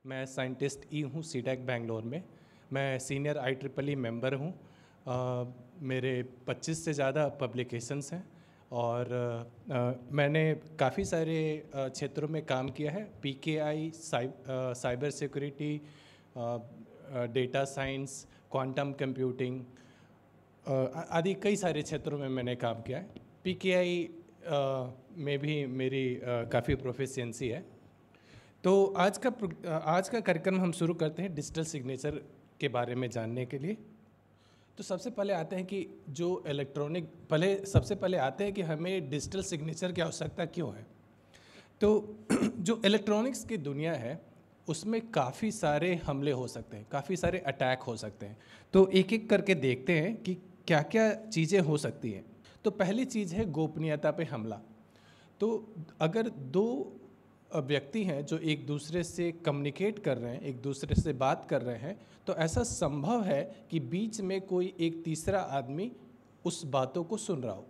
मैं साइंटिस्ट ई हूँ सीटेक बेंगलोर में। मैं सीनियर IEEE मेंबर हूँ। मेरे 25 से ज़्यादा पब्लिकेशंस हैं और मैंने काफ़ी सारे क्षेत्रों में काम किया है। PKI, cyber security, data science, quantum computing आदि कई सारे क्षेत्रों में मैंने काम किया है। PKI में भी मेरी काफ़ी प्रोफिशिएंसी है। तो आज का कार्यक्रम हम शुरू करते हैं डिजिटल सिग्नेचर के बारे में जानने के लिए। तो सबसे पहले आते हैं कि जो सबसे पहले आते हैं कि हमें डिजिटल सिग्नेचर की आवश्यकता क्यों है। तो जो इलेक्ट्रॉनिक्स की दुनिया है उसमें काफ़ी सारे हमले हो सकते हैं, काफ़ी सारे अटैक हो सकते हैं। तो एक एक करके देखते हैं कि क्या क्या चीज़ें हो सकती हैं। तो पहली चीज़ है गोपनीयता पे हमला। तो अगर दो व्यक्ति हैं जो एक दूसरे से कम्युनिकेट कर रहे हैं, एक दूसरे से बात कर रहे हैं, तो ऐसा संभव है कि बीच में कोई एक तीसरा आदमी उस बातों को सुन रहा हो।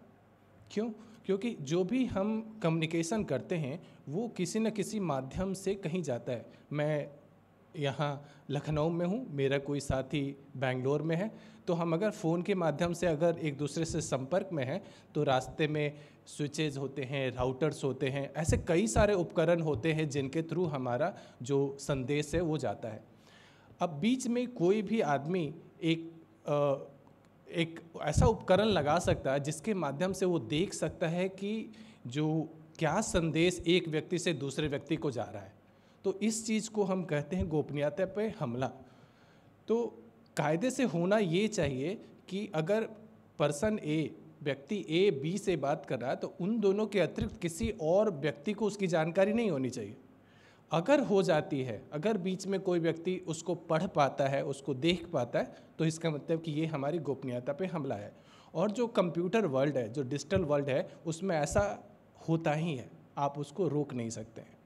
क्यों? क्योंकि जो भी हम कम्युनिकेशन करते हैं वो किसी न किसी माध्यम से कहीं जाता है। मैं यहाँ लखनऊ में हूँ, मेरा कोई साथी बेंगलोर में है, तो हम अगर फ़ोन के माध्यम से अगर एक दूसरे से संपर्क में हैं तो रास्ते में स्विचेज होते हैं, राउटर्स होते हैं, ऐसे कई सारे उपकरण होते हैं जिनके थ्रू हमारा जो संदेश है वो जाता है। अब बीच में कोई भी आदमी एक ऐसा उपकरण लगा सकता है जिसके माध्यम से वो देख सकता है कि जो क्या संदेश एक व्यक्ति से दूसरे व्यक्ति को जा रहा है। तो इस चीज़ को हम कहते हैं गोपनीयता पे हमला। तो कायदे से होना ये चाहिए कि अगर व्यक्ति ए बी से बात कर रहा है तो उन दोनों के अतिरिक्त किसी और व्यक्ति को उसकी जानकारी नहीं होनी चाहिए। अगर हो जाती है, अगर बीच में कोई व्यक्ति उसको पढ़ पाता है, उसको देख पाता है, तो इसका मतलब कि ये हमारी गोपनीयता पे हमला है। और जो कंप्यूटर वर्ल्ड है, जो डिजिटल वर्ल्ड है, उसमें ऐसा होता ही है, आप उसको रोक नहीं सकते हैं।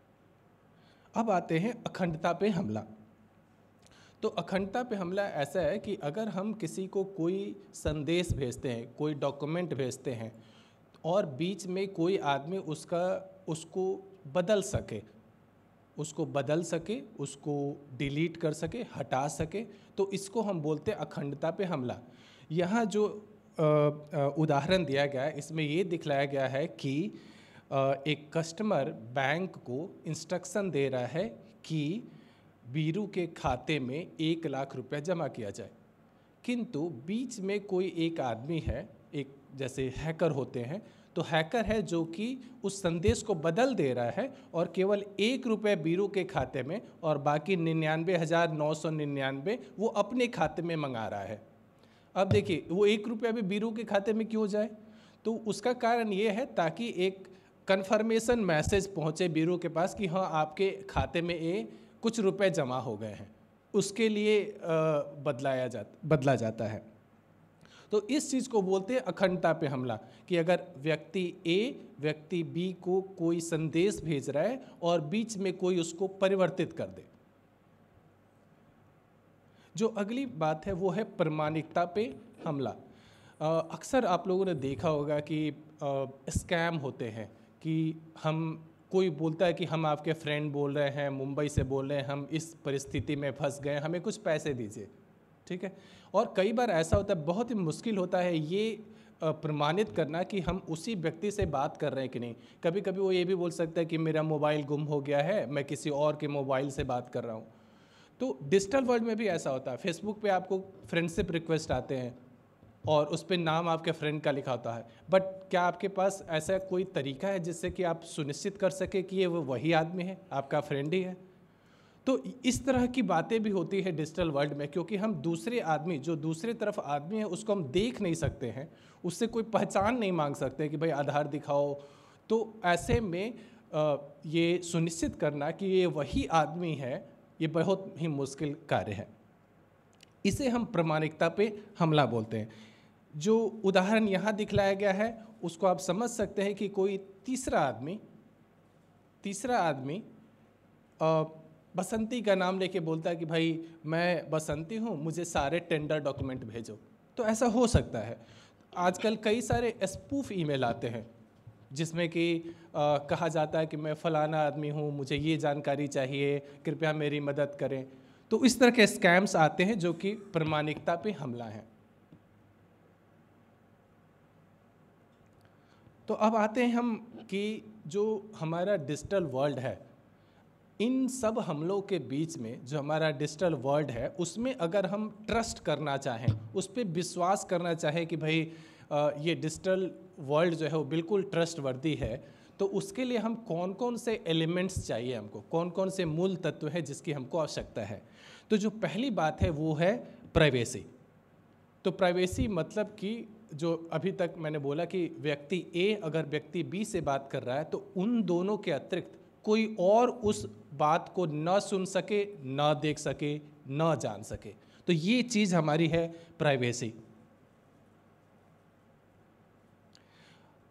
अब आते हैं अखंडता पे हमला। तो अखंडता पे हमला ऐसा है कि अगर हम किसी को कोई संदेश भेजते हैं, कोई डॉक्यूमेंट भेजते हैं और बीच में कोई आदमी उसको बदल सके, उसको डिलीट कर सके, हटा सके, तो इसको हम बोलते हैं अखंडता पे हमला। यहाँ जो उदाहरण दिया गया है इसमें ये दिखलाया गया है कि एक कस्टमर बैंक को इंस्ट्रक्शन दे रहा है कि बीरू के खाते में 1 लाख रुपया जमा किया जाए, किंतु बीच में कोई एक आदमी है, एक जैसे हैकर होते हैं, तो हैकर है जो कि उस संदेश को बदल दे रहा है और केवल 1 रुपये बीरू के खाते में और बाकी 99,999 वो अपने खाते में मंगा रहा है। अब देखिए वो 1 रुपया भी बीरू के खाते में क्यों जाए? तो उसका कारण ये है ताकि एक कन्फर्मेशन मैसेज पहुँचे बीरू के पास कि हाँ आपके खाते में ये कुछ रुपए जमा हो गए हैं, उसके लिए बदला जाता है। तो इस चीज़ को बोलते हैं अखंडता पे हमला, कि अगर व्यक्ति ए व्यक्ति बी को कोई संदेश भेज रहा है और बीच में कोई उसको परिवर्तित कर दे। जो अगली बात है वो है प्रामाणिकता पे हमला। अक्सर आप लोगों ने देखा होगा कि स्कैम होते हैं कि कोई बोलता है कि हम आपके फ्रेंड बोल रहे हैं, मुंबई से बोल रहे हैं, हम इस परिस्थिति में फंस गए, हमें कुछ पैसे दीजिए, ठीक है। और कई बार ऐसा होता है, बहुत ही मुश्किल होता है ये प्रमाणित करना कि हम उसी व्यक्ति से बात कर रहे हैं कि नहीं। कभी कभी वो ये भी बोल सकता है कि मेरा मोबाइल गुम हो गया है, मैं किसी और के मोबाइल से बात कर रहा हूँ। तो डिजिटल वर्ल्ड में भी ऐसा होता है। फेसबुक पे आपको फ्रेंडशिप रिक्वेस्ट आते हैं और उस पर नाम आपके फ्रेंड का लिखा होता है, बट क्या आपके पास ऐसा कोई तरीका है जिससे कि आप सुनिश्चित कर सके कि ये वो वही आदमी है, आपका फ्रेंड ही है? तो इस तरह की बातें भी होती है डिजिटल वर्ल्ड में, क्योंकि हम दूसरे आदमी, जो दूसरे तरफ आदमी है, उसको हम देख नहीं सकते हैं, उससे कोई पहचान नहीं मांग सकते कि भाई आधार दिखाओ। तो ऐसे में ये सुनिश्चित करना कि ये वही आदमी है, ये बहुत ही मुश्किल कार्य है। इसे हम प्रामाणिकता पे हमला बोलते हैं। जो उदाहरण यहाँ दिखलाया गया है उसको आप समझ सकते हैं कि कोई तीसरा आदमी बसंती का नाम लेके बोलता है कि भाई मैं बसंती हूँ, मुझे सारे टेंडर डॉक्यूमेंट भेजो। तो ऐसा हो सकता है। आजकल कई सारे स्पूफ ईमेल आते हैं जिसमें कि कहा जाता है कि मैं फ़लाना आदमी हूँ, मुझे ये जानकारी चाहिए, कृपया मेरी मदद करें। तो इस तरह के स्कैम्स आते हैं जो कि प्रामाणिकता पे हमला है। तो अब आते हैं हम कि जो हमारा डिजिटल वर्ल्ड है, इन सब हमलों के बीच में जो हमारा डिजिटल वर्ल्ड है, उसमें अगर हम ट्रस्ट करना चाहें, उस पर विश्वास करना चाहें कि भाई ये डिजिटल वर्ल्ड जो है वो बिल्कुल ट्रस्टवर्दी है, तो उसके लिए हम कौन कौन से एलिमेंट्स चाहिए, हमको कौन कौन से मूल तत्व हैं जिसकी हमको आवश्यकता है। तो जो पहली बात है वो है प्राइवेसी। तो प्राइवेसी मतलब कि जो अभी तक मैंने बोला कि व्यक्ति ए अगर व्यक्ति बी से बात कर रहा है तो उन दोनों के अतिरिक्त कोई और उस बात को न सुन सके, न देख सके, न जान सके। तो ये चीज़ हमारी है प्राइवेसी।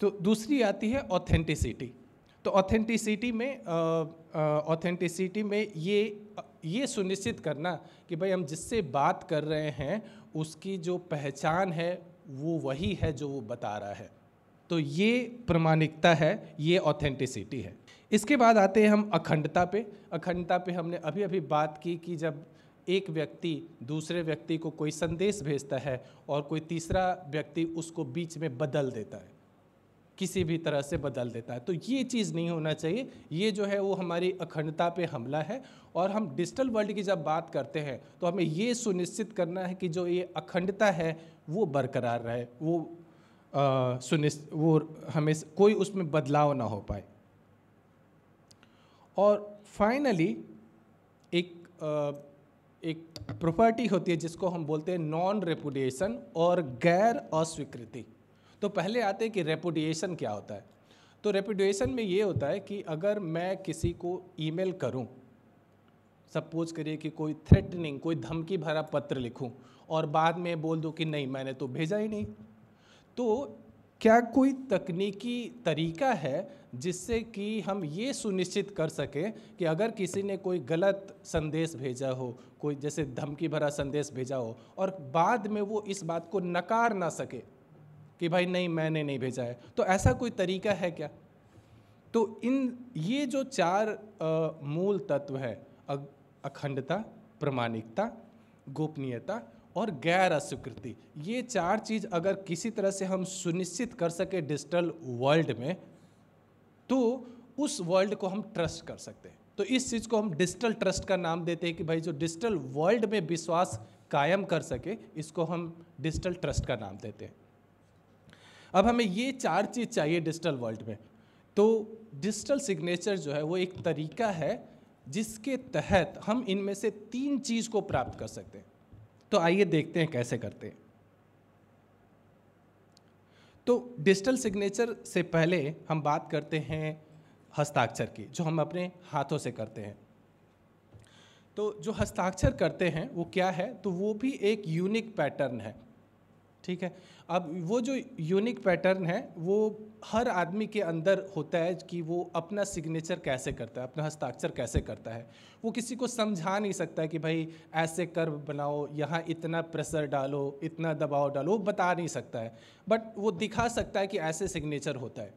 तो दूसरी आती है ऑथेंटिसिटी। तो ऑथेंटिसिटी में ये सुनिश्चित करना कि भाई हम जिससे बात कर रहे हैं उसकी जो पहचान है वो वही है जो वो बता रहा है। तो ये प्रामाणिकता है, ये ऑथेंटिसिटी है। इसके बाद आते हैं हम अखंडता पे। अखंडता पे हमने अभी अभी बात की कि जब एक व्यक्ति दूसरे व्यक्ति को कोई संदेश भेजता है और कोई तीसरा व्यक्ति उसको बीच में बदल देता है, किसी भी तरह से बदल देता है, तो ये चीज़ नहीं होना चाहिए। ये जो है वो हमारी अखंडता पे हमला है। और हम डिजिटल वर्ल्ड की जब बात करते हैं तो हमें ये सुनिश्चित करना है कि जो ये अखंडता है वो बरकरार रहे, वो हमें कोई उसमें बदलाव ना हो पाए। और फाइनली एक प्रॉपर्टी होती है जिसको हम बोलते हैं नॉन रेपुडिएशन और गैर अस्वीकृति। तो पहले आते हैं कि रेपुडिएशन क्या होता है। तो रेपुडिएशन में ये होता है कि अगर मैं किसी को ईमेल करूं, सपोज करिए कि कोई थ्रेटनिंग, कोई धमकी भरा पत्र लिखूं और बाद में बोल दूं कि नहीं मैंने तो भेजा ही नहीं, तो क्या कोई तकनीकी तरीका है जिससे कि हम ये सुनिश्चित कर सकें कि अगर किसी ने कोई गलत संदेश भेजा हो, कोई जैसे धमकी भरा संदेश भेजा हो और बाद में वो इस बात को नकार ना सके कि भाई नहीं मैंने नहीं भेजा है, तो ऐसा कोई तरीका है क्या? तो ये जो चार मूल तत्व है, अखंडता, प्रामाणिकता, गोपनीयता और गैर अस्वीकृति, ये चार चीज़ अगर किसी तरह से हम सुनिश्चित कर सके डिजिटल वर्ल्ड में, तो उस वर्ल्ड को हम ट्रस्ट कर सकते हैं। तो इस चीज़ को हम डिजिटल ट्रस्ट का नाम देते हैं कि भाई जो डिजिटल वर्ल्ड में विश्वास कायम कर सके, इसको हम डिजिटल ट्रस्ट का नाम देते हैं। अब हमें ये चार चीज़ चाहिए डिजिटल वर्ल्ड में। तो डिजिटल सिग्नेचर जो है वो एक तरीका है जिसके तहत हम इनमें से तीन चीज़ को प्राप्त कर सकते हैं। तो आइए देखते हैं कैसे करते हैं। तो डिजिटल सिग्नेचर से पहले हम बात करते हैं हस्ताक्षर की, जो हम अपने हाथों से करते हैं। तो जो हस्ताक्षर करते हैं वो क्या है, तो वो भी एक यूनिक पैटर्न है, ठीक है। अब वो जो यूनिक पैटर्न है वो हर आदमी के अंदर होता है कि वो अपना सिग्नेचर कैसे करता है, अपना हस्ताक्षर कैसे करता है। वो किसी को समझा नहीं सकता है कि भाई ऐसे कर्व बनाओ, यहाँ इतना प्रेशर डालो, इतना दबाव डालो, वो बता नहीं सकता है, बट वो दिखा सकता है कि ऐसे सिग्नेचर होता है,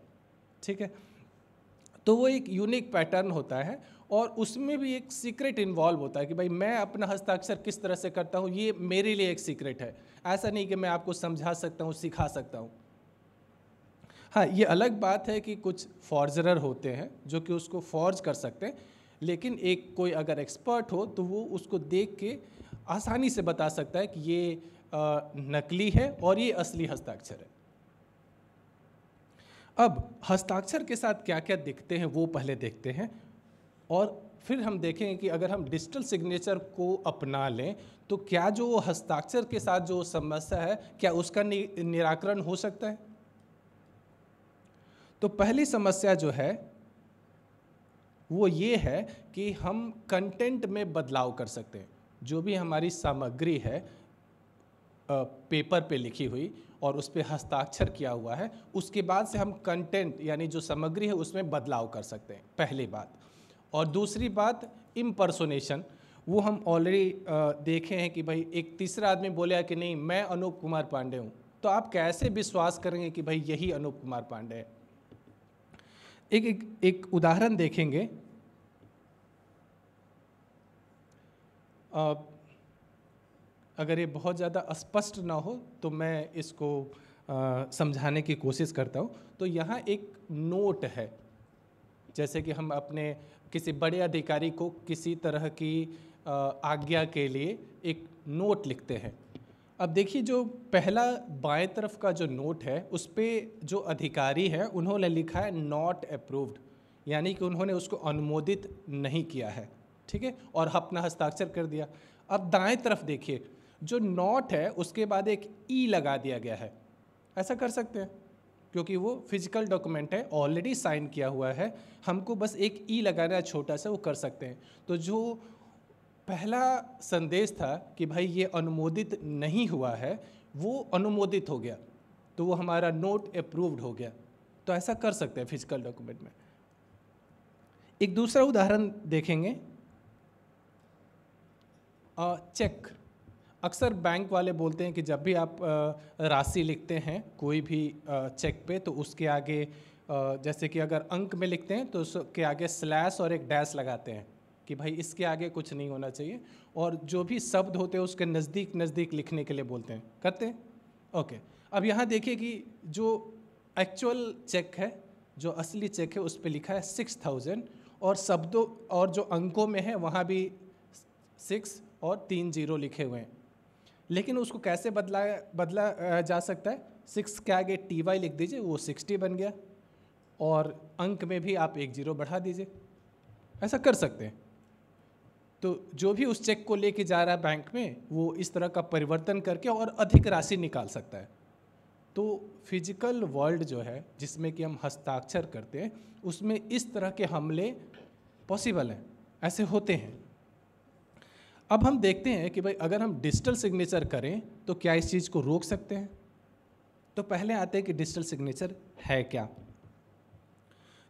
ठीक है। तो वो एक यूनिक पैटर्न होता है और उसमें भी एक सीक्रेट इन्वॉल्व होता है कि भाई मैं अपना हस्ताक्षर किस तरह से करता हूँ, ये मेरे लिए एक सीक्रेट है। ऐसा नहीं कि मैं आपको समझा सकता हूँ, सिखा सकता हूँ। हाँ, ये अलग बात है कि कुछ फॉर्जरर होते हैं जो कि उसको फॉर्ज कर सकते हैं, लेकिन एक कोई अगर एक्सपर्ट हो तो वो उसको देख के आसानी से बता सकता है कि ये नकली है और ये असली हस्ताक्षर है। अब हस्ताक्षर के साथ क्या क्या दिखते हैं वो पहले देखते हैं और फिर हम देखेंगे कि अगर हम डिजिटल सिग्नेचर को अपना लें तो क्या जो हस्ताक्षर के साथ जो समस्या है क्या उसका निराकरण हो सकता है। तो पहली समस्या जो है वो ये है कि हम कंटेंट में बदलाव कर सकते हैं। जो भी हमारी सामग्री है पेपर पे लिखी हुई और उस पर हस्ताक्षर किया हुआ है, उसके बाद से हम कंटेंट यानी जो सामग्री है उसमें बदलाव कर सकते हैं, पहली बात। और दूसरी बात इम्पर्सोनेशन, वो हम ऑलरेडी देखे हैं कि भाई एक तीसरा आदमी बोला कि नहीं मैं अनूप कुमार पांडे हूँ, तो आप कैसे विश्वास करेंगे कि भाई यही अनूप कुमार पांडे है। एक उदाहरण देखेंगे। अगर ये बहुत ज़्यादा स्पष्ट ना हो तो मैं इसको समझाने की कोशिश करता हूँ। तो यहाँ एक नोट है, जैसे कि हम अपने किसी बड़े अधिकारी को किसी तरह की आज्ञा के लिए एक नोट लिखते हैं। अब देखिए, जो पहला बाएं तरफ का जो नोट है उस पर जो अधिकारी है उन्होंने लिखा है नॉट अप्रूव्ड, यानी कि उन्होंने उसको अनुमोदित नहीं किया है, ठीक है, और अपना हस्ताक्षर कर दिया। अब दाएं तरफ देखिए, जो नॉट है उसके बाद एक ई लगा दिया गया है। ऐसा कर सकते हैं क्योंकि वो फिजिकल डॉक्यूमेंट है, ऑलरेडी साइन किया हुआ है, हमको बस एक ई लगाना है छोटा सा, वो कर सकते हैं। तो जो पहला संदेश था कि भाई ये अनुमोदित नहीं हुआ है, वो अनुमोदित हो गया, तो वो हमारा नोट अप्रूव्ड हो गया। तो ऐसा कर सकते हैं फिजिकल डॉक्यूमेंट में। एक दूसरा उदाहरण देखेंगे, चेक। अक्सर बैंक वाले बोलते हैं कि जब भी आप राशि लिखते हैं कोई भी चेक पे, तो उसके आगे जैसे कि अगर अंक में लिखते हैं तो उसके आगे स्लैश और एक डैश लगाते हैं कि भाई इसके आगे कुछ नहीं होना चाहिए, और जो भी शब्द होते हैं उसके नज़दीक नज़दीक लिखने के लिए बोलते हैं, करते हैं। ओके, अब यहाँ देखिए कि जो एक्चुअल चेक है, जो असली चेक है, उस पर लिखा है 6000, और शब्दों और जो अंकों में है वहाँ भी 6 और 3 0 लिखे हुए हैं। लेकिन उसको कैसे बदला जा सकता है? 6 के आगे TY लिख दीजिए, वो 60 बन गया, और अंक में भी आप 1 0 बढ़ा दीजिए। ऐसा कर सकते हैं। तो जो भी उस चेक को लेके जा रहा है बैंक में, वो इस तरह का परिवर्तन करके और अधिक राशि निकाल सकता है। तो फिजिकल वर्ल्ड जो है जिसमें कि हम हस्ताक्षर करते हैं, उसमें इस तरह के हमले पॉसिबल हैं, ऐसे होते हैं। अब हम देखते हैं कि भाई अगर हम डिजिटल सिग्नेचर करें तो क्या इस चीज़ को रोक सकते हैं? तो पहले आते हैं कि डिजिटल सिग्नेचर है क्या।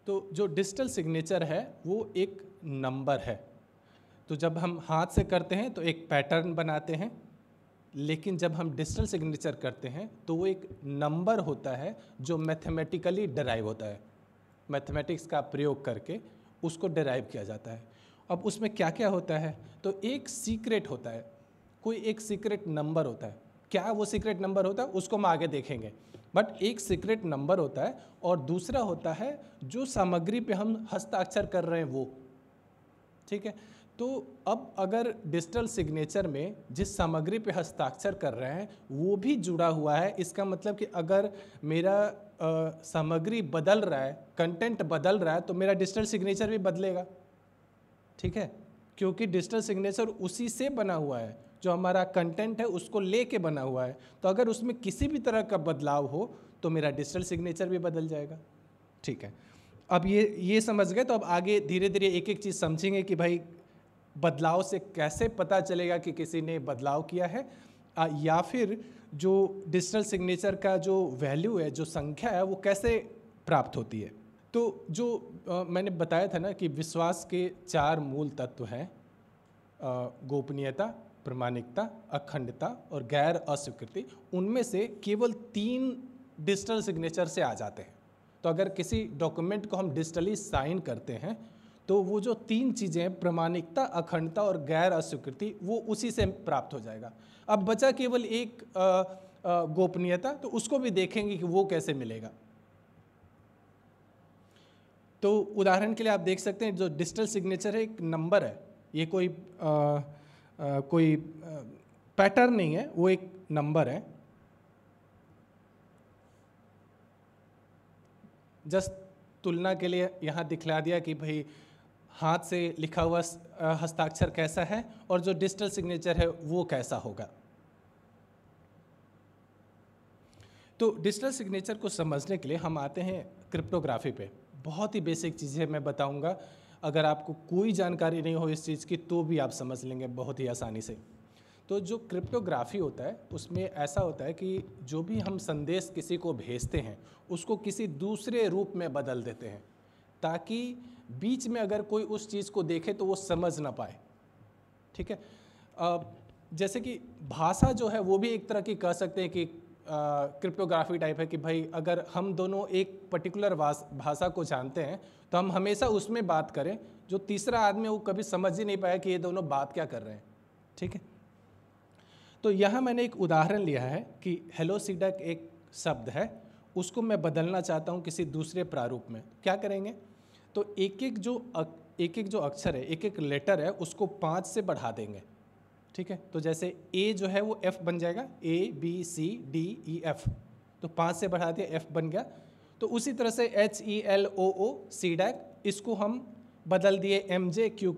तो जो डिजिटल सिग्नेचर है वो एक नंबर है। तो जब हम हाथ से करते हैं तो एक पैटर्न बनाते हैं, लेकिन जब हम डिजिटल सिग्नेचर करते हैं तो वो एक नंबर होता है जो मैथमेटिकली डिराइव होता है, मैथमेटिक्स का प्रयोग करके उसको डिराइव किया जाता है। अब उसमें क्या क्या होता है? तो एक सीक्रेट होता है, कोई एक सीक्रेट नंबर होता है। क्या वो सीक्रेट नंबर होता है उसको हम आगे देखेंगे, बट एक सीक्रेट नंबर होता है, और दूसरा होता है जो सामग्री पे हम हस्ताक्षर कर रहे हैं वो, ठीक है। तो अब अगर डिजिटल सिग्नेचर में जिस सामग्री पे हस्ताक्षर कर रहे हैं वो भी जुड़ा हुआ है, इसका मतलब कि अगर मेरा सामग्री बदल रहा है, कंटेंट बदल रहा है, तो मेरा डिजिटल सिग्नेचर भी बदलेगा, ठीक है, क्योंकि डिजिटल सिग्नेचर उसी से बना हुआ है, जो हमारा कंटेंट है उसको लेके बना हुआ है। तो अगर उसमें किसी भी तरह का बदलाव हो तो मेरा डिजिटल सिग्नेचर भी बदल जाएगा, ठीक है। अब ये समझ गए, तो अब आगे धीरे धीरे एक एक चीज़ समझेंगे कि भाई बदलाव से कैसे पता चलेगा कि किसी ने बदलाव किया है, या फिर जो डिजिटल सिग्नेचर का जो वैल्यू है, जो संख्या है, वो कैसे प्राप्त होती है। तो जो मैंने बताया था ना कि विश्वास के 4 मूल तत्व हैं, गोपनीयता, प्रामाणिकता, अखंडता और गैर अस्वीकृति। उनमें से केवल 3 डिजिटल सिग्नेचर से आ जाते हैं। तो अगर किसी डॉक्यूमेंट को हम डिजिटली साइन करते हैं तो वो जो 3 चीज़ें, प्रामाणिकता, अखंडता और गैर अस्वीकृति, वो उसी से प्राप्त हो जाएगा। अब बचा केवल एक गोपनीयता, तो उसको भी देखेंगे कि वो कैसे मिलेगा। तो उदाहरण के लिए आप देख सकते हैं, जो डिजिटल सिग्नेचर है एक नंबर है, ये कोई पैटर्न नहीं है, वो एक नंबर है। जस्ट तुलना के लिए यहाँ दिखला दिया कि भाई हाथ से लिखा हुआ हस्ताक्षर कैसा है और जो डिजिटल सिग्नेचर है वो कैसा होगा। तो डिजिटल सिग्नेचर को समझने के लिए हम आते हैं क्रिप्टोग्राफी पे। बहुत ही बेसिक चीज़ें मैं बताऊंगा, अगर आपको कोई जानकारी नहीं हो इस चीज़ की तो भी आप समझ लेंगे बहुत ही आसानी से। तो जो क्रिप्टोग्राफी होता है उसमें ऐसा होता है कि जो भी हम संदेश किसी को भेजते हैं उसको किसी दूसरे रूप में बदल देते हैं, ताकि बीच में अगर कोई उस चीज़ को देखे तो वो समझ ना पाए, ठीक है। जैसे कि भाषा जो है वो भी एक तरह की कह सकते हैं कि क्रिप्टोग्राफी टाइप है कि भाई अगर हम दोनों एक पर्टिकुलर भाषा को जानते हैं तो हम हमेशा उसमें बात करें, जो तीसरा आदमी वो कभी समझ ही नहीं पाया कि ये दोनों बात क्या कर रहे हैं। ठीक है, तो यहाँ मैंने एक उदाहरण लिया है कि हेलो सीडक एक शब्द है, उसको मैं बदलना चाहता हूँ किसी दूसरे प्रारूप में। क्या करेंगे, तो एक एक जो अक्षर है, एक एक लेटर है, उसको 5 से बढ़ा देंगे। ठीक है, तो जैसे ए जो है वो एफ बन जाएगा, ABCDEF, तो 5 से बढ़ा दिया, एफ बन गया। तो उसी तरह से HELOO सीडैक, इसको हम बदल दिए MJQQTHIFH।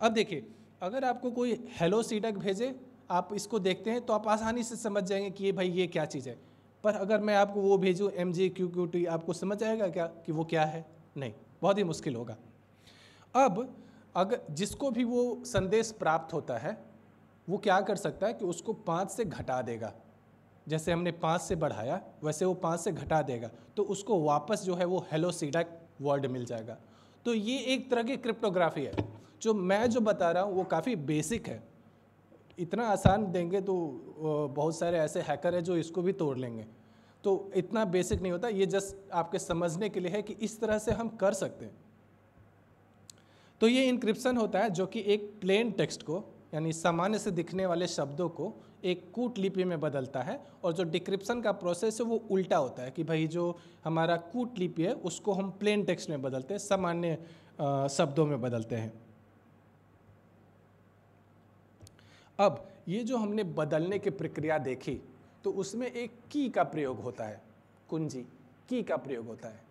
अब देखिए, अगर आपको कोई हेलो सीडैक भेजे, आप इसको देखते हैं तो आप आसानी से समझ जाएंगे कि ये भाई ये क्या चीज़ है। पर अगर मैं आपको वो भेजूँ MJQQT, आपको समझ आएगा क्या कि वो क्या है? नहीं, बहुत ही मुश्किल होगा। अब अगर जिसको भी वो संदेश प्राप्त होता है वो क्या कर सकता है कि उसको 5 से घटा देगा। जैसे हमने 5 से बढ़ाया वैसे वो 5 से घटा देगा, तो उसको वापस जो है वो हेलो सीडैक वर्ड मिल जाएगा। तो ये एक तरह की क्रिप्टोग्राफी है। जो मैं जो बता रहा हूँ वो काफ़ी बेसिक है, इतना आसान देंगे तो बहुत सारे ऐसे हैकर हैं जो इसको भी तोड़ लेंगे। तो इतना बेसिक नहीं होता, ये जस्ट आपके समझने के लिए है कि इस तरह से हम कर सकते हैं। तो ये इंक्रिप्शन होता है जो कि एक प्लेन टेक्स्ट को, यानी सामान्य से दिखने वाले शब्दों को एक कूट लिपि में बदलता है, और जो डिक्रिप्शन का प्रोसेस है वो उल्टा होता है कि भाई जो हमारा कूट लिपि है उसको हम प्लेन टेक्स्ट में बदलते हैं, सामान्य शब्दों में बदलते हैं। अब ये जो हमने बदलने की प्रक्रिया देखी, तो उसमें एक की का प्रयोग होता है, कुंजी की का प्रयोग होता है।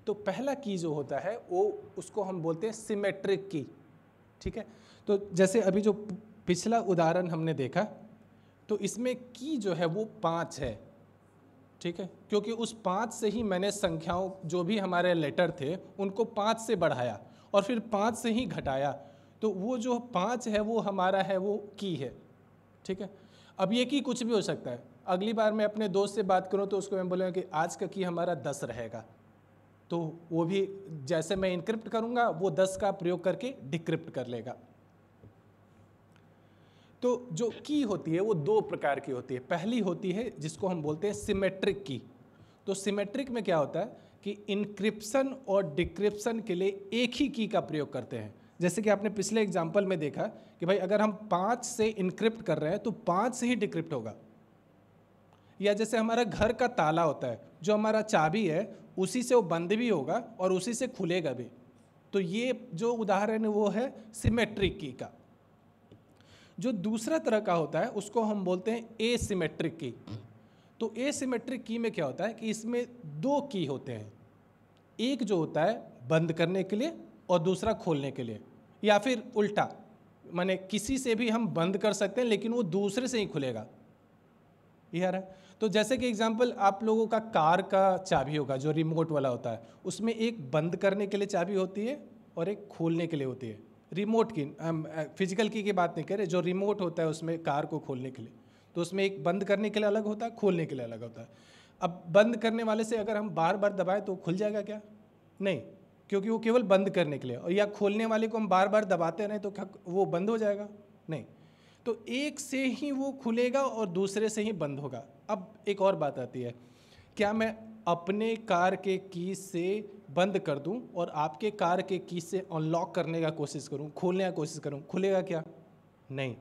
तो पहला की जो होता है वो उसको हम बोलते हैं सिमेट्रिक की। ठीक है, तो जैसे अभी जो पिछला उदाहरण हमने देखा, तो इसमें की जो है वो 5 है। ठीक है, क्योंकि उस 5 से ही मैंने संख्याओं, जो भी हमारे लेटर थे उनको 5 से बढ़ाया और फिर 5 से ही घटाया, तो वो जो 5 है वो हमारा है, वो की है। ठीक है, अब ये की कुछ भी हो सकता है। अगली बार मैं अपने दोस्त से बात करूं तो उसको मैं बोलूँगा कि आज का की हमारा 10 रहेगा, तो वो भी जैसे मैं इनक्रिप्ट करूंगा वो 10 का प्रयोग करके डिक्रिप्ट कर लेगा। तो जो की होती है वो 2 प्रकार की होती है। पहली होती है जिसको हम बोलते हैं सिमेट्रिक की। तो सिमेट्रिक में क्या होता है कि इनक्रिप्शन और डिक्रिप्शन के लिए एक ही की का प्रयोग करते हैं। जैसे कि आपने पिछले एग्जाम्पल में देखा कि भाई अगर हम 5 से इनक्रिप्ट कर रहे हैं तो 5 से ही डिक्रिप्ट होगा। या जैसे हमारा घर का ताला होता है, जो हमारा चाबी है उसी से वो बंद भी होगा और उसी से खुलेगा भी। तो ये जो उदाहरण है वो है सिमेट्रिक की का। जो दूसरा तरह का होता है उसको हम बोलते हैं एसिमेट्रिक की। तो एसिमेट्रिक की में क्या होता है कि इसमें 2 की होते हैं, एक जो होता है बंद करने के लिए और दूसरा खोलने के लिए, या फिर उल्टा, माने किसी से भी हम बंद कर सकते हैं लेकिन वो दूसरे से ही खुलेगा। यार है, तो जैसे कि एग्जांपल आप लोगों का कार का चाबी होगा जो रिमोट वाला होता है, उसमें एक बंद करने के लिए चाबी होती है और एक खोलने के लिए होती है। रिमोट की, फिजिकल की बात नहीं कर रहे, जो रिमोट होता है उसमें कार को खोलने के लिए, तो उसमें एक बंद करने के लिए अलग होता है, खोलने के लिए अलग होता है। अब बंद करने वाले से अगर हम बार बार दबाएं तो खुल जाएगा क्या? नहीं, क्योंकि वो केवल बंद करने के लिए। और या खोलने वाले को हम बार बार दबाते रहें तो क्या वो बंद हो जाएगा? नहीं, तो एक से ही वो खुलेगा और दूसरे से ही बंद होगा। अब एक और बात आती है, क्या मैं अपने कार के की से बंद कर दूं और आपके कार के की से अनलॉक करने का कोशिश करूं, खोलने का कोशिश करूं, खुलेगा क्या? नहीं,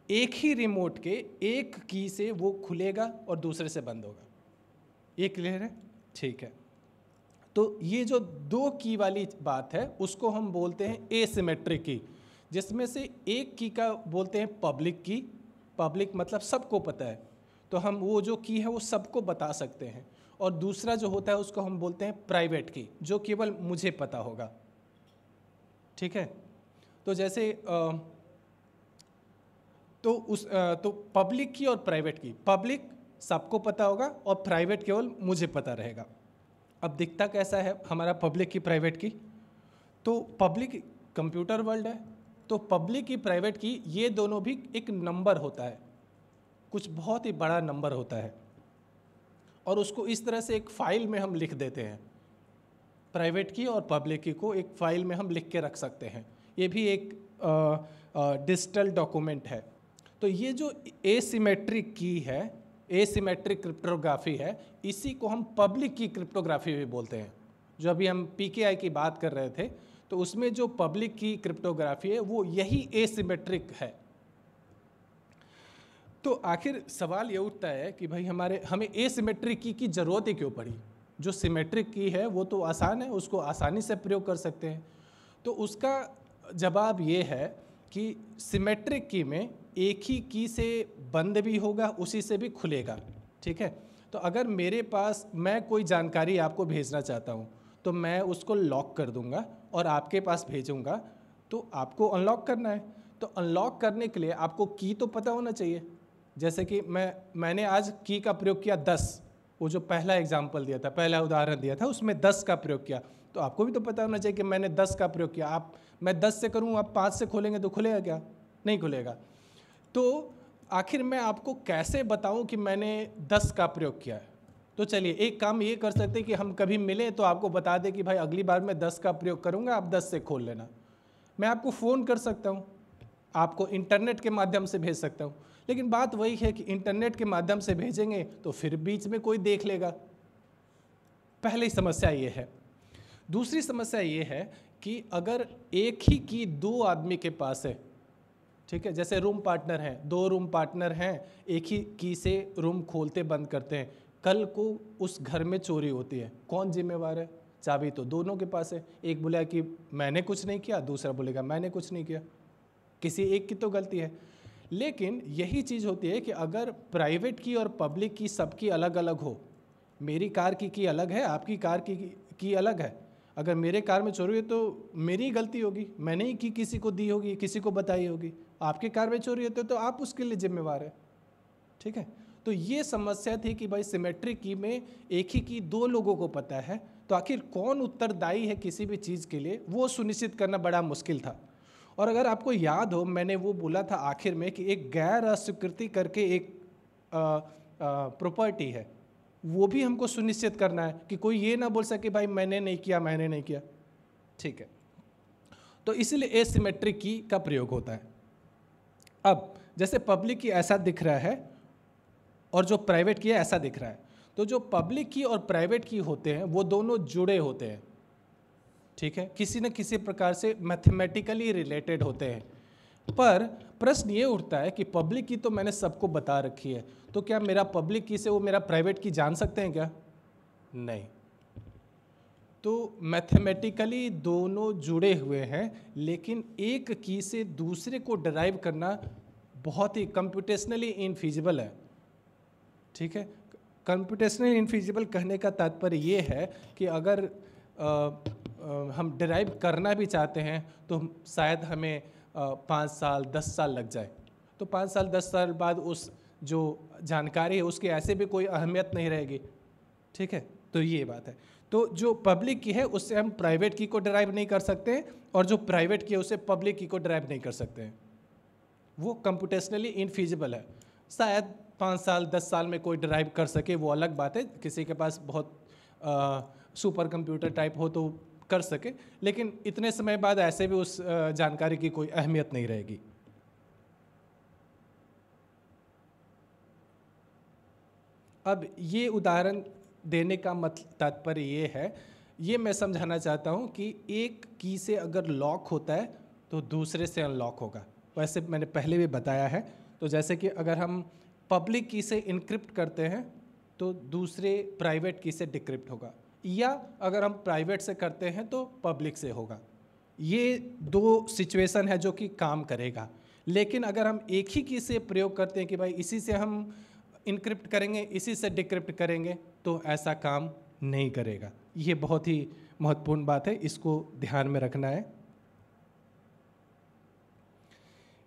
एक ही रिमोट के एक की से वो खुलेगा और दूसरे से बंद होगा। ये क्लियर है? ठीक है, तो ये जो 2 की वाली बात है उसको हम बोलते हैं एसिमेट्रिक की, जिसमें से एक की का बोलते हैं पब्लिक की। पब्लिक मतलब सबको पता है, तो हम वो जो की है वो सबको बता सकते हैं। और दूसरा जो होता है उसको हम बोलते हैं प्राइवेट की, जो केवल मुझे पता होगा। ठीक है, तो जैसे तो पब्लिक की और प्राइवेट की, पब्लिक सबको पता होगा और प्राइवेट केवल मुझे पता रहेगा। अब दिखता कैसा है हमारा पब्लिक की प्राइवेट की? तो पब्लिक कंप्यूटर वर्ल्ड है, तो पब्लिक की प्राइवेट की ये दोनों भी एक नंबर होता है, कुछ बहुत ही बड़ा नंबर होता है, और उसको इस तरह से एक फाइल में हम लिख देते हैं। प्राइवेट की और पब्लिक की को एक फाइल में हम लिख के रख सकते हैं। ये भी एक डिजिटल डॉक्यूमेंट है। तो ये जो एसिमेट्रिक की है एसिमेट्रिक क्रिप्टोग्राफी है, इसी को हम पब्लिक की क्रिप्टोग्राफी भी बोलते हैं। जो अभी हम पीकेआई की बात कर रहे थे, तो उसमें जो पब्लिक की क्रिप्टोग्राफी है वो यही एसिमेट्रिक है। तो आखिर सवाल ये उठता है कि भाई हमें एसिमेट्रिक की ज़रूरत ही क्यों पड़ी? जो सिमेट्रिक की है वो तो आसान है, उसको आसानी से प्रयोग कर सकते हैं। तो उसका जवाब ये है कि सिमेट्रिक की में एक ही की से बंद भी होगा, उसी से भी खुलेगा, ठीक है। तो अगर मेरे पास मैं कोई जानकारी आपको भेजना चाहता हूँ, तो मैं उसको लॉक कर दूंगा और आपके पास भेजूंगा, तो आपको अनलॉक करना है। तो अनलॉक करने के लिए आपको की तो पता होना चाहिए। जैसे कि मैंने आज की का प्रयोग किया 10, वो जो पहला एग्जाम्पल दिया था, पहला उदाहरण दिया था, उसमें 10 का प्रयोग किया, तो आपको भी तो पता होना चाहिए कि मैंने 10 का प्रयोग किया। मैं 10 से करूँ, आप 5 से खोलेंगे तो खुलेगा क्या? नहीं खुलेगा। तो आखिर मैं आपको कैसे बताऊं कि मैंने 10 का प्रयोग किया है? तो चलिए एक काम ये कर सकते हैं कि हम कभी मिले तो आपको बता दें कि भाई अगली बार मैं 10 का प्रयोग करूंगा, आप 10 से खोल लेना। मैं आपको फ़ोन कर सकता हूं, आपको इंटरनेट के माध्यम से भेज सकता हूं, लेकिन बात वही है कि इंटरनेट के माध्यम से भेजेंगे तो फिर बीच में कोई देख लेगा। पहली समस्या ये है। दूसरी समस्या ये है कि अगर एक ही की 2 आदमी के पास है, ठीक है, जैसे रूम पार्टनर हैं, 2 रूम पार्टनर हैं, एक ही की से रूम खोलते बंद करते हैं, कल को उस घर में चोरी होती है, कौन जिम्मेवार है? चाबी तो दोनों के पास है। एक बोलेगा कि मैंने कुछ नहीं किया, दूसरा बोलेगा मैंने कुछ नहीं किया, किसी एक की तो गलती है। लेकिन यही चीज़ होती है कि अगर प्राइवेट की और पब्लिक की सबकी अलग अलग हो, मेरी कार की अलग है, आपकी कार की अलग है, अगर मेरे कार में चोरी है तो मेरी गलती होगी, मैंने ही की किसी को दी होगी, किसी को बताई होगी। आपके कार में चोरी होती है तो आप उसके लिए जिम्मेवार है, ठीक है। तो ये समस्या थी कि भाई सिमेट्रिक की में एक ही की 2 लोगों को पता है, तो आखिर कौन उत्तरदायी है किसी भी चीज़ के लिए, वो सुनिश्चित करना बड़ा मुश्किल था। और अगर आपको याद हो, मैंने वो बोला था आखिर में कि एक गैर अस्वीकृति करके एक प्रॉपर्टी है, वो भी हमको सुनिश्चित करना है कि कोई ये ना बोल सके भाई मैंने नहीं किया, मैंने नहीं किया, ठीक है। तो इसीलिए एसिमेट्रिक की का प्रयोग होता है। अब जैसे पब्लिक की ऐसा दिख रहा है और जो प्राइवेट की है ऐसा दिख रहा है, तो जो पब्लिक की और प्राइवेट की होते हैं वो दोनों जुड़े होते हैं, ठीक है, किसी न किसी प्रकार से मैथमेटिकली रिलेटेड होते हैं। पर प्रश्न ये उठता है कि पब्लिक की तो मैंने सबको बता रखी है, तो क्या मेरा पब्लिक की से वो मेरा प्राइवेट की जान सकते हैं क्या? नहीं। तो मैथमेटिकली दोनों जुड़े हुए हैं, लेकिन एक की से दूसरे को डराइव करना बहुत ही कंप्यूटेशनली इनफिजिबल है, ठीक है। कंप्यूटेशनली इनफिजिबल कहने का तात्पर्य ये है कि अगर हम डिराइव करना भी चाहते हैं तो शायद हमें 5 साल 10 साल लग जाए, तो 5 साल 10 साल बाद उस जो जानकारी है उसकी ऐसे भी कोई अहमियत नहीं रहेगी, ठीक है। तो ये बात है। तो जो पब्लिक की है उससे हम प्राइवेट की को डिराइव नहीं कर सकते हैं, और जो प्राइवेट की है उससे पब्लिक की को डिराइव नहीं कर सकते हैं, वो कंप्यूटेशनली इनफिजिबल है। शायद 5 साल 10 साल में कोई डिराइव कर सके, वो अलग बात है, किसी के पास बहुत सुपर कंप्यूटर टाइप हो तो कर सके, लेकिन इतने समय बाद ऐसे भी उस जानकारी की कोई अहमियत नहीं रहेगी। अब ये उदाहरण देने का तात्पर्य ये है, ये मैं समझाना चाहता हूँ कि एक की से अगर लॉक होता है तो दूसरे से अनलॉक होगा। वैसे मैंने पहले भी बताया है, तो जैसे कि अगर हम पब्लिक की से इनक्रिप्ट करते हैं तो दूसरे प्राइवेट की से डिक्रिप्ट होगा, या अगर हम प्राइवेट से करते हैं तो पब्लिक से होगा। ये 2 सिचुएशन है जो कि काम करेगा। लेकिन अगर हम एक ही की से प्रयोग करते हैं कि भाई इसी से हम इनक्रिप्ट करेंगे, इसी से डिक्रिप्ट करेंगे, तो ऐसा काम नहीं करेगा। ये बहुत ही महत्वपूर्ण बात है, इसको ध्यान में रखना है।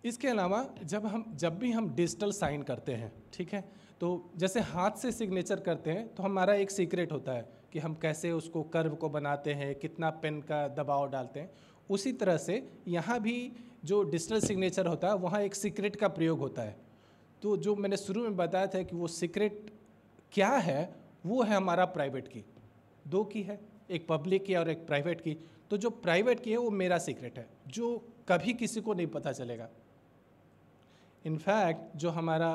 इसके अलावा जब भी हम डिजिटल साइन करते हैं, ठीक है, तो जैसे हाथ से सिग्नेचर करते हैं तो हमारा एक सीक्रेट होता है कि हम कैसे उसको कर्व को बनाते हैं, कितना पेन का दबाव डालते हैं। उसी तरह से यहाँ भी जो डिजिटल सिग्नेचर होता है वहाँ एक सीक्रेट का प्रयोग होता है। तो जो मैंने शुरू में बताया था कि वो सीक्रेट क्या है, वो है हमारा प्राइवेट की। 2 की है, एक पब्लिक की और एक प्राइवेट की। तो जो प्राइवेट की है वो मेरा सीक्रेट है, जो कभी किसी को नहीं पता चलेगा। इनफैक्ट जो हमारा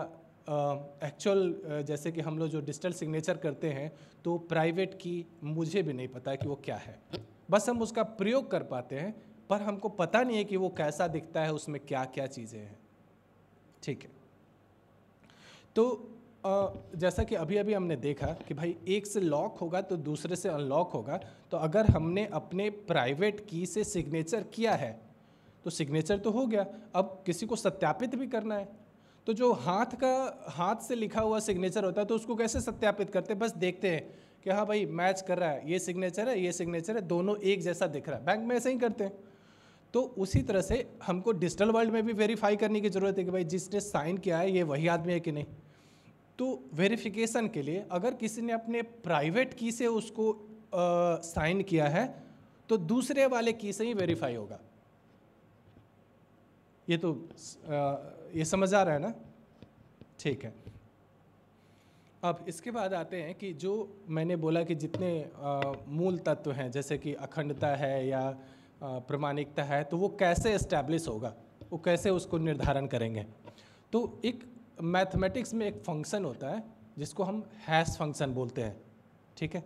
एक्चुअल जैसे कि हम लोग जो डिजिटल सिग्नेचर करते हैं तो प्राइवेट की मुझे भी नहीं पता कि वो क्या है, बस हम उसका प्रयोग कर पाते हैं, पर हमको पता नहीं है कि वो कैसा दिखता है, उसमें क्या क्या चीज़ें हैं। ठीक है, तो जैसा कि अभी अभी हमने देखा कि भाई एक से लॉक होगा तो दूसरे से अनलॉक होगा, तो अगर हमने अपने प्राइवेट की से सिग्नेचर किया है तो सिग्नेचर तो हो गया, अब किसी को सत्यापित भी करना है, तो जो हाथ से लिखा हुआ सिग्नेचर होता है तो उसको कैसे सत्यापित करते हैं? बस देखते हैं कि हाँ भाई मैच कर रहा है, ये सिग्नेचर है, ये सिग्नेचर है, दोनों एक जैसा दिख रहा है। बैंक में ऐसे ही करते हैं। तो उसी तरह से हमको डिजिटल वर्ल्ड में भी वेरीफाई करने की ज़रूरत है कि भाई जिसने साइन किया है ये वही आदमी है कि नहीं। तो वेरिफिकेशन के लिए अगर किसी ने अपने प्राइवेट की से उसको साइन किया है तो दूसरे वाले की से ही वेरीफाई होगा। ये तो ये समझ आ रहा है ना? ठीक है। अब इसके बाद आते हैं कि जो मैंने बोला कि जितने मूल तत्व हैं जैसे कि अखंडता है या प्रामाणिकता है, तो वो कैसे एस्टैब्लिश होगा, वो कैसे उसको निर्धारण करेंगे। तो एक मैथमेटिक्स में एक फंक्शन होता है जिसको हम हैश फंक्शन बोलते हैं। ठीक है,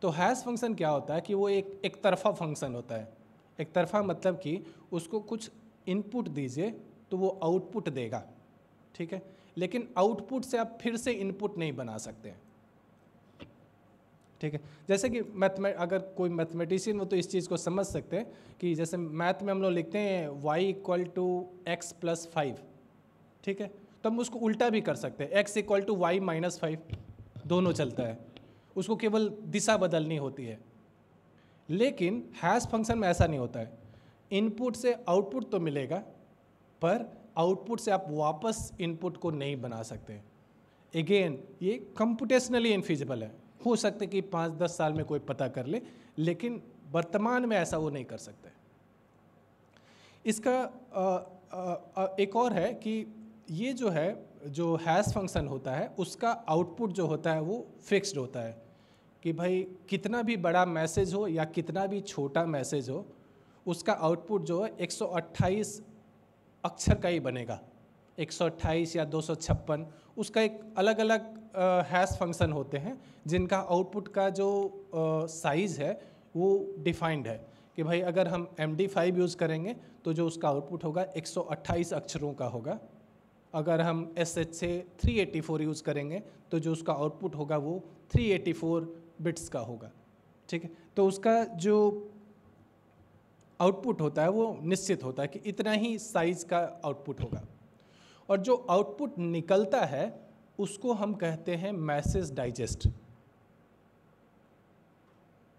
तो हैश फंक्शन क्या होता है कि वो एक तरफा फंक्शन होता है। एक तरफा मतलब कि उसको कुछ इनपुट दीजिए तो वो आउटपुट देगा। ठीक है, लेकिन आउटपुट से आप फिर से इनपुट नहीं बना सकते हैं। ठीक है, जैसे कि अगर कोई मैथमेटिशियन हो तो इस चीज़ को समझ सकते हैं कि जैसे मैथ में हम लोग लिखते हैं y = x + 5। ठीक है, तो हम उसको उल्टा भी कर सकते हैं, x = y - 5, दोनों चलता है, उसको केवल दिशा बदलनी होती है। लेकिन हैश फंक्शन में ऐसा नहीं होता है। इनपुट से आउटपुट तो मिलेगा, पर आउटपुट से आप वापस इनपुट को नहीं बना सकते। अगेन ये कंप्यूटेशनली इनफिजिबल है। हो सकता है कि 5-10 साल में कोई पता कर ले, लेकिन वर्तमान में ऐसा वो नहीं कर सकते। इसका एक और है कि ये जो हैश फंक्शन होता है उसका आउटपुट जो होता है वो फिक्स्ड होता है कि भाई कितना भी बड़ा मैसेज हो या कितना भी छोटा मैसेज हो, उसका आउटपुट जो है 128 अक्षर का ही बनेगा। 128 या 256, उसका एक अलग अलग हैश फंक्शन होते हैं जिनका आउटपुट का जो साइज़ है वो डिफाइंड है कि भाई अगर हम MD5 यूज़ करेंगे तो जो उसका आउटपुट होगा 128 अक्षरों का होगा। अगर हम SHA 384 यूज़ करेंगे तो जो उसका आउटपुट होगा वो 384 बिट्स का होगा। ठीक है, तो उसका जो आउटपुट होता है वो निश्चित होता है कि इतना ही साइज़ का आउटपुट होगा, और जो आउटपुट निकलता है उसको हम कहते हैं मैसेज डाइजेस्ट।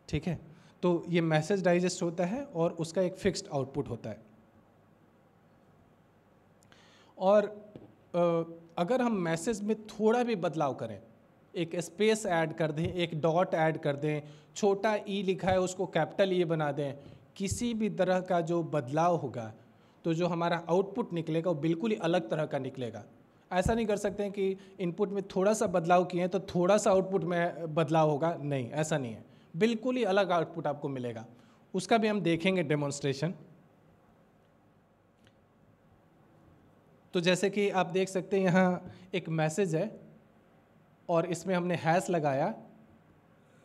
ठीक है, तो ये मैसेज डाइजेस्ट होता है और उसका एक फिक्स्ड आउटपुट होता है। और अगर हम मैसेज में थोड़ा भी बदलाव करें, एक स्पेस ऐड कर दें, एक डॉट ऐड कर दें, छोटा ई लिखा है उसको कैपिटल ई बना दें, किसी भी तरह का जो बदलाव होगा तो जो हमारा आउटपुट निकलेगा वो बिल्कुल ही अलग तरह का निकलेगा। ऐसा नहीं कर सकते हैं कि इनपुट में थोड़ा सा बदलाव किए तो थोड़ा सा आउटपुट में बदलाव होगा, नहीं, ऐसा नहीं है, बिल्कुल ही अलग आउटपुट आपको मिलेगा। उसका भी हम देखेंगे डेमोन्स्ट्रेशन। तो जैसे कि आप देख सकते हैं यहाँ एक मैसेज है और इसमें हमने हैश लगाया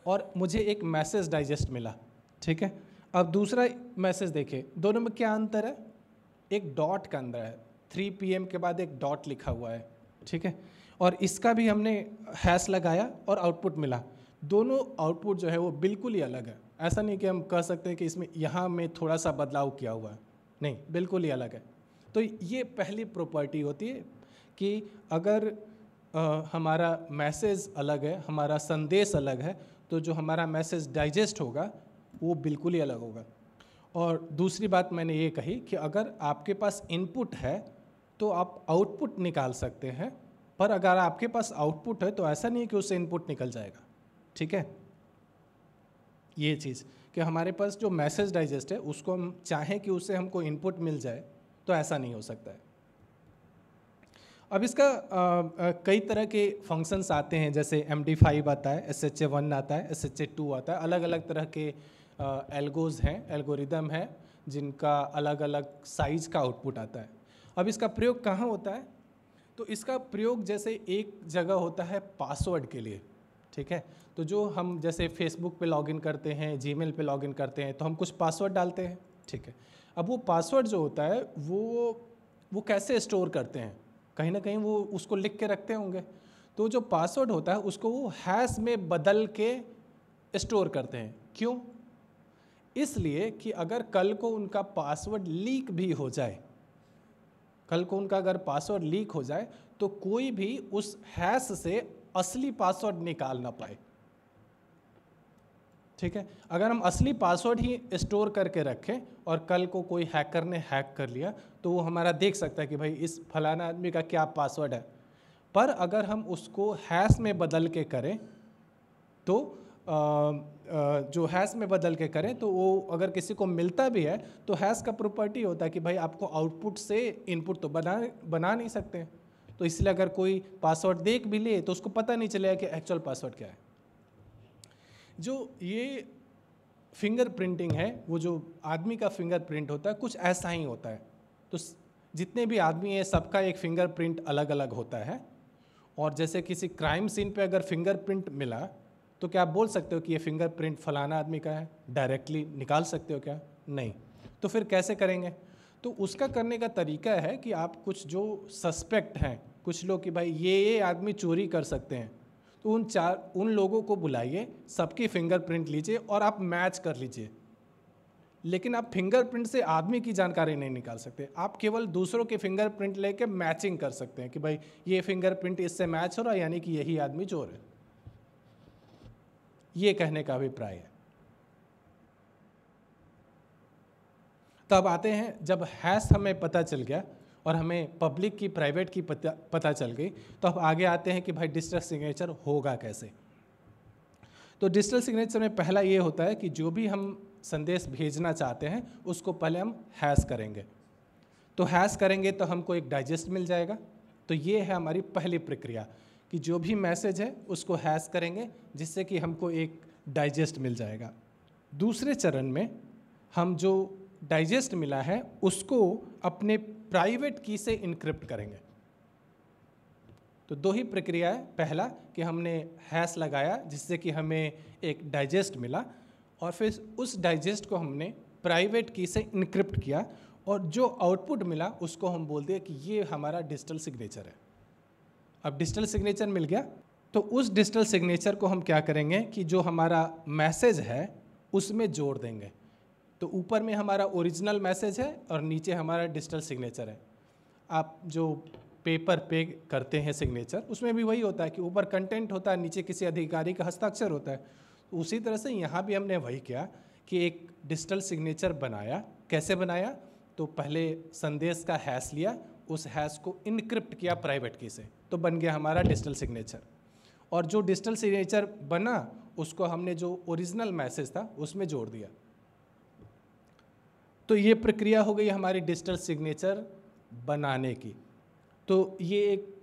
और मुझे एक मैसेज डाइजेस्ट मिला। ठीक है, अब दूसरा मैसेज देखिए, दोनों में क्या अंतर है? एक डॉट का अंदर है, 3 PM के बाद एक डॉट लिखा हुआ है। ठीक है, और इसका भी हमने हैश लगाया और आउटपुट मिला। दोनों आउटपुट जो है वो बिल्कुल ही अलग है। ऐसा नहीं कि हम कह सकते हैं कि इसमें यहाँ में थोड़ा सा बदलाव किया हुआ है, नहीं, बिल्कुल ही अलग है। तो ये पहली प्रॉपर्टी होती है कि अगर हमारा मैसेज अलग है, हमारा संदेश अलग है, तो जो हमारा मैसेज डाइजेस्ट होगा वो बिल्कुल ही अलग होगा। और दूसरी बात मैंने ये कही कि अगर आपके पास इनपुट है तो आप आउटपुट निकाल सकते हैं, पर अगर आपके पास आउटपुट है तो ऐसा नहीं है कि उससे इनपुट निकल जाएगा। ठीक है, ये चीज़ कि हमारे पास जो मैसेज डाइजेस्ट है उसको हम चाहें कि उससे हमको इनपुट मिल जाए तो ऐसा नहीं हो सकता है। अब इसका कई तरह के फंक्शंस आते हैं, जैसे MD5 आता है, SHA 1 आता है, SHA 2 आता है, अलग अलग तरह के एल्गोज हैं, एल्गोरिदम हैं जिनका अलग अलग साइज़ का आउटपुट आता है। अब इसका प्रयोग कहाँ होता है? तो इसका प्रयोग जैसे एक जगह होता है पासवर्ड के लिए, ठीक है। तो जो हम जैसे फेसबुक पे लॉगिन करते हैं, जीमेल पे लॉगिन करते हैं, तो हम कुछ पासवर्ड डालते हैं, ठीक है। अब वो पासवर्ड जो होता है वो कैसे स्टोर करते हैं, कहीं ना कहीं वो उसको लिख के रखते होंगे। तो जो पासवर्ड होता है उसको वो हैश में बदल के स्टोर करते हैं। क्यों? इसलिए कि अगर कल को उनका पासवर्ड लीक भी हो जाए, कल को उनका अगर पासवर्ड लीक हो जाए तो कोई भी उस हैश से असली पासवर्ड निकाल ना पाए, ठीक है। अगर हम असली पासवर्ड ही स्टोर करके रखें और कल को कोई हैकर ने हैक कर लिया तो वो हमारा देख सकता है कि भाई इस फलाना आदमी का क्या पासवर्ड है। पर अगर हम उसको हैश में बदल के करें तो जो हैश में बदल के करें तो वो अगर किसी को मिलता भी है तो हैश का प्रॉपर्टी होता है कि भाई आपको आउटपुट से इनपुट तो बना नहीं सकते। तो इसलिए अगर कोई पासवर्ड देख भी ले तो उसको पता नहीं चलेगा कि एक्चुअल पासवर्ड क्या है। जो ये फिंगर प्रिंटिंग है, वो जो आदमी का फिंगर प्रिंट होता है कुछ ऐसा ही होता है। तो जितने भी आदमी हैं सबका एक फिंगर प्रिंट अलग अलग होता है। और जैसे किसी क्राइम सीन पे अगर फिंगर प्रिंट मिला तो क्या आप बोल सकते हो कि ये फिंगर प्रिंट फलाना आदमी का है? डायरेक्टली निकाल सकते हो क्या? नहीं। तो फिर कैसे करेंगे? तो उसका करने का तरीका है कि आप कुछ जो सस्पेक्ट हैं, कुछ लोग कि भाई ये आदमी चोरी कर सकते हैं, तो उन लोगों को बुलाइए, सबकी फिंगरप्रिंट लीजिए और आप मैच कर लीजिए। लेकिन आप फिंगरप्रिंट से आदमी की जानकारी नहीं निकाल सकते, आप केवल दूसरों के फिंगरप्रिंट लेके मैचिंग कर सकते हैं कि भाई ये फिंगरप्रिंट इससे मैच हो रहा है, यानी कि यही आदमी चोर है। ये कहने का अभिप्राय है। तब आते हैं, जब हैश हमें पता चल गया और हमें पब्लिक की प्राइवेट की पता चल गई, तो अब आगे आते हैं कि भाई डिजिटल सिग्नेचर होगा कैसे। तो डिजिटल सिग्नेचर में पहला ये होता है कि जो भी हम संदेश भेजना चाहते हैं उसको पहले हम हैश करेंगे। तो हैश करेंगे तो हमको एक डाइजेस्ट मिल जाएगा। तो ये है हमारी पहली प्रक्रिया कि जो भी मैसेज है उसको हैश करेंगे जिससे कि हमको एक डाइजेस्ट मिल जाएगा। दूसरे चरण में हम जो डाइजेस्ट मिला है उसको अपने प्राइवेट की से इनक्रिप्ट करेंगे। तो दो ही प्रक्रिया है, पहला कि हमने हैश लगाया जिससे कि हमें एक डाइजेस्ट मिला, और फिर उस डाइजेस्ट को हमने प्राइवेट की से इनक्रिप्ट किया और जो आउटपुट मिला उसको हम बोल दिए कि ये हमारा डिजिटल सिग्नेचर है। अब डिजिटल सिग्नेचर मिल गया तो उस डिजिटल सिग्नेचर को हम क्या करेंगे कि जो हमारा मैसेज है उसमें जोड़ देंगे। तो ऊपर में हमारा ओरिजिनल मैसेज है और नीचे हमारा डिजिटल सिग्नेचर है। आप जो पेपर पे करते हैं सिग्नेचर, उसमें भी वही होता है कि ऊपर कंटेंट होता है, नीचे किसी अधिकारी का हस्ताक्षर होता है। उसी तरह से यहाँ भी हमने वही किया कि एक डिजिटल सिग्नेचर बनाया। कैसे बनाया? तो पहले संदेश का हैश लिया, उस हैश को इनक्रिप्ट किया प्राइवेट की से, तो बन गया हमारा डिजिटल सिग्नेचर। और जो डिजिटल सिग्नेचर बना उसको हमने जो ओरिजिनल मैसेज था उसमें जोड़ दिया। तो ये प्रक्रिया हो गई हमारी डिजिटल सिग्नेचर बनाने की। तो ये एक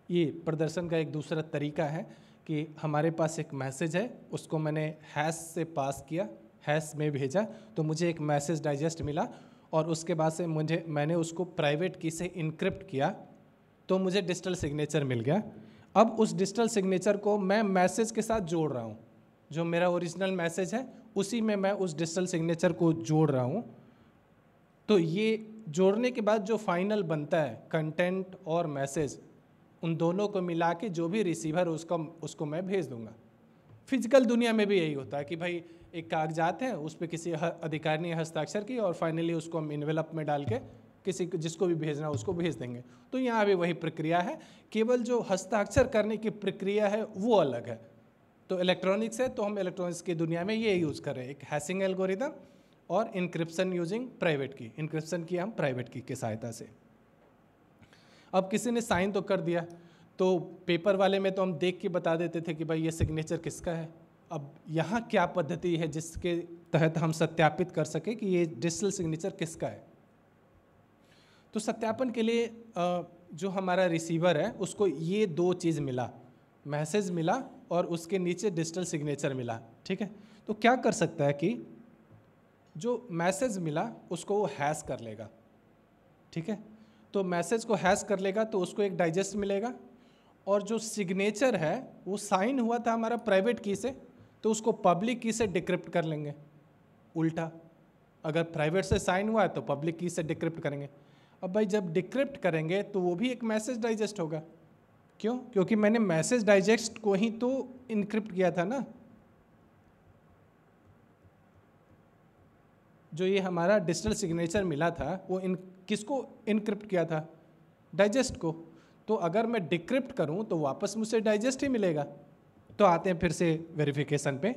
ये प्रदर्शन का एक दूसरा तरीका है कि हमारे पास एक मैसेज है, उसको मैंने हैश से पास किया, हैश में भेजा, तो मुझे एक मैसेज डाइजेस्ट मिला और उसके बाद से मैंने उसको प्राइवेट की से इनक्रिप्ट किया, तो मुझे डिजिटल सिग्नेचर मिल गया। अब उस डिजिटल सिग्नेचर को मैं मैसेज के साथ जोड़ रहा हूँ, जो मेरा ओरिजिनल मैसेज है उसी में मैं उस डिजिटल सिग्नेचर को जोड़ रहा हूँ। तो ये जोड़ने के बाद जो फाइनल बनता है कंटेंट और मैसेज, उन दोनों को मिला के जो भी रिसीवर उसको मैं भेज दूंगा। फिजिकल दुनिया में भी यही होता है कि भाई एक कागजात है, उस पर किसी अधिकारी ने हस्ताक्षर की और फाइनली उसको हम इन्वेलप में डाल के किसी जिसको भी भेजना है उसको भेज देंगे। तो यहाँ भी वही प्रक्रिया है, केवल जो हस्ताक्षर करने की प्रक्रिया है वो अलग है। तो इलेक्ट्रॉनिक्स है तो हम इलेक्ट्रॉनिक्स की दुनिया में ये यूज़ करें, एक हैशिंग एल्गोरिदम और इनक्रिप्शन यूजिंग प्राइवेट की। इनक्रिप्शन किया हम प्राइवेट की सहायता से। अब किसी ने साइन तो कर दिया, तो पेपर वाले में तो हम देख के बता देते थे कि भाई ये सिग्नेचर किसका है। अब यहाँ क्या पद्धति है जिसके तहत हम सत्यापित कर सके कि ये डिजिटल सिग्नेचर किसका है? तो सत्यापन के लिए जो हमारा रिसीवर है उसको ये दो चीज़ मिला, मैसेज मिला और उसके नीचे डिजिटल सिग्नेचर मिला, ठीक है। तो क्या कर सकता है कि जो मैसेज मिला उसको वो हैश कर लेगा, ठीक है। तो मैसेज को हैश कर लेगा तो उसको एक डाइजेस्ट मिलेगा, और जो सिग्नेचर है वो साइन हुआ था हमारा प्राइवेट की से, तो उसको पब्लिक की से डिक्रिप्ट कर लेंगे। उल्टा, अगर प्राइवेट से साइन हुआ है तो पब्लिक की से डिक्रिप्ट करेंगे। अब भाई जब डिक्रिप्ट करेंगे तो वो भी एक मैसेज डाइजेस्ट होगा। क्यों? क्योंकि मैंने मैसेज डाइजेस्ट को ही तो इनक्रिप्ट किया था ना। जो ये हमारा डिजिटल सिग्नेचर मिला था वो किसको इनक्रिप्ट किया था? डाइजेस्ट को। तो अगर मैं डिक्रिप्ट करूं तो वापस मुझे डाइजेस्ट ही मिलेगा। तो आते हैं फिर से वेरिफिकेशन पे।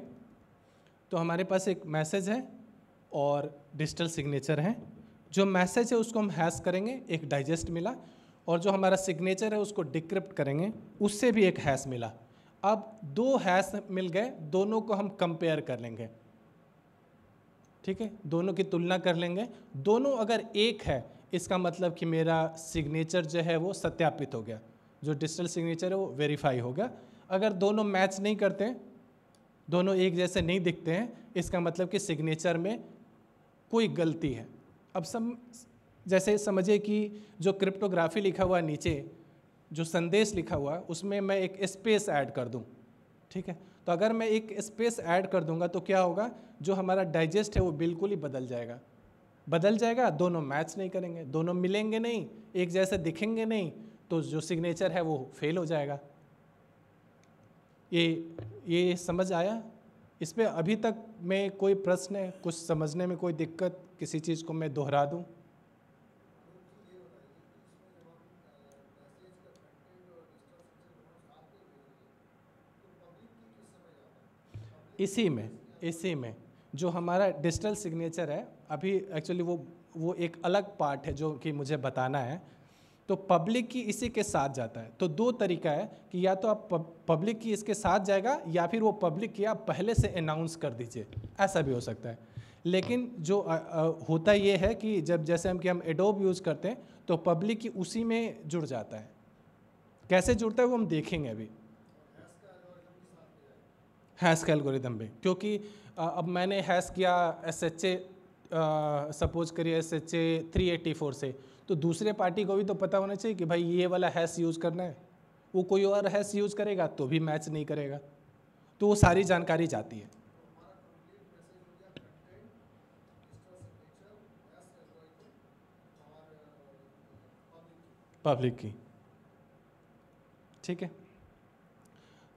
तो हमारे पास एक मैसेज है और डिजिटल सिग्नेचर है। जो मैसेज है उसको हम हैश करेंगे, एक डाइजेस्ट मिला, और जो हमारा सिग्नेचर है उसको डिक्रिप्ट करेंगे, उससे भी एक हैश मिला। अब 2 हैश मिल गए, दोनों को हम कंपेयर कर लेंगे। ठीक है, दोनों की तुलना कर लेंगे। दोनों अगर एक है इसका मतलब कि मेरा सिग्नेचर जो है वो सत्यापित हो गया, जो डिजिटल सिग्नेचर है वो वेरीफाई हो गया। अगर दोनों मैच नहीं करते, दोनों एक जैसे नहीं दिखते हैं, इसका मतलब कि सिग्नेचर में कोई गलती है। अब जैसे समझिए कि जो क्रिप्टोग्राफी लिखा हुआ है नीचे, जो संदेश लिखा हुआ है, उसमें मैं एक स्पेस ऐड कर दूं। ठीक है, तो अगर मैं एक स्पेस ऐड कर दूंगा तो क्या होगा? जो हमारा डाइजेस्ट है वो बिल्कुल ही बदल जाएगा। दोनों मैच नहीं करेंगे, दोनों मिलेंगे नहीं, एक जैसे दिखेंगे नहीं, तो जो सिग्नेचर है वो फेल हो जाएगा। ये समझ आया? इस पे अभी तक में कोई प्रश्न है? कुछ समझने में कोई दिक्कत? किसी चीज़ को मैं दोहरा दूं? इसी में जो हमारा डिजिटल सिग्नेचर है, अभी एक्चुअली वो एक अलग पार्ट है जो कि मुझे बताना है। तो पब्लिक की इसी के साथ जाता है। तो 2 तरीका है कि या तो आप पब्लिक की इसके साथ जाएगा, या फिर वो पब्लिक की आप पहले से अनाउंस कर दीजिए, ऐसा भी हो सकता है। लेकिन जो होता ये है कि जब जैसे हम एडोब यूज़ करते हैं तो पब्लिक की उसी में जुड़ जाता है। कैसे जुड़ता है वो हम देखेंगे अभी, हैश का एल्गोरिदम भी। क्योंकि अब मैंने हैश किया SHA, सपोज करिए SHA 384 से, तो दूसरे पार्टी को भी तो पता होना चाहिए कि भाई ये वाला हैश यूज़ करना है। वो कोई और हैश यूज़ करेगा तो भी मैच नहीं करेगा, तो वो सारी जानकारी जाती है पब्लिक की। ठीक है,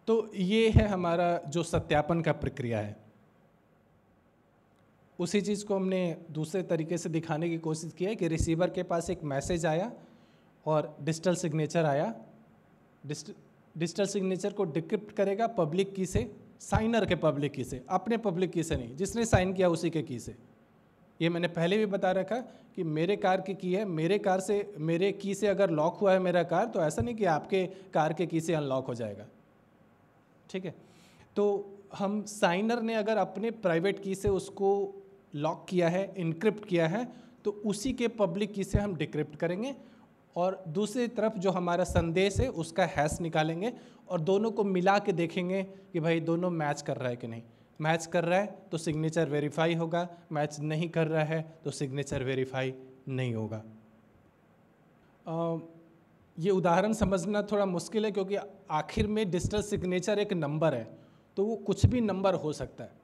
तो ये है हमारा जो सत्यापन का प्रक्रिया है। उसी चीज़ को हमने दूसरे तरीके से दिखाने की कोशिश की है कि रिसीवर के पास एक मैसेज आया और डिजिटल सिग्नेचर आया। डिजिटल सिग्नेचर को डिक्रिप्ट करेगा पब्लिक की से, साइनर के पब्लिक की से, अपने पब्लिक की से नहीं, जिसने साइन किया उसी के की से। ये मैंने पहले भी बता रखा कि मेरे कार की है, मेरे की से अगर लॉक हुआ है मेरा कार, तो ऐसा नहीं कि आपके कार के की से अनलॉक हो जाएगा। ठीक है, तो हम साइनर ने अगर अपने प्राइवेट की से उसको लॉक किया है, इनक्रिप्ट किया है, तो उसी के पब्लिक की से हम डिक्रिप्ट करेंगे, और दूसरी तरफ जो हमारा संदेश है उसका हैश निकालेंगे और दोनों को मिला के देखेंगे कि भाई दोनों मैच कर रहा है कि नहीं। मैच कर रहा है तो सिग्नेचर वेरीफाई होगा, मैच नहीं कर रहा है तो सिग्नेचर वेरीफाई नहीं होगा। ये उदाहरण समझना थोड़ा मुश्किल है क्योंकि आखिर में डिजिटल सिग्नेचर एक नंबर है, तो वो कुछ भी नंबर हो सकता है।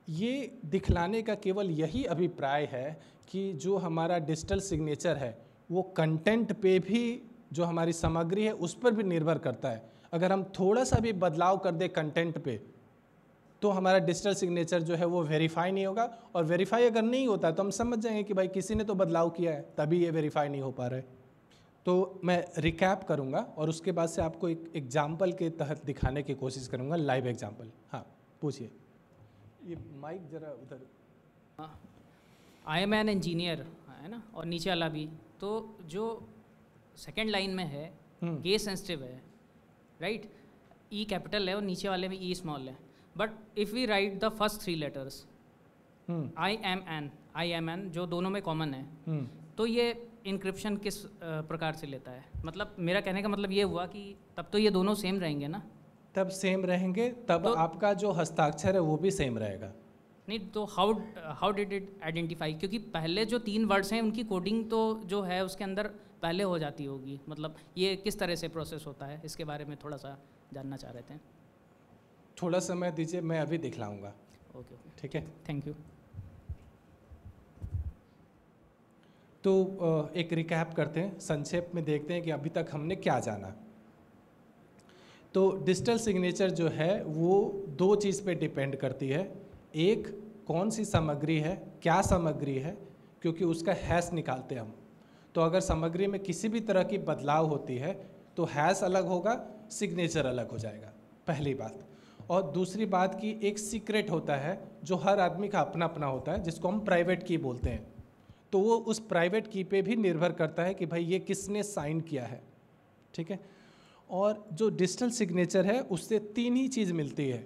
ये दिखलाने का केवल यही अभिप्राय है कि जो हमारा डिजिटल सिग्नेचर है वो कंटेंट पे भी, जो हमारी सामग्री है उस पर भी निर्भर करता है। अगर हम थोड़ा सा भी बदलाव कर दें कंटेंट पे तो हमारा डिजिटल सिग्नेचर जो है वो वेरीफाई नहीं होगा, और वेरीफाई अगर नहीं होता तो हम समझ जाएंगे कि भाई किसी ने तो बदलाव किया है तभी ये वेरीफाई नहीं हो पा रहा है। तो मैं रिकैप करूंगा और उसके बाद से आपको एक एग्जाम्पल के तहत दिखाने की कोशिश करूंगा, लाइव एग्जाम्पल। हाँ पूछिए, ये माइक जरा उधर। आई एम एन इंजीनियर है ना, और नीचे वाला भी। तो जो सेकेंड लाइन में है केस सेंसिटिव है, राइट, ई कैपिटल है और नीचे वाले में ई स्मॉल है। But if we write the first 3 letters I M N जो दोनों में कॉमन है, तो ये इंक्रिप्शन किस प्रकार से लेता है? मतलब मेरा कहने का मतलब ये हुआ कि तब तो ये दोनों सेम रहेंगे ना? तब सेम रहेंगे, तब तो आपका जो हस्ताक्षर है वो भी सेम रहेगा। नहीं तो हाउ डिड इट आइडेंटिफाई? क्योंकि पहले जो 3 वर्ड्स हैं उनकी कोडिंग तो जो है उसके अंदर पहले हो जाती होगी, मतलब ये किस तरह से प्रोसेस होता है, इसके बारे में थोड़ा सा जानना चाह रहे थे। थोड़ा समय दीजिए, मैं अभी दिखलाऊंगा। ओके ओके, ठीक है। Thank you. तो एक रिकैप करते हैं, संक्षेप में देखते हैं कि अभी तक हमने क्या जाना। तो डिजिटल सिग्नेचर जो है वो दो चीज़ पे डिपेंड करती है। एक, कौन सी सामग्री है, क्या सामग्री है, क्योंकि उसका हैश निकालते हैं हम। तो अगर सामग्री में किसी भी तरह की बदलाव होती है तो हैश अलग होगा, सिग्नेचर अलग हो जाएगा, पहली बात। और दूसरी बात की एक सीक्रेट होता है जो हर आदमी का अपना अपना होता है, जिसको हम प्राइवेट की बोलते हैं। तो वो उस प्राइवेट की पे भी निर्भर करता है कि भाई ये किसने साइन किया है। ठीक है। और जो डिजिटल सिग्नेचर है उससे तीन ही चीज़ मिलती है।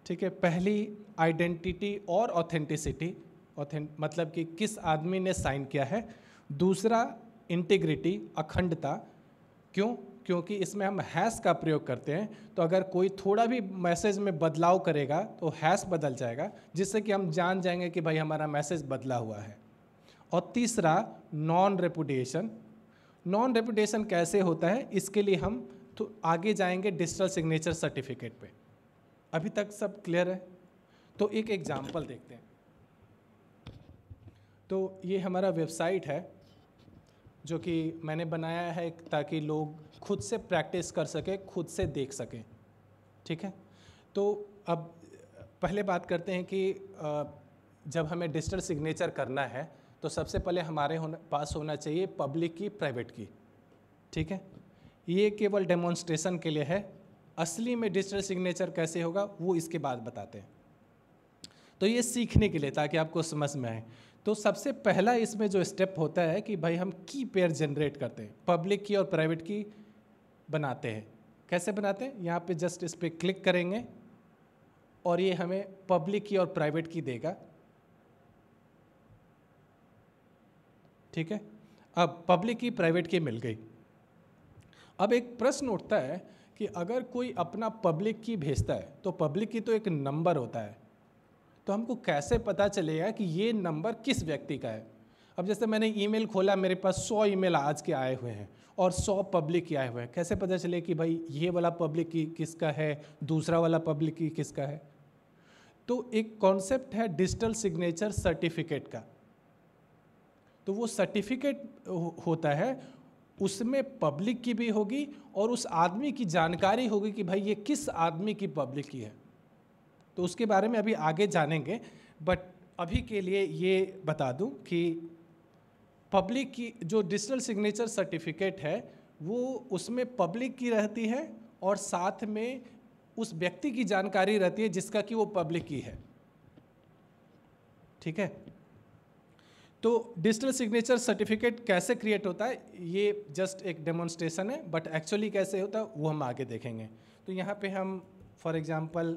ठीक है। पहली आइडेंटिटी और ऑथेंटिसिटी, मतलब कि किस आदमी ने साइन किया है। दूसरा इंटीग्रिटी, अखंडता। क्यों? क्योंकि इसमें हम हैश का प्रयोग करते हैं, तो अगर कोई थोड़ा भी मैसेज में बदलाव करेगा तो हैश बदल जाएगा, जिससे कि हम जान जाएंगे कि भाई हमारा मैसेज बदला हुआ है। और तीसरा नॉन रेपुडिएशन। नॉन रेपुडिएशन कैसे होता है, इसके लिए हम तो आगे जाएंगे डिजिटल सिग्नेचर सर्टिफिकेट पे। अभी तक सब क्लियर है? तो एक एग्जांपल देखते हैं। तो ये हमारा वेबसाइट है जो कि मैंने बनाया है ताकि लोग खुद से प्रैक्टिस कर सके, खुद से देख सकें। ठीक है। तो अब पहले बात करते हैं कि जब हमें डिजिटल सिग्नेचर करना है तो सबसे पहले हमारे पास होना चाहिए पब्लिक की, प्राइवेट की। ठीक है। ये केवल डेमोन्स्ट्रेशन के लिए है, असली में डिजिटल सिग्नेचर कैसे होगा वो इसके बाद बताते हैं। तो ये सीखने के लिए, ताकि आपको समझ में आए। तो सबसे पहला इसमें जो स्टेप होता है कि भाई हम की पेयर जनरेट करते हैं, पब्लिक की और प्राइवेट की बनाते हैं। कैसे बनाते हैं? यहाँ पे जस्ट इस पर क्लिक करेंगे और ये हमें पब्लिक की और प्राइवेट की देगा। ठीक है। अब पब्लिक की, प्राइवेट की मिल गई। अब एक प्रश्न उठता है कि अगर कोई अपना पब्लिक की भेजता है तो पब्लिक की तो एक नंबर होता है, तो हमको कैसे पता चलेगा कि ये नंबर किस व्यक्ति का है? अब जैसे मैंने ईमेल खोला, मेरे पास 100 ईमेल आज के आए हुए हैं और 100 पब्लिक के आए हुए हैं, कैसे पता चले कि भाई ये वाला पब्लिक की किसका है, दूसरा वाला पब्लिक की किसका है? तो एक कॉन्सेप्ट है डिजिटल सिग्नेचर सर्टिफिकेट का। तो वो सर्टिफिकेट होता है, उसमें पब्लिक की भी होगी और उस आदमी की जानकारी होगी कि भाई ये किस आदमी की पब्लिक की है। तो उसके बारे में अभी आगे जानेंगे, बट अभी के लिए ये बता दूं कि पब्लिक की जो डिजिटल सिग्नेचर सर्टिफिकेट है वो उसमें पब्लिक की रहती है और साथ में उस व्यक्ति की जानकारी रहती है जिसका कि वो पब्लिक की है। ठीक है। तो डिजिटल सिग्नेचर सर्टिफिकेट कैसे क्रिएट होता है, ये जस्ट एक डेमोन्स्ट्रेशन है, बट एक्चुअली कैसे होता है वो हम आगे देखेंगे। तो यहाँ पे हम फॉर एग्जांपल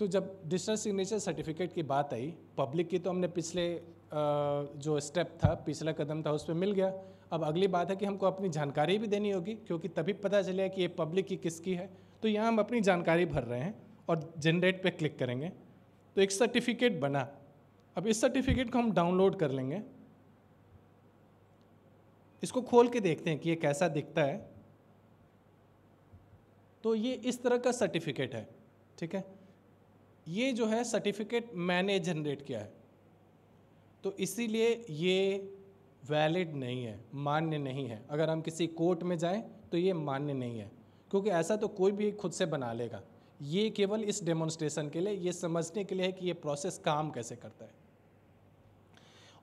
तो जब डिजिटल सिग्नेचर सर्टिफिकेट की बात आई, पब्लिक की तो हमने पिछले जो स्टेप था, पिछला कदम था, उस पर मिल गया। अब अगली बात है कि हमको अपनी जानकारी भी देनी होगी, क्योंकि तभी पता चलेगा कि ये पब्लिक की किसकी है। तो यहाँ हम अपनी जानकारी भर रहे हैं और जनरेट पे क्लिक करेंगे तो एक सर्टिफिकेट बना। अब इस सर्टिफिकेट को हम डाउनलोड कर लेंगे, इसको खोल के देखते हैं कि ये कैसा दिखता है। तो ये इस तरह का सर्टिफिकेट है। ठीक है। ये जो है सर्टिफिकेट मैंने जनरेट किया है, तो इसीलिए ये वैलिड नहीं है, मान्य नहीं है। अगर हम किसी कोर्ट में जाएं तो ये मान्य नहीं है, क्योंकि ऐसा तो कोई भी खुद से बना लेगा। ये केवल इस डेमोन्स्ट्रेशन के लिए, ये समझने के लिए है कि ये प्रोसेस काम कैसे करता है।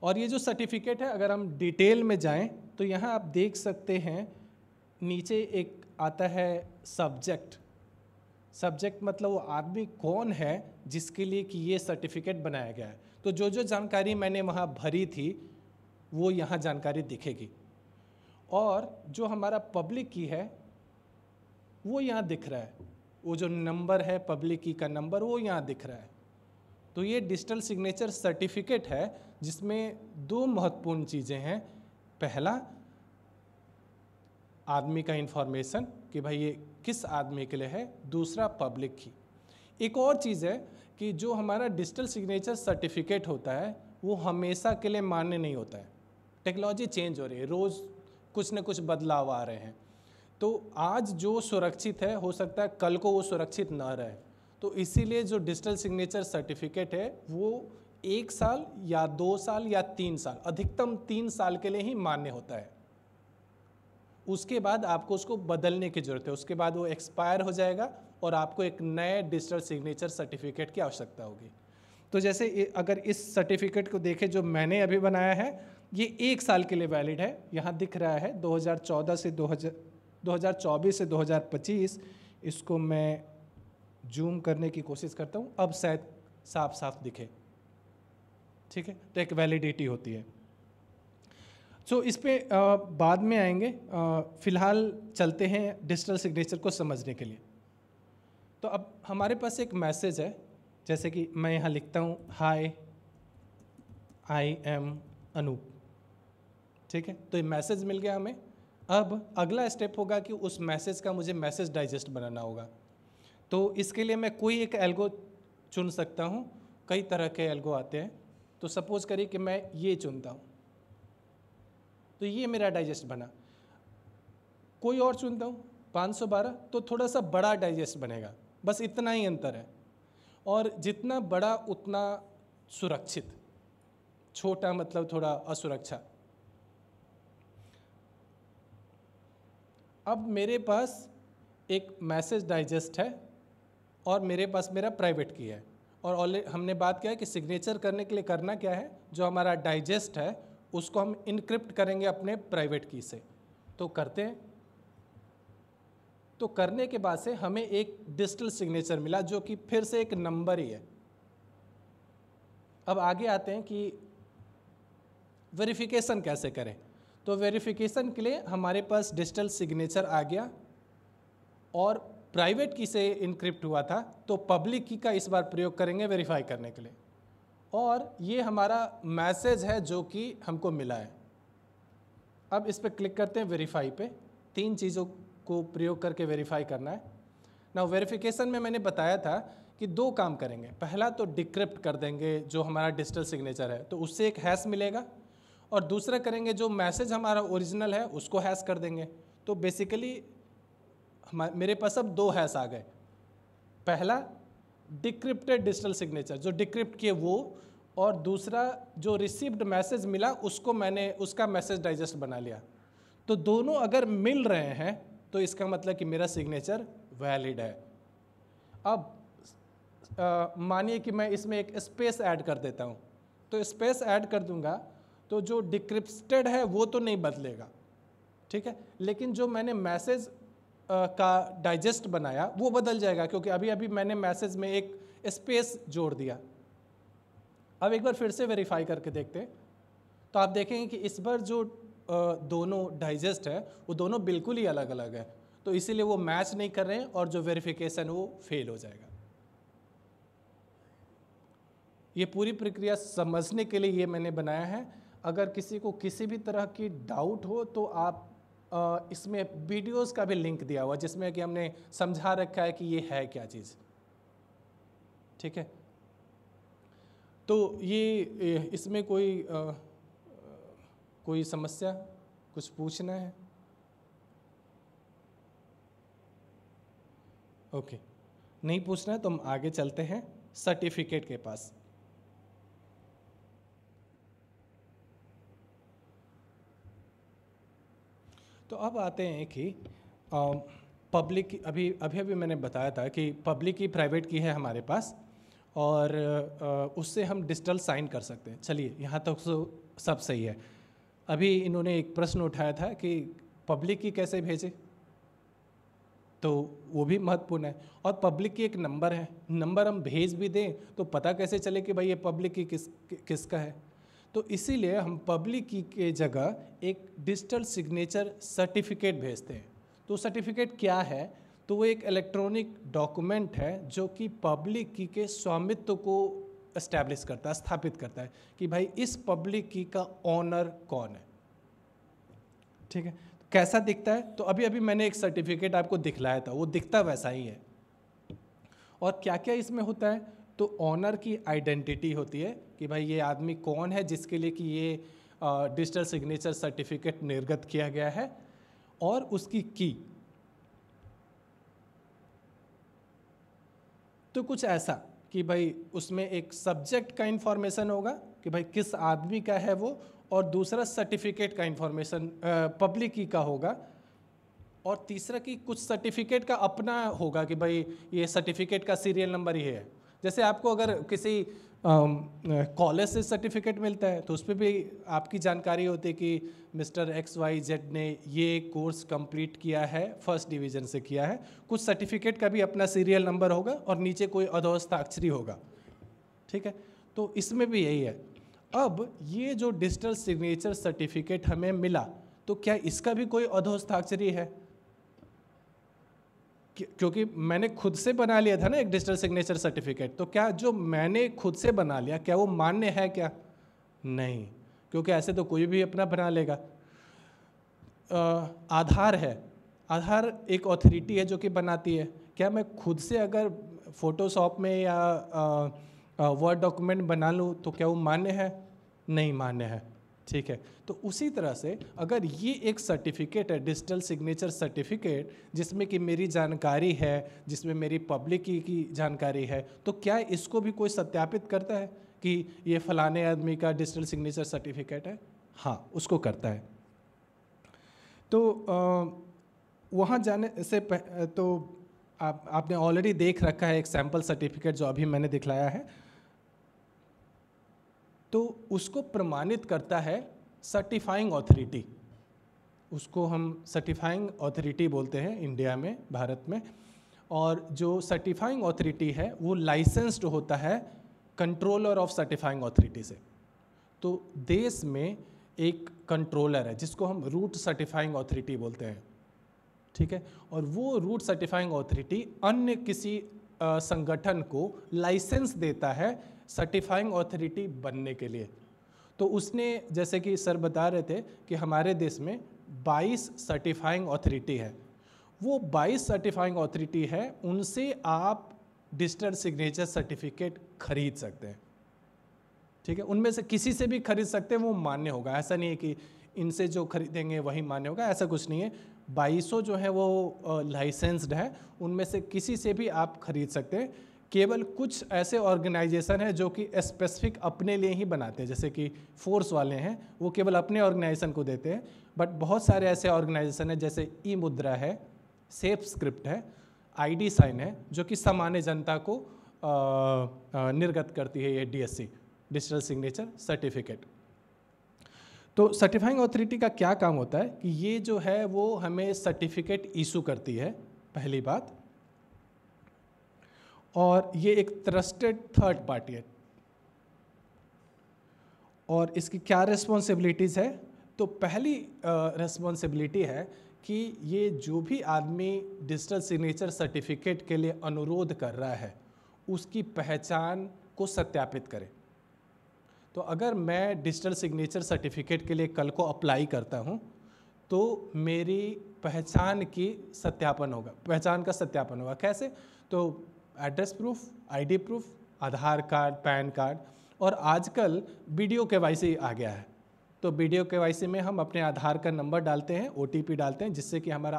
और ये जो सर्टिफिकेट है, अगर हम डिटेल में जाएं तो यहाँ आप देख सकते हैं नीचे एक आता है सब्जेक्ट। सब्जेक्ट मतलब वो आदमी कौन है जिसके लिए कि ये सर्टिफिकेट बनाया गया है। तो जो जो जानकारी मैंने वहाँ भरी थी वो यहाँ जानकारी दिखेगी, और जो हमारा पब्लिक की है वो यहाँ दिख रहा है। वो जो नंबर है पब्लिक की का नंबर वो यहाँ दिख रहा है। तो ये डिजिटल सिग्नेचर सर्टिफिकेट है जिसमें दो महत्वपूर्ण चीज़ें हैं। पहला, आदमी का इन्फॉर्मेशन कि भाई ये किस आदमी के लिए है। दूसरा, पब्लिक की। एक और चीज़ है कि जो हमारा डिजिटल सिग्नेचर सर्टिफिकेट होता है वो हमेशा के लिए मान्य नहीं होता है। टेक्नोलॉजी चेंज हो रही है, रोज़ कुछ न कुछ बदलाव आ रहे हैं। तो आज जो सुरक्षित है हो सकता है कल को वो सुरक्षित ना रहे। तो इसीलिए जो डिजिटल सिग्नेचर सर्टिफिकेट है वो 1 साल या 2 साल या 3 साल, अधिकतम 3 साल के लिए ही मान्य होता है। उसके बाद आपको उसको बदलने की ज़रूरत है, उसके बाद वो एक्सपायर हो जाएगा और आपको एक नए डिजिटल सिग्नेचर सर्टिफिकेट की आवश्यकता होगी। तो जैसे अगर इस सर्टिफिकेट को देखें जो मैंने अभी बनाया है, ये 1 साल के लिए वैलिड है। यहाँ दिख रहा है 2024 से 2025। इसको मैं जूम करने की कोशिश करता हूँ, अब शायद साफ साफ दिखे। ठीक है, तो एक वैलिडिटी होती है। सो इस पे बाद में आएंगे। फ़िलहाल चलते हैं डिजिटल सिग्नेचर को समझने के लिए। तो अब हमारे पास एक मैसेज है, जैसे कि मैं यहाँ लिखता हूँ, हाय आई एम अनूप। ठीक है, तो ये मैसेज मिल गया हमें। अब अगला स्टेप होगा कि उस मैसेज का मुझे मैसेज डाइजेस्ट बनाना होगा। तो इसके लिए मैं कोई एक एल्गो चुन सकता हूँ। कई तरह के एल्गो आते हैं। तो सपोज करिए कि मैं ये चुनता हूँ, तो ये मेरा डाइजेस्ट बना। कोई और चुनता हूँ 512, तो थोड़ा सा बड़ा डाइजेस्ट बनेगा। बस इतना ही अंतर है। और जितना बड़ा उतना सुरक्षित, छोटा मतलब थोड़ा असुरक्षा। अब मेरे पास एक मैसेज डाइजेस्ट है और मेरे पास मेरा प्राइवेट की है। और ऑलरेडी हमने बात किया है कि सिग्नेचर करने के लिए करना क्या है, जो हमारा डाइजेस्ट है उसको हम इनक्रिप्ट करेंगे अपने प्राइवेट की से। तो करते हैं। तो करने के बाद से हमें एक डिजिटल सिग्नेचर मिला जो कि फिर से एक नंबर ही है। अब आगे आते हैं कि वेरिफिकेशन कैसे करें। तो वेरिफिकेशन के लिए हमारे पास डिजिटल सिग्नेचर आ गया और प्राइवेट की से इनक्रिप्ट हुआ था, तो पब्लिक की का इस बार प्रयोग करेंगे वेरीफाई करने के लिए। और ये हमारा मैसेज है जो कि हमको मिला है। अब इस पर क्लिक करते हैं वेरीफाई पे। 3 चीज़ों को प्रयोग करके वेरीफाई करना है ना। वेरिफिकेशन में मैंने बताया था कि 2 काम करेंगे। पहला तो डिक्रिप्ट कर देंगे जो हमारा डिजिटल सिग्नेचर है, तो उससे एक हैश मिलेगा। और दूसरा करेंगे जो मैसेज हमारा ओरिजिनल है उसको हैश कर देंगे। तो बेसिकली मेरे पास अब 2 हैश आ गए। पहला डिक्रिप्टेड डिजिटल सिग्नेचर जो डिक्रिप्ट किए वो, और दूसरा जो रिसीव्ड मैसेज मिला उसको मैंने उसका मैसेज डाइजेस्ट बना लिया। तो दोनों अगर मिल रहे हैं तो इसका मतलब कि मेरा सिग्नेचर वैलिड है। अब मानिए कि मैं इसमें एक स्पेस ऐड कर देता हूँ। तो स्पेस ऐड कर दूंगा तो जो डिक्रिप्टेड है वो तो नहीं बदलेगा, ठीक है, लेकिन जो मैंने मैसेज का डाइजेस्ट बनाया वो बदल जाएगा, क्योंकि अभी अभी मैंने मैसेज में एक स्पेस जोड़ दिया। अब एक बार फिर से वेरीफाई करके देखते हैं। तो आप देखेंगे कि इस बार जो दोनों डाइजेस्ट है वो दोनों बिल्कुल ही अलग अलग है। तो इसीलिए वो मैच नहीं कर रहे हैं और जो वेरिफिकेशन वो फेल हो जाएगा। ये पूरी प्रक्रिया समझने के लिए ये मैंने बनाया है। अगर किसी को किसी भी तरह की डाउट हो तो आप इसमें वीडियोस का भी लिंक दिया हुआ जिसमें कि हमने समझा रखा है कि ये है क्या चीज़, ठीक है। तो ये इसमें कोई समस्या, कुछ पूछना है? ओके, नहीं पूछना है तो हम आगे चलते हैं सर्टिफिकेट के पास। तो अब आते हैं कि पब्लिक, अभी मैंने बताया था कि पब्लिक की प्राइवेट की है हमारे पास, और उससे हम डिजिटल साइन कर सकते हैं। चलिए यहाँ तक तो सब सही है। अभी इन्होंने एक प्रश्न उठाया था कि पब्लिक की कैसे भेजें, तो वो भी महत्वपूर्ण है। और पब्लिक की एक नंबर है, नंबर हम भेज भी दें तो पता कैसे चले कि भाई ये पब्लिक की किसका है। तो इसीलिए हम पब्लिक की के जगह एक डिजिटल सिग्नेचर सर्टिफिकेट भेजते हैं। तो सर्टिफिकेट क्या है? तो वो एक इलेक्ट्रॉनिक डॉक्यूमेंट है जो कि पब्लिक की के स्वामित्व को एस्टैब्लिश करता है, स्थापित करता है कि भाई इस पब्लिक की का ऑनर कौन है। ठीक है, कैसा दिखता है? तो अभी अभी मैंने एक सर्टिफिकेट आपको दिखलाया था, वो दिखता वैसा ही है। और क्या क्या इसमें होता है? तो ऑनर की आइडेंटिटी होती है कि भाई ये आदमी कौन है जिसके लिए कि ये डिजिटल सिग्नेचर सर्टिफिकेट निर्गत किया गया है, और उसकी की। तो कुछ ऐसा कि भाई उसमें एक सब्जेक्ट का इंफॉर्मेशन होगा कि भाई किस आदमी का है वो, और दूसरा सर्टिफिकेट का इंफॉर्मेशन पब्लिक की का होगा, और तीसरा कि कुछ सर्टिफिकेट का अपना होगा कि भाई ये सर्टिफिकेट का सीरियल नंबर ही है। जैसे आपको अगर किसी कॉलेज से सर्टिफिकेट मिलता है तो उस पर भी आपकी जानकारी होती है कि मिस्टर XYZ ने ये कोर्स कंप्लीट किया है, फर्स्ट डिवीज़न से किया है। कुछ सर्टिफिकेट का भी अपना सीरियल नंबर होगा और नीचे कोई अधोहस्ताक्षरी होगा। ठीक है, तो इसमें भी यही है। अब ये जो डिजिटल सिग्नेचर सर्टिफिकेट हमें मिला, तो क्या इसका भी कोई अधोहस्ताक्षरी है? क्योंकि मैंने खुद से बना लिया था ना एक डिजिटल सिग्नेचर सर्टिफिकेट, तो क्या जो मैंने खुद से बना लिया क्या वो मान्य है क्या? नहीं, क्योंकि ऐसे तो कोई भी अपना बना लेगा। आधार है, आधार एक ऑथोरिटी है जो कि बनाती है। क्या मैं खुद से अगर फोटोशॉप में या वर्ड डॉक्यूमेंट बना लूँ तो क्या वो मान्य है? नहीं मान्य है। ठीक है, तो उसी तरह से अगर ये एक सर्टिफिकेट है, डिजिटल सिग्नेचर सर्टिफिकेट, जिसमें कि मेरी जानकारी है, जिसमें मेरी पब्लिक की जानकारी है, तो क्या इसको भी कोई सत्यापित करता है कि ये फलाने आदमी का डिजिटल सिग्नेचर सर्टिफिकेट है? हाँ, उसको करता है। तो वहाँ जाने से तो आपने ऑलरेडी देख रखा है एक सैम्पल सर्टिफिकेट जो अभी मैंने दिखलाया है। तो उसको प्रमाणित करता है सर्टिफाइंग ऑथोरिटी। उसको हम सर्टिफाइंग ऑथोरिटी बोलते हैं इंडिया में, भारत में। और जो सर्टिफाइंग ऑथोरिटी है वो लाइसेंस्ड होता है कंट्रोलर ऑफ सर्टिफाइंग ऑथोरिटी से। तो देश में एक कंट्रोलर है जिसको हम रूट सर्टिफाइंग ऑथोरिटी बोलते हैं। ठीक है, और वो रूट सर्टिफाइंग ऑथोरिटी अन्य किसी संगठन को लाइसेंस देता है सर्टिफाइंग ऑथोरिटी बनने के लिए। तो उसने, जैसे कि सर बता रहे थे कि हमारे देश में 22 सर्टिफाइंग ऑथोरिटी है। वो 22 सर्टिफाइंग ऑथोरिटी है, उनसे आप डिजिटल सिग्नेचर सर्टिफिकेट खरीद सकते हैं। ठीक है, उनमें से किसी से भी खरीद सकते हैं, वो मान्य होगा। ऐसा नहीं है कि इनसे जो खरीदेंगे वही मान्य होगा, ऐसा कुछ नहीं है। 2200 जो है वो लाइसेंस्ड है, उनमें से किसी से भी आप खरीद सकते हैं। केवल कुछ ऐसे ऑर्गेनाइजेशन हैं जो कि स्पेसिफिक अपने लिए ही बनाते हैं, जैसे कि फोर्स वाले हैं, वो केवल अपने ऑर्गेनाइजेशन को देते हैं। बट बहुत सारे ऐसे ऑर्गेनाइजेशन हैं जैसे ई-मुद्रा है, सेफ स्क्रिप्ट है, ID साइन है, जो कि सामान्य जनता को निर्गत करती है ये DSC, डिजिटल सिग्नेचर सर्टिफिकेट। तो सर्टिफाइंग ऑथोरिटी का क्या काम होता है कि ये जो है वो हमें सर्टिफिकेट इशू करती है, पहली बात। और ये एक ट्रस्टेड थर्ड पार्टी है। और इसकी क्या रिस्पॉन्सिबिलिटीज़ है? तो पहली रिस्पॉन्सिबिलिटी है कि ये जो भी आदमी डिजिटल सिग्नेचर सर्टिफिकेट के लिए अनुरोध कर रहा है उसकी पहचान को सत्यापित करे। तो अगर मैं डिजिटल सिग्नेचर सर्टिफिकेट के लिए कल को अप्लाई करता हूँ तो मेरी पहचान की सत्यापन होगा, पहचान का सत्यापन होगा। कैसे? तो एड्रेस प्रूफ, ID प्रूफ, आधार कार्ड, पैन कार्ड, और आजकल वीडियो KYC आ गया है। तो वीडियो KYC में हम अपने आधार का नंबर डालते हैं, OTP डालते हैं, जिससे कि हमारा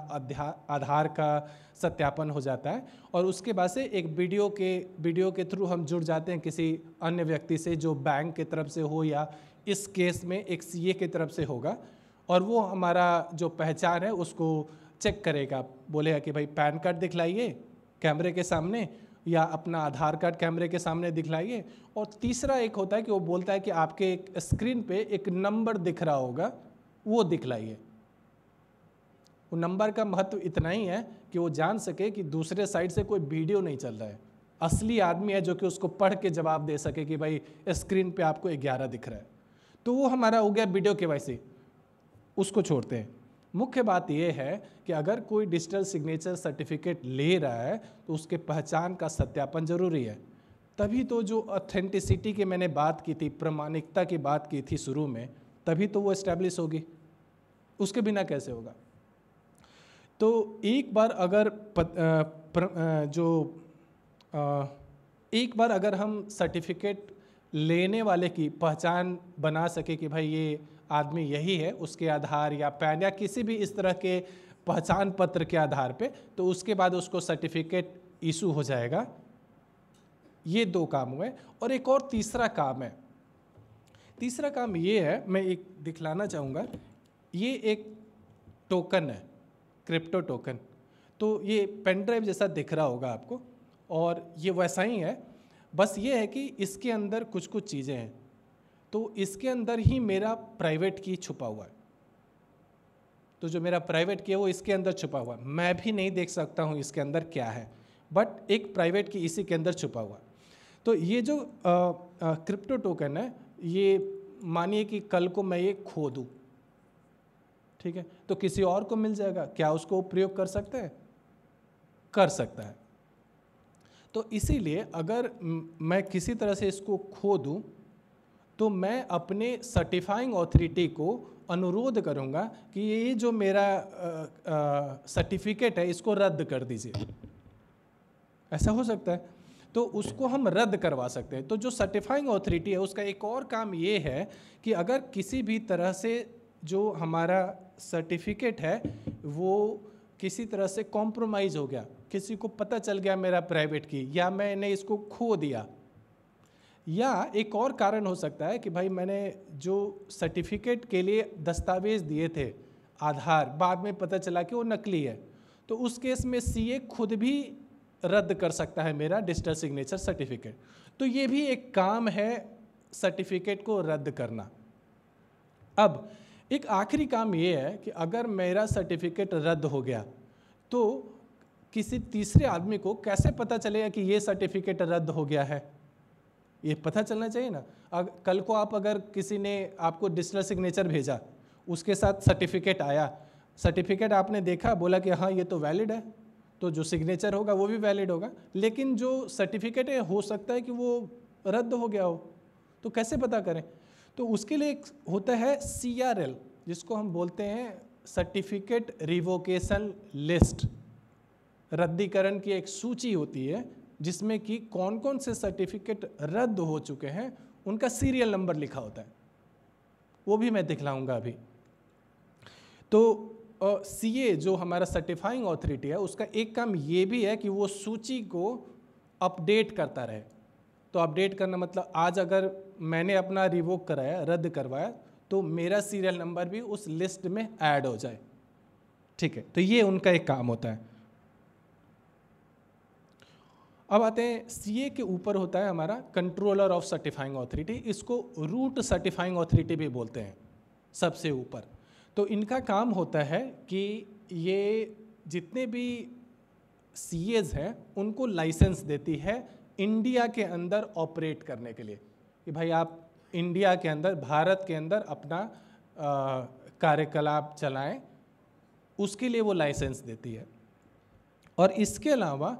आधार का सत्यापन हो जाता है। और उसके बाद से एक वीडियो के थ्रू हम जुड़ जाते हैं किसी अन्य व्यक्ति से, जो बैंक की तरफ से हो या इस केस में एक CA की तरफ से होगा। और वो हमारा जो पहचान है उसको चेक करेगा, बोलेगा कि भाई पैन कार्ड दिखलाइए कैमरे के सामने, या अपना आधार कार्ड कैमरे के सामने दिखलाइए। और तीसरा एक होता है कि वो बोलता है कि आपके एक स्क्रीन पे एक नंबर दिख रहा होगा, वो दिखलाइए। वो नंबर का महत्व इतना ही है कि वो जान सके कि दूसरे साइड से कोई वीडियो नहीं चल रहा है, असली आदमी है जो कि उसको पढ़ के जवाब दे सके कि भाई स्क्रीन पे आपको 11 दिख रहा है। तो वो हमारा हो गया वीडियो KYC, उसको छोड़ते हैं। मुख्य बात यह है कि अगर कोई डिजिटल सिग्नेचर सर्टिफिकेट ले रहा है तो उसके पहचान का सत्यापन जरूरी है, तभी तो जो ऑथेंटिसिटी की मैंने बात की थी, प्रामाणिकता की बात की थी शुरू में, तभी तो वो एस्टैब्लिश होगी, उसके बिना कैसे होगा। तो एक बार अगर एक बार अगर हम सर्टिफिकेट लेने वाले की पहचान बना सके कि भाई ये आदमी यही है, उसके आधार या पैन या किसी भी इस तरह के पहचान पत्र के आधार पे, तो उसके बाद उसको सर्टिफिकेट इशू हो जाएगा। ये 2 काम हुए। और एक और तीसरा काम है। तीसरा काम ये है, मैं एक दिखलाना चाहूँगा, ये एक टोकन है, क्रिप्टो टोकन। तो ये पेन ड्राइव जैसा दिख रहा होगा आपको, और ये वैसा ही है, बस ये है कि इसके अंदर कुछ कुछ चीज़ें हैं। तो इसके अंदर ही मेरा प्राइवेट की छुपा हुआ है। तो जो मेरा प्राइवेट की है वो इसके अंदर छुपा हुआ है। मैं भी नहीं देख सकता हूँ इसके अंदर क्या है, बट एक प्राइवेट की इसी के अंदर छुपा हुआ है। तो ये जो क्रिप्टो टोकन है, ये मानिए कि कल को मैं ये खो दूँ, ठीक है, तो किसी और को मिल जाएगा, क्या उसको प्रयोग कर सकता है? कर सकता है। तो इसीलिए अगर मैं किसी तरह से इसको खो दूँ, तो मैं अपने सर्टिफाइंग ऑथोरिटी को अनुरोध करूँगा कि ये जो मेरा सर्टिफिकेट है इसको रद्द कर दीजिए। ऐसा हो सकता है, तो उसको हम रद्द करवा सकते हैं। तो जो सर्टिफाइंग ऑथोरिटी है उसका एक और काम ये है कि अगर किसी भी तरह से जो हमारा सर्टिफिकेट है वो किसी तरह से कॉम्प्रोमाइज़ हो गया, किसी को पता चल गया मेरा प्राइवेट की, या मैंने इसको खो दिया, या एक और कारण हो सकता है कि भाई मैंने जो सर्टिफिकेट के लिए दस्तावेज दिए थे, आधार, बाद में पता चला कि वो नकली है, तो उस केस में सीए खुद भी रद्द कर सकता है मेरा डिजिटल सिग्नेचर सर्टिफिकेट। तो ये भी एक काम है सर्टिफिकेट को रद्द करना। अब एक आखिरी काम ये है कि अगर मेरा सर्टिफिकेट रद्द हो गया तो किसी तीसरे आदमी को कैसे पता चलेगा कि ये सर्टिफिकेट रद्द हो गया है? ये पता चलना चाहिए ना। कल को आप अगर किसी ने आपको डिजिटल सिग्नेचर भेजा, उसके साथ सर्टिफिकेट आया, सर्टिफिकेट आपने देखा, बोला कि हाँ ये तो वैलिड है, तो जो सिग्नेचर होगा वो भी वैलिड होगा, लेकिन जो सर्टिफिकेट है हो सकता है कि वो रद्द हो गया हो, तो कैसे पता करें? तो उसके लिए एक होता है CRL, जिसको हम बोलते हैं सर्टिफिकेट रिवोकेशन लिस्ट। रद्दीकरण की एक सूची होती है जिसमें कि कौन कौन से सर्टिफिकेट रद्द हो चुके हैं, उनका सीरियल नंबर लिखा होता है, वो भी मैं दिखलाऊंगा अभी। तो CA जो हमारा सर्टिफाइंग ऑथोरिटी है, उसका एक काम ये भी है कि वो सूची को अपडेट करता रहे। तो अपडेट करना मतलब आज अगर मैंने अपना रिवोक कराया, रद्द करवाया, तो मेरा सीरियल नंबर भी उस लिस्ट में ऐड हो जाए, ठीक है। तो ये उनका एक काम होता है। अब आते हैं CA के ऊपर होता है हमारा कंट्रोलर ऑफ सर्टिफाइंग ऑथोरिटी, इसको रूट सर्टिफाइंग ऑथोरिटी भी बोलते हैं, सबसे ऊपर। तो इनका काम होता है कि ये जितने भी CAs हैं उनको लाइसेंस देती है इंडिया के अंदर ऑपरेट करने के लिए, कि भाई आप इंडिया के अंदर, भारत के अंदर अपना कार्यकलाप चलाएं, उसके लिए वो लाइसेंस देती है। और इसके अलावा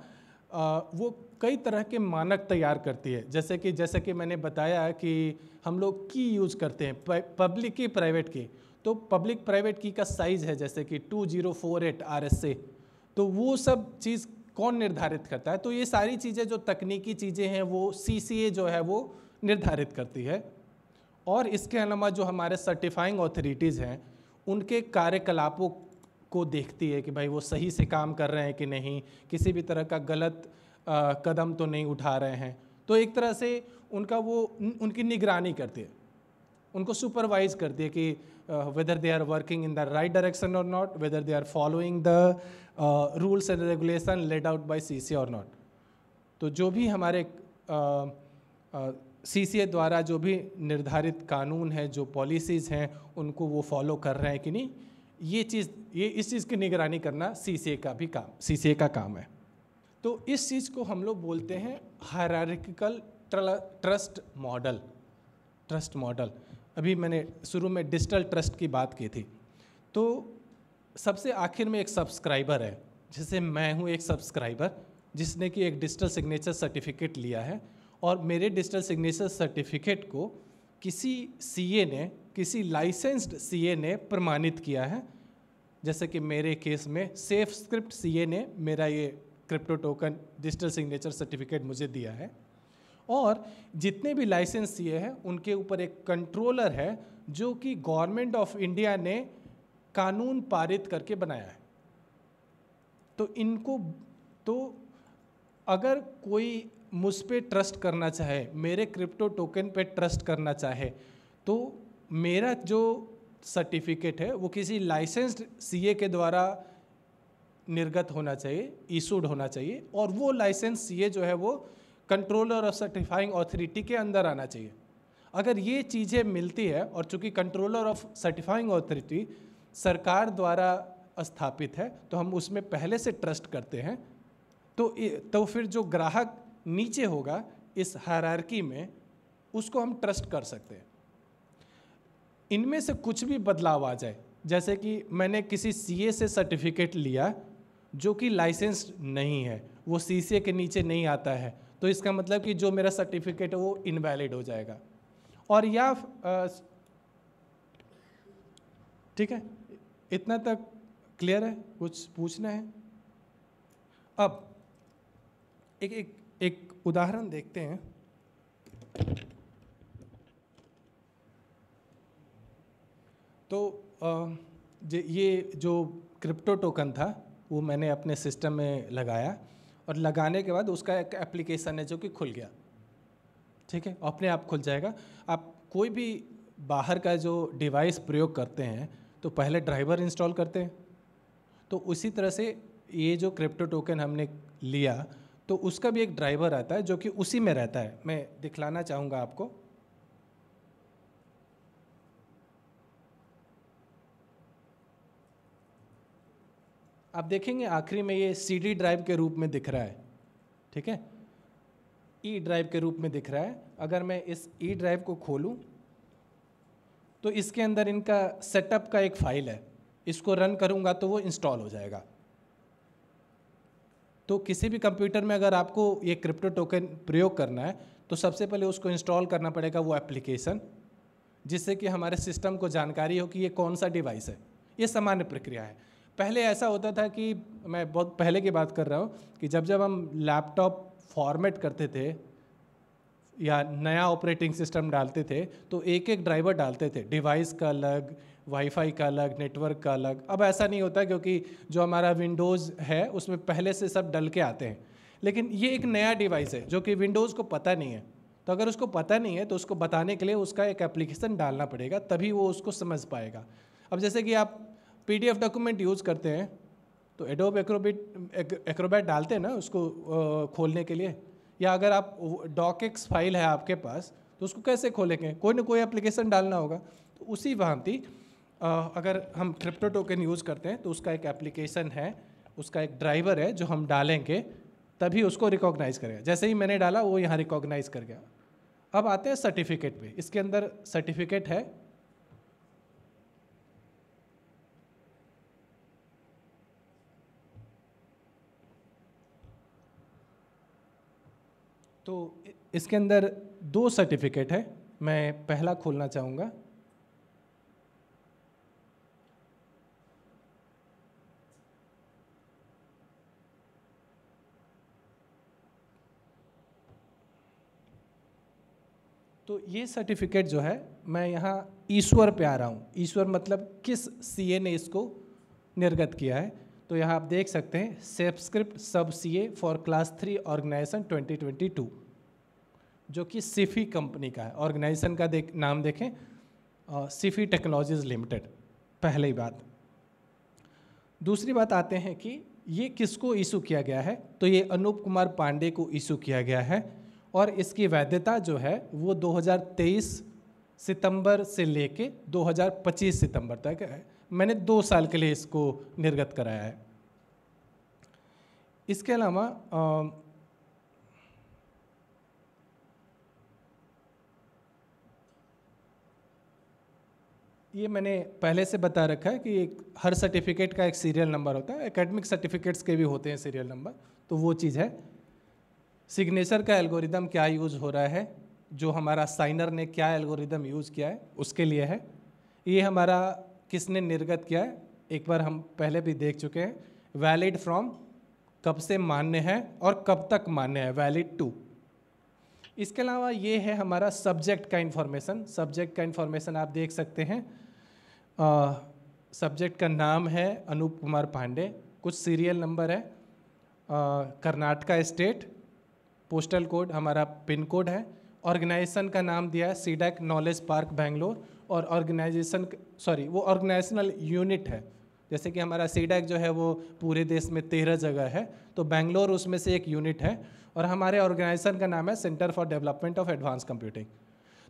वो कई तरह के मानक तैयार करती है, जैसे कि मैंने बताया कि हम लोग की यूज करते हैं, पब्लिक की, प्राइवेट की। तो पब्लिक प्राइवेट की का साइज़ है जैसे कि 2048 RSA, तो वो सब चीज़ कौन निर्धारित करता है? तो ये सारी चीज़ें जो तकनीकी चीज़ें हैं वो CCA जो है वो निर्धारित करती है। और इसके अलावा जो हमारे सर्टिफाइंग ऑथोरिटीज़ हैं उनके कार्यकलापों को देखती है कि भाई वो सही से काम कर रहे हैं कि नहीं, किसी भी तरह का गलत कदम तो नहीं उठा रहे हैं। तो एक तरह से उनकी निगरानी करती है, उनको सुपरवाइज करती है कि whether they are working in the right direction और not, whether they are following the rules and regulation laid out by CCA और नॉट। तो जो भी हमारे CCA द्वारा जो भी निर्धारित कानून है, जो पॉलिसीज़ हैं, उनको वो फॉलो कर रहे हैं कि नहीं, ये इस चीज़ की निगरानी करना CCA का काम है। तो इस चीज़ को हम लोग बोलते हैं हायरार्किकल ट्रस्ट मॉडल। अभी मैंने शुरू में डिजिटल ट्रस्ट की बात की थी। तो सबसे आखिर में एक सब्सक्राइबर है, जैसे मैं हूँ एक सब्सक्राइबर जिसने कि एक डिजिटल सिग्नेचर सर्टिफिकेट लिया है, और मेरे डिजिटल सिग्नेचर सर्टिफिकेट को किसी सीए ने, किसी लाइसेंस्ड सीए ने प्रमाणित किया है। जैसे कि मेरे केस में सेफ स्क्रिप्ट सीए ने मेरा ये crypto token digital signature certificate मुझे दिया है। और जितने भी लाइसेंस सीए हैं उनके ऊपर एक कंट्रोलर है जो कि गवर्नमेंट ऑफ इंडिया ने कानून पारित करके बनाया है। तो अगर कोई मुझ पे ट्रस्ट करना चाहे, मेरे क्रिप्टो टोकन पे ट्रस्ट करना चाहे, तो मेरा जो सर्टिफिकेट है वो किसी लाइसेंस्ड सीए के द्वारा निर्गत होना चाहिए, इशूड होना चाहिए, और वो लाइसेंस सीए जो है वो कंट्रोलर ऑफ सर्टिफाइंग ऑथोरिटी के अंदर आना चाहिए। अगर ये चीज़ें मिलती है, और चूंकि कंट्रोलर ऑफ सर्टिफाइंग ऑथोरिटी सरकार द्वारा स्थापित है, तो हम उसमें पहले से ट्रस्ट करते हैं। तो फिर जो ग्राहक नीचे होगा इस हायरार्की में, उसको हम ट्रस्ट कर सकते हैं। इनमें से कुछ भी बदलाव आ जाए, जैसे कि मैंने किसी सीए से सर्टिफिकेट लिया जो कि लाइसेंस्ड नहीं है, वो सीसीए के नीचे नहीं आता है, तो इसका मतलब कि जो मेरा सर्टिफिकेट है वो इनवैलिड हो जाएगा। और या ठीक है, इतना तक क्लियर है? कुछ पूछना है? अब एक उदाहरण देखते हैं। तो ये जो क्रिप्टो टोकन था वो मैंने अपने सिस्टम में लगाया, और लगाने के बाद उसका एक एप्लीकेशन है जो कि खुल गया। ठीक है, अपने आप खुल जाएगा। आप कोई भी बाहर का जो डिवाइस प्रयोग करते हैं तो पहले ड्राइवर इंस्टॉल करते हैं। तो उसी तरह से ये जो क्रिप्टो टोकन हमने लिया तो उसका भी एक ड्राइवर आता है जो कि उसी में रहता है। मैं दिखलाना चाहूँगा आपको। आप देखेंगे आखिरी में ये सीडी ड्राइव के रूप में दिख रहा है। ठीक है, ई ड्राइव के रूप में दिख रहा है। अगर मैं इस ई ड्राइव को खोलूं तो इसके अंदर इनका सेटअप का एक फाइल है, इसको रन करूंगा तो वो इंस्टॉल हो जाएगा। तो किसी भी कंप्यूटर में अगर आपको ये क्रिप्टो टोकन प्रयोग करना है तो सबसे पहले उसको इंस्टॉल करना पड़ेगा वो एप्लीकेशन, जिससे कि हमारे सिस्टम को जानकारी हो कि ये कौन सा डिवाइस है। ये सामान्य प्रक्रिया है। पहले ऐसा होता था कि, मैं बहुत पहले की बात कर रहा हूँ, कि जब हम लैपटॉप फॉर्मेट करते थे या नया ऑपरेटिंग सिस्टम डालते थे तो एक एक ड्राइवर डालते थे, डिवाइस का अलग, वाईफाई का अलग, नेटवर्क का अलग। अब ऐसा नहीं होता क्योंकि जो हमारा विंडोज़ है उसमें पहले से सब डल के आते हैं। लेकिन ये एक नया डिवाइस है जो कि विंडोज़ को पता नहीं है, तो अगर उसको पता नहीं है तो उसको बताने के लिए उसका एक एप्लीकेशन डालना पड़ेगा, तभी वो उसको समझ पाएगा। अब जैसे कि आप PDF डॉक्यूमेंट यूज़ करते हैं तो एडोब एक्रोबैट डालते हैं ना उसको खोलने के लिए, या अगर आप डॉकएक्स फाइल है आपके पास तो उसको कैसे खोलेंगे? कोई ना कोई एप्लीकेशन डालना होगा। तो उसी भांति अगर हम क्रिप्टो टोकन यूज़ करते हैं तो उसका एक एप्लीकेशन है, उसका एक ड्राइवर है जो हम डालेंगे तभी उसको रिकॉग्नाइज करेगा। जैसे ही मैंने डाला वो यहाँ रिकॉग्नाइज कर गया। अब आते हैं सर्टिफिकेट पे। इसके अंदर सर्टिफिकेट है, तो इसके अंदर 2 सर्टिफिकेट है। मैं पहला खोलना चाहूँगा। तो ये सर्टिफिकेट जो है, मैं यहाँ ईश्वर पे आ रहा हूँ। ईश्वर मतलब किस सीए ने इसको निर्गत किया है। तो यहाँ आप देख सकते हैं सेफस्क्रिप्ट सब सीए फॉर क्लास 3 ऑर्गेनाइजेशन 2022, जो कि सिफी कंपनी का है। ऑर्गेनाइजेशन का नाम देखें, सिफी टेक्नोलॉजीज लिमिटेड। पहली बात। दूसरी बात आते हैं कि ये किसको इशू किया गया है, तो ये अनूप कुमार पांडे को इशू किया गया है, और इसकी वैधता जो है वो 2023 सितंबर से लेके 2025 सितंबर तक है। मैंने 2 साल के लिए इसको निर्गत कराया है। इसके अलावा ये मैंने पहले से बता रखा है कि हर सर्टिफिकेट का एक सीरियल नंबर होता है। एकेडमिक सर्टिफिकेट्स के भी होते हैं सीरियल नंबर, तो वो चीज़ है। सिग्नेचर का एल्गोरिदम क्या यूज हो रहा है, जो हमारा साइनर ने क्या एल्गोरिदम यूज किया है उसके लिए है। ये हमारा किसने निर्गत किया है, एक बार हम पहले भी देख चुके हैं। वैलिड फ्रॉम कब से मान्य है और कब तक मान्य है, वैलिड टू। इसके अलावा ये है हमारा सब्जेक्ट का इन्फॉर्मेशन। सब्जेक्ट का इन्फॉर्मेशन आप देख सकते हैं, सब्जेक्ट का नाम है अनूप कुमार पांडे, कुछ सीरियल नंबर है, कर्नाटका स्टेट, पोस्टल कोड हमारा पिन कोड है, ऑर्गेनाइजेशन का नाम दिया है सीडैक नॉलेज पार्क बेंगलोर, और ऑर्गेनाइजेशन वो ऑर्गेनाइजेशनल यूनिट है। जैसे कि हमारा सीडैक जो है वो पूरे देश में 13 जगह है, तो बेंगलोर उसमें से एक यूनिट है, और हमारे ऑर्गेनाइजेशन का नाम है centre for development of advance computing.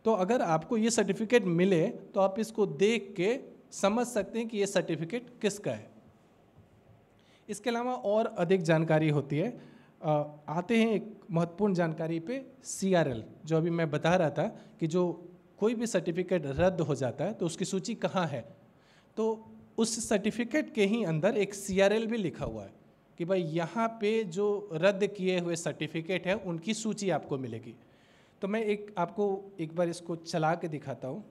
तो अगर आपको ये सर्टिफिकेट मिले तो आप इसको देख के समझ सकते हैं कि ये सर्टिफिकेट किसका है। इसके अलावा और अधिक जानकारी होती है। आते हैं एक महत्वपूर्ण जानकारी पे, CRL, जो अभी मैं बता रहा था कि जो कोई भी सर्टिफिकेट रद्द हो जाता है तो उसकी सूची कहाँ है, तो उस सर्टिफिकेट के ही अंदर एक CRL भी लिखा हुआ है कि भाई यहाँ पे जो रद्द किए हुए सर्टिफिकेट है उनकी सूची आपको मिलेगी। तो मैं आपको एक बार इसको चला के दिखाता हूँ।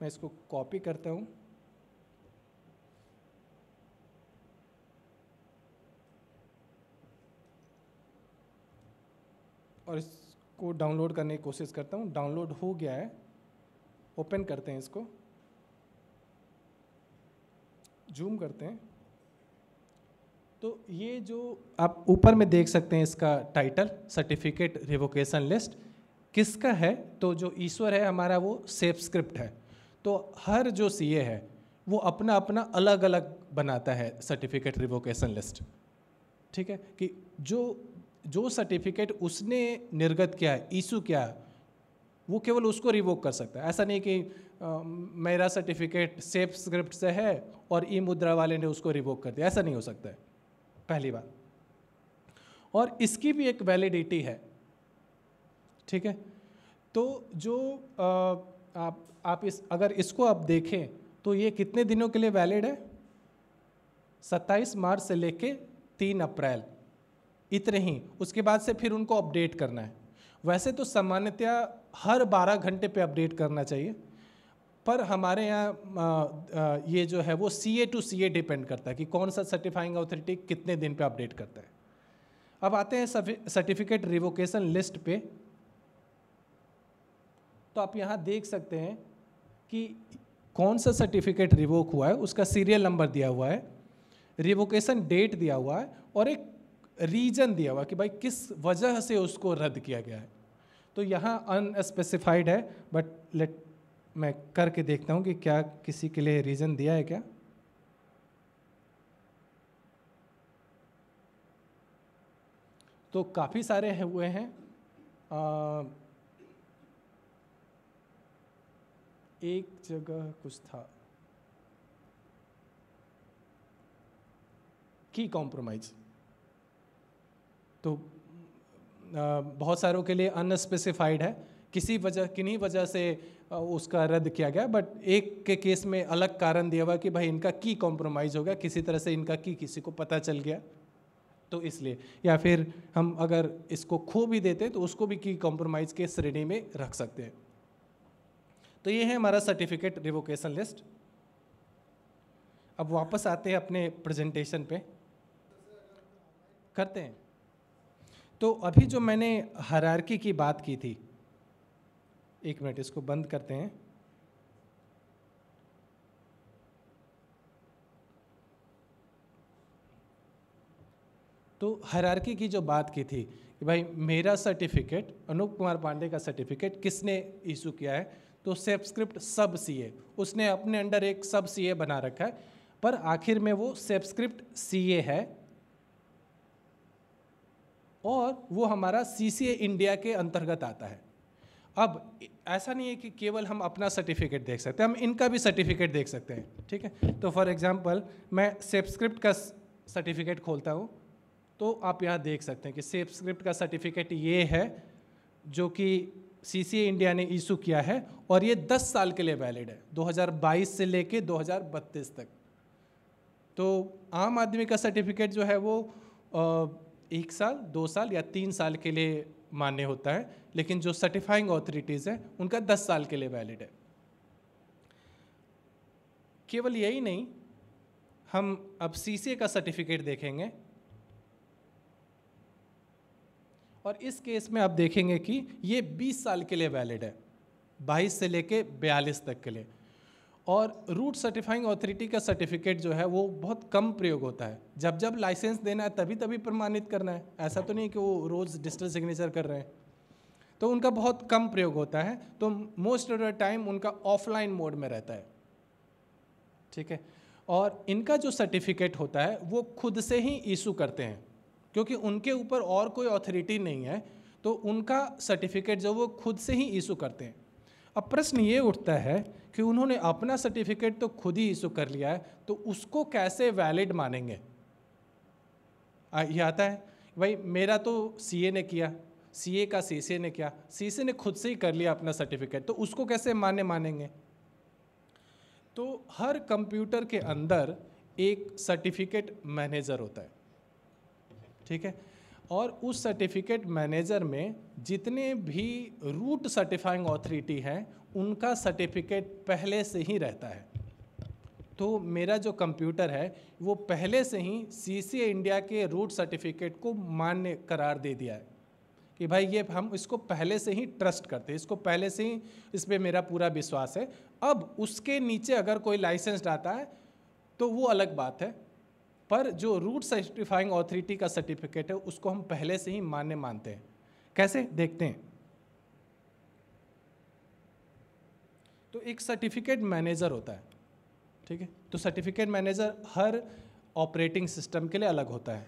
मैं इसको कॉपी करता हूँ, और इसको डाउनलोड करने की कोशिश करता हूँ। डाउनलोड हो गया है, ओपन करते हैं इसको, जूम करते हैं। तो ये जो आप ऊपर में देख सकते हैं इसका टाइटल, सर्टिफिकेट रिवोकेशन लिस्ट किसका है, तो जो ईश्वर है हमारा वो सेफ स्क्रिप्ट है। तो हर जो CA है वो अपना अपना अलग अलग बनाता है सर्टिफिकेट रिवोकेशन लिस्ट, ठीक है, कि जो सर्टिफिकेट उसने निर्गत किया है, इशू किया है, वो केवल उसको रिवोक कर सकता है। ऐसा नहीं कि मेरा सर्टिफिकेट सेफ स्क्रिप्ट से है और ई-मुद्रा वाले ने उसको रिवोक कर दिया, ऐसा नहीं हो सकता है, पहली बात। और इसकी भी एक वैलिडिटी है, ठीक है। तो जो आप अगर इसको आप देखें तो ये कितने दिनों के लिए वैलिड है, 27 मार्च से लेके 3 अप्रैल, इतने ही। उसके बाद से फिर उनको अपडेट करना है। वैसे तो सामान्यतया हर 12 घंटे पे अपडेट करना चाहिए, पर हमारे यहाँ ये जो है वो CA टू CA डिपेंड करता है कि कौन सा सर्टिफाइंग अथॉरिटी कितने दिन पे अपडेट करता है। अब आते हैं सर्टिफिकेट रिवोकेशन लिस्ट पे। तो आप यहाँ देख सकते हैं कि कौन सा सर्टिफिकेट रिवोक हुआ है, उसका सीरियल नंबर दिया हुआ है, रिवोकेशन डेट दिया हुआ है, और एक रीजन दिया हुआ है कि भाई किस वजह से उसको रद्द किया गया है। तो यहाँ अनस्पेसिफाइड है, बट मैं करके देखता हूँ कि क्या किसी के लिए रीज़न दिया है क्या। तो काफ़ी सारे हुए हैं। एक जगह कुछ था की कॉम्प्रोमाइज, तो बहुत सारों के लिए अनस्पेसिफाइड है, किन्हीं वजह से उसका रद्द किया गया, बट एक के केस में अलग कारण दिया हुआ कि भाई इनका की कॉम्प्रोमाइज़ हो गया, किसी तरह से इनका की किसी को पता चल गया, तो इसलिए। या फिर हम अगर इसको खो भी देते तो उसको भी की कॉम्प्रोमाइज़ के श्रेणी में रख सकते हैं। तो ये है हमारा सर्टिफिकेट रिवोकेशन लिस्ट। अब वापस आते हैं अपने प्रेजेंटेशन पे, करते हैं। तो अभी जो मैंने हायरार्की की बात की थी, एक मिनट इसको बंद करते हैं। तो हायरार्की की जो बात की थी कि भाई मेरा सर्टिफिकेट, अनूप कुमार पांडे का सर्टिफिकेट किसने इशू किया है, तो सेफ स्क्रिप्ट सब CA, उसने अपने अंडर एक सब CA बना रखा है, पर आखिर में वो सेफ स्क्रिप्ट CA है, और वो हमारा CCA इंडिया के अंतर्गत आता है। अब ऐसा नहीं है कि केवल हम अपना सर्टिफिकेट देख सकते हैं, हम इनका भी सर्टिफिकेट देख सकते हैं, ठीक है। तो फॉर एग्जांपल मैं सेफ स्क्रिप्ट का सर्टिफिकेट खोलता हूँ, तो आप यहाँ देख सकते हैं कि सेफ स्क्रिप्ट का सर्टिफिकेट ये है जो कि CCA इंडिया ने इशू किया है, और ये 10 साल के लिए वैलिड है, 2022 से लेके 2032 तक। तो आम आदमी का सर्टिफिकेट जो है वो 1 साल, 2 साल या 3 साल के लिए मान्य होता है, लेकिन जो सर्टिफाइंग ऑथोरिटीज़ हैं उनका 10 साल के लिए वैलिड है। केवल यही नहीं, हम अब सीसीए का सर्टिफिकेट देखेंगे और इस केस में आप देखेंगे कि ये 20 साल के लिए वैलिड है, 22 से लेके 42 तक के लिए। और रूट सर्टिफाइंग ऑथोरिटी का सर्टिफिकेट जो है वो बहुत कम प्रयोग होता है। जब जब लाइसेंस देना है तभी तभी प्रमाणित करना है, ऐसा तो नहीं कि वो रोज़ डिजिटल सिग्नेचर कर रहे हैं, तो उनका बहुत कम प्रयोग होता है। तो मोस्ट ऑफ द टाइम उनका ऑफलाइन मोड में रहता है, ठीक है। और इनका जो सर्टिफिकेट होता है वो खुद से ही इशू करते हैं, क्योंकि उनके ऊपर और कोई अथॉरिटी नहीं है, तो उनका सर्टिफिकेट जो वो खुद से ही इशू करते हैं। अब प्रश्न ये उठता है कि उन्होंने अपना सर्टिफिकेट तो खुद ही इशू कर लिया है, तो उसको कैसे वैलिड मानेंगे? ये आता है भाई, मेरा तो सीए ने किया, सीए का सीसीए ने किया, सीसीए ने खुद से ही कर लिया अपना सर्टिफिकेट, तो उसको कैसे मानेंगे? तो हर कंप्यूटर के अंदर एक सर्टिफिकेट मैनेजर होता है, ठीक है। और उस सर्टिफिकेट मैनेजर में जितने भी रूट सर्टिफाइंग ऑथोरिटी हैं उनका सर्टिफिकेट पहले से ही रहता है। तो मेरा जो कंप्यूटर है वो पहले से ही सीसीए इंडिया के रूट सर्टिफिकेट को मान्य करार दे दिया है कि भाई ये हम इसको पहले से ही ट्रस्ट करते हैं, इसको पहले से ही इस पर मेरा पूरा विश्वास है। अब उसके नीचे अगर कोई लाइसेंस आता है तो वो अलग बात है, पर जो रूट सर्टिफाइंग ऑथोरिटी का सर्टिफिकेट है उसको हम पहले से ही मान्य मानते हैं। कैसे, देखते हैं। तो एक सर्टिफिकेट मैनेजर होता है, ठीक है। तो सर्टिफिकेट मैनेजर हर ऑपरेटिंग सिस्टम के लिए अलग होता है।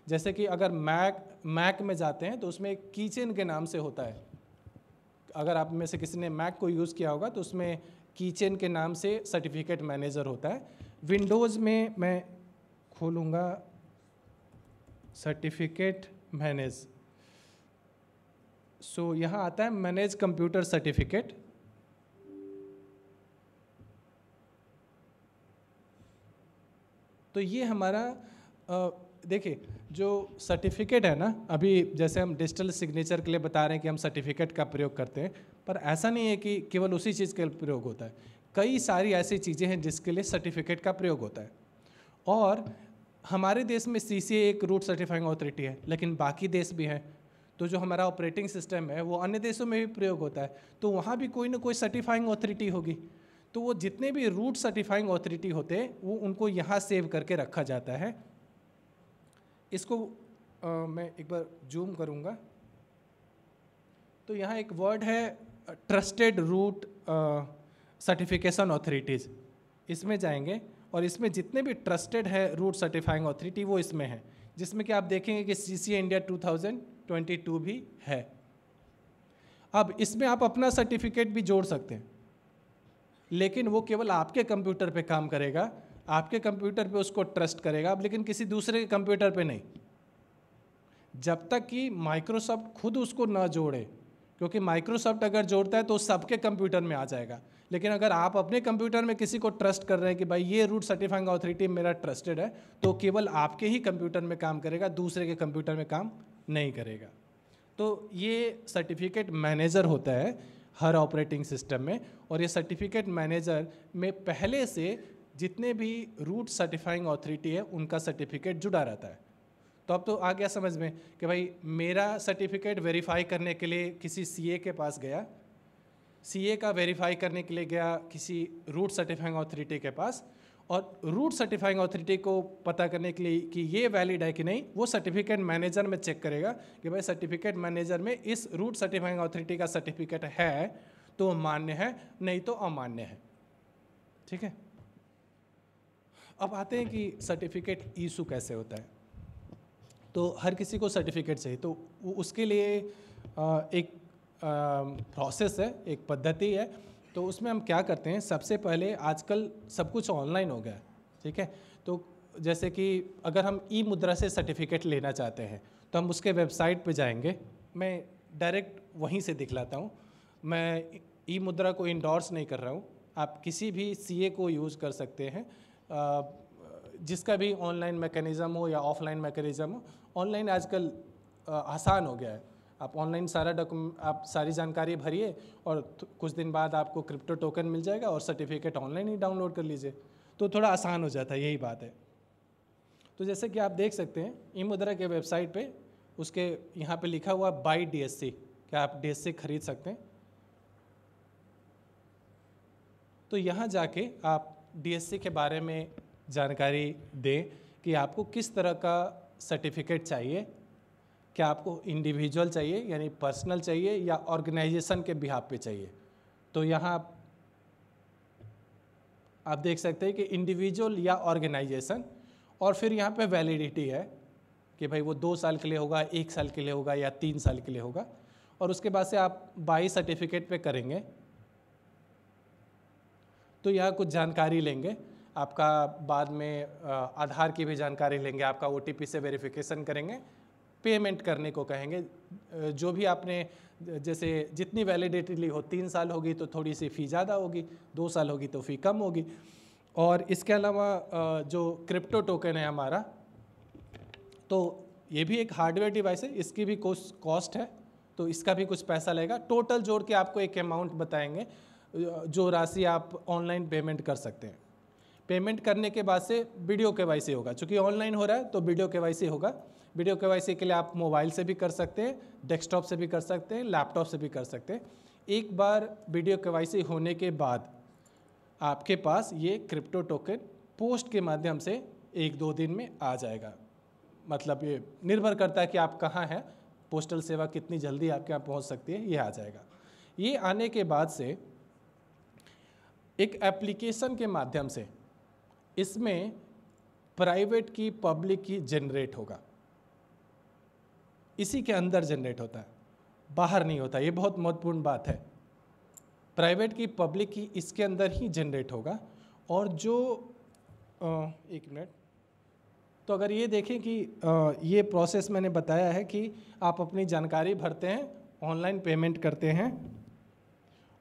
जैसे कि अगर मैक में जाते हैं तो उसमें एक कीचेन के नाम से होता है। अगर आप में से किसी ने मैक को यूज़ किया होगा तो उसमें कीचेन के नाम से सर्टिफिकेट मैनेजर होता है। विंडोज़ में मैं खोलूँगा सर्टिफिकेट मैनेज, सो यहाँ आता है मैनेज कंप्यूटर सर्टिफिकेट। तो ये हमारा देखिए जो सर्टिफिकेट है ना, अभी जैसे हम डिजिटल सिग्नेचर के लिए बता रहे हैं कि हम सर्टिफिकेट का प्रयोग करते हैं, पर ऐसा नहीं है कि केवल उसी चीज़ के प्रयोग होता है। कई सारी ऐसी चीज़ें हैं जिसके लिए सर्टिफिकेट का प्रयोग होता है। और हमारे देश में सीसीए एक रूट सर्टिफाइंग ऑथोरिटी है, लेकिन बाकी देश भी हैं। तो जो हमारा ऑपरेटिंग सिस्टम है वो अन्य देशों में भी प्रयोग होता है, तो वहाँ भी कोई ना कोई सर्टिफाइंग ऑथोरिटी होगी। तो वो जितने भी रूट सर्टिफाइंग ऑथोरिटी होते हैं वो उनको यहाँ सेव करके रखा जाता है। इसको मैं एक बार जूम करूँगा तो यहाँ एक वर्ड है ट्रस्टेड रूट सर्टिफिकेशन ऑथोरिटीज़। इसमें जाएंगे और इसमें जितने भी ट्रस्टेड है रूट सर्टिफाइंग ऑथोरिटी वो इसमें है, जिसमें कि आप देखेंगे कि सीसीए इंडिया 2022 भी है। अब इसमें आप अपना सर्टिफिकेट भी जोड़ सकते हैं, लेकिन वो केवल आपके कंप्यूटर पे काम करेगा, आपके कंप्यूटर पे उसको ट्रस्ट करेगा, अब लेकिन किसी दूसरे के कंप्यूटर पे नहीं, जब तक कि माइक्रोसॉफ्ट खुद उसको ना जोड़े। क्योंकि माइक्रोसॉफ्ट अगर जोड़ता है तो सबके कंप्यूटर में आ जाएगा, लेकिन अगर आप अपने कंप्यूटर में किसी को ट्रस्ट कर रहे हैं कि भाई ये रूट सर्टिफाइंग ऑथोरिटी मेरा ट्रस्टेड है, तो केवल आपके ही कंप्यूटर में काम करेगा, दूसरे के कंप्यूटर में काम नहीं करेगा। तो ये सर्टिफिकेट मैनेजर होता है हर ऑपरेटिंग सिस्टम में, और ये सर्टिफिकेट मैनेजर में पहले से जितने भी रूट सर्टिफाइंग ऑथोरिटी है उनका सर्टिफिकेट जुड़ा रहता है। तो अब तो आ गया समझ में कि भाई मेरा सर्टिफिकेट वेरीफाई करने के लिए किसी सीए के पास गया, सीए का वेरीफाई करने के लिए गया किसी रूट सर्टिफाइंग ऑथोरिटी के पास, और रूट सर्टिफाइंग ऑथोरिटी को पता करने के लिए कि ये वैलिड है कि नहीं, वो सर्टिफिकेट मैनेजर में चेक करेगा कि भाई सर्टिफिकेट मैनेजर में इस रूट सर्टिफाइंग ऑथोरिटी का सर्टिफिकेट है तो मान्य है, नहीं तो अमान्य है। ठीक है, अब आते हैं कि सर्टिफिकेट इशू कैसे होता है। तो हर किसी को सर्टिफिकेट चाहिए, तो उसके लिए एक प्रोसेस है, एक पद्धति है। तो उसमें हम क्या करते हैं, सबसे पहले आजकल सब कुछ ऑनलाइन हो गया है, ठीक है। तो जैसे कि अगर हम ई मुद्रा से सर्टिफिकेट लेना चाहते हैं तो हम उसके वेबसाइट पे जाएंगे। मैं डायरेक्ट वहीं से दिखलाता हूँ, मैं ई मुद्रा को इंडोर्स नहीं कर रहा हूँ, आप किसी भी सीए को यूज़ कर सकते हैं। जिसका भी ऑनलाइन मैकेनिज़्म हो या ऑफलाइन मैकेनिज़्म हो, ऑनलाइन आजकल आसान हो गया है। आप ऑनलाइन सारा आप सारी जानकारी भरिए और कुछ दिन बाद आपको क्रिप्टो टोकन मिल जाएगा और सर्टिफिकेट ऑनलाइन ही डाउनलोड कर लीजिए, तो थोड़ा आसान हो जाता है, यही बात है। तो जैसे कि आप देख सकते हैं ई मुद्रा के वेबसाइट पे उसके यहाँ पे लिखा हुआ बाई DSC, क्या आप DSC खरीद सकते हैं। तो यहाँ जाके आप DSC के बारे में जानकारी दें कि आपको किस तरह का सर्टिफिकेट चाहिए, क्या आपको इंडिविजुअल चाहिए यानी पर्सनल चाहिए या ऑर्गेनाइजेशन के बिहाफ पे चाहिए। तो यहाँ आप देख सकते हैं कि इंडिविजुअल या ऑर्गेनाइजेशन, और फिर यहाँ पे वैलिडिटी है कि भाई वो 2 साल के लिए होगा, 1 साल के लिए होगा या 3 साल के लिए होगा। और उसके बाद से आप बाई सर्टिफिकेट पे करेंगे तो यहाँ कुछ जानकारी लेंगे आपका, बाद में आधार की भी जानकारी लेंगे, आपका OTP से वेरिफिकेशन करेंगे, पेमेंट करने को कहेंगे। जो भी आपने जैसे जितनी वैलिडिटी ली हो, 3 साल होगी तो थोड़ी सी फ़ी ज़्यादा होगी, 2 साल होगी तो फ़ी कम होगी। और इसके अलावा जो क्रिप्टो टोकन है हमारा, तो ये भी एक हार्डवेयर डिवाइस है, इसकी भी कॉस्ट है, तो इसका भी कुछ पैसा लगेगा। टोटल जोड़ के आपको एक अमाउंट बताएंगे जो राशि आप ऑनलाइन पेमेंट कर सकते हैं। पेमेंट करने के बाद से वीडियो KYC होगा, चूँकि ऑनलाइन हो रहा है तो वीडियो KYC होगा। वीडियो KYC के लिए आप मोबाइल से भी कर सकते हैं, डेस्कटॉप से भी कर सकते हैं, लैपटॉप से भी कर सकते हैं। एक बार वीडियो KYC होने के बाद आपके पास ये क्रिप्टो टोकन पोस्ट के माध्यम से 1-2 दिन में आ जाएगा। मतलब ये निर्भर करता है कि आप कहाँ हैं, पोस्टल सेवा कितनी जल्दी आपके यहाँ पहुँच सकती है, ये आ जाएगा। ये आने के बाद से एक एप्लीकेशन के माध्यम से इसमें प्राइवेट की पब्लिक की जनरेट होगा, इसी के अंदर जनरेट होता है, बाहर नहीं होता। ये बहुत महत्वपूर्ण बात है, प्राइवेट की पब्लिक की इसके अंदर ही जनरेट होगा। और जो 1 मिनट, तो अगर ये देखें कि ये प्रोसेस मैंने बताया है कि आप अपनी जानकारी भरते हैं, ऑनलाइन पेमेंट करते हैं,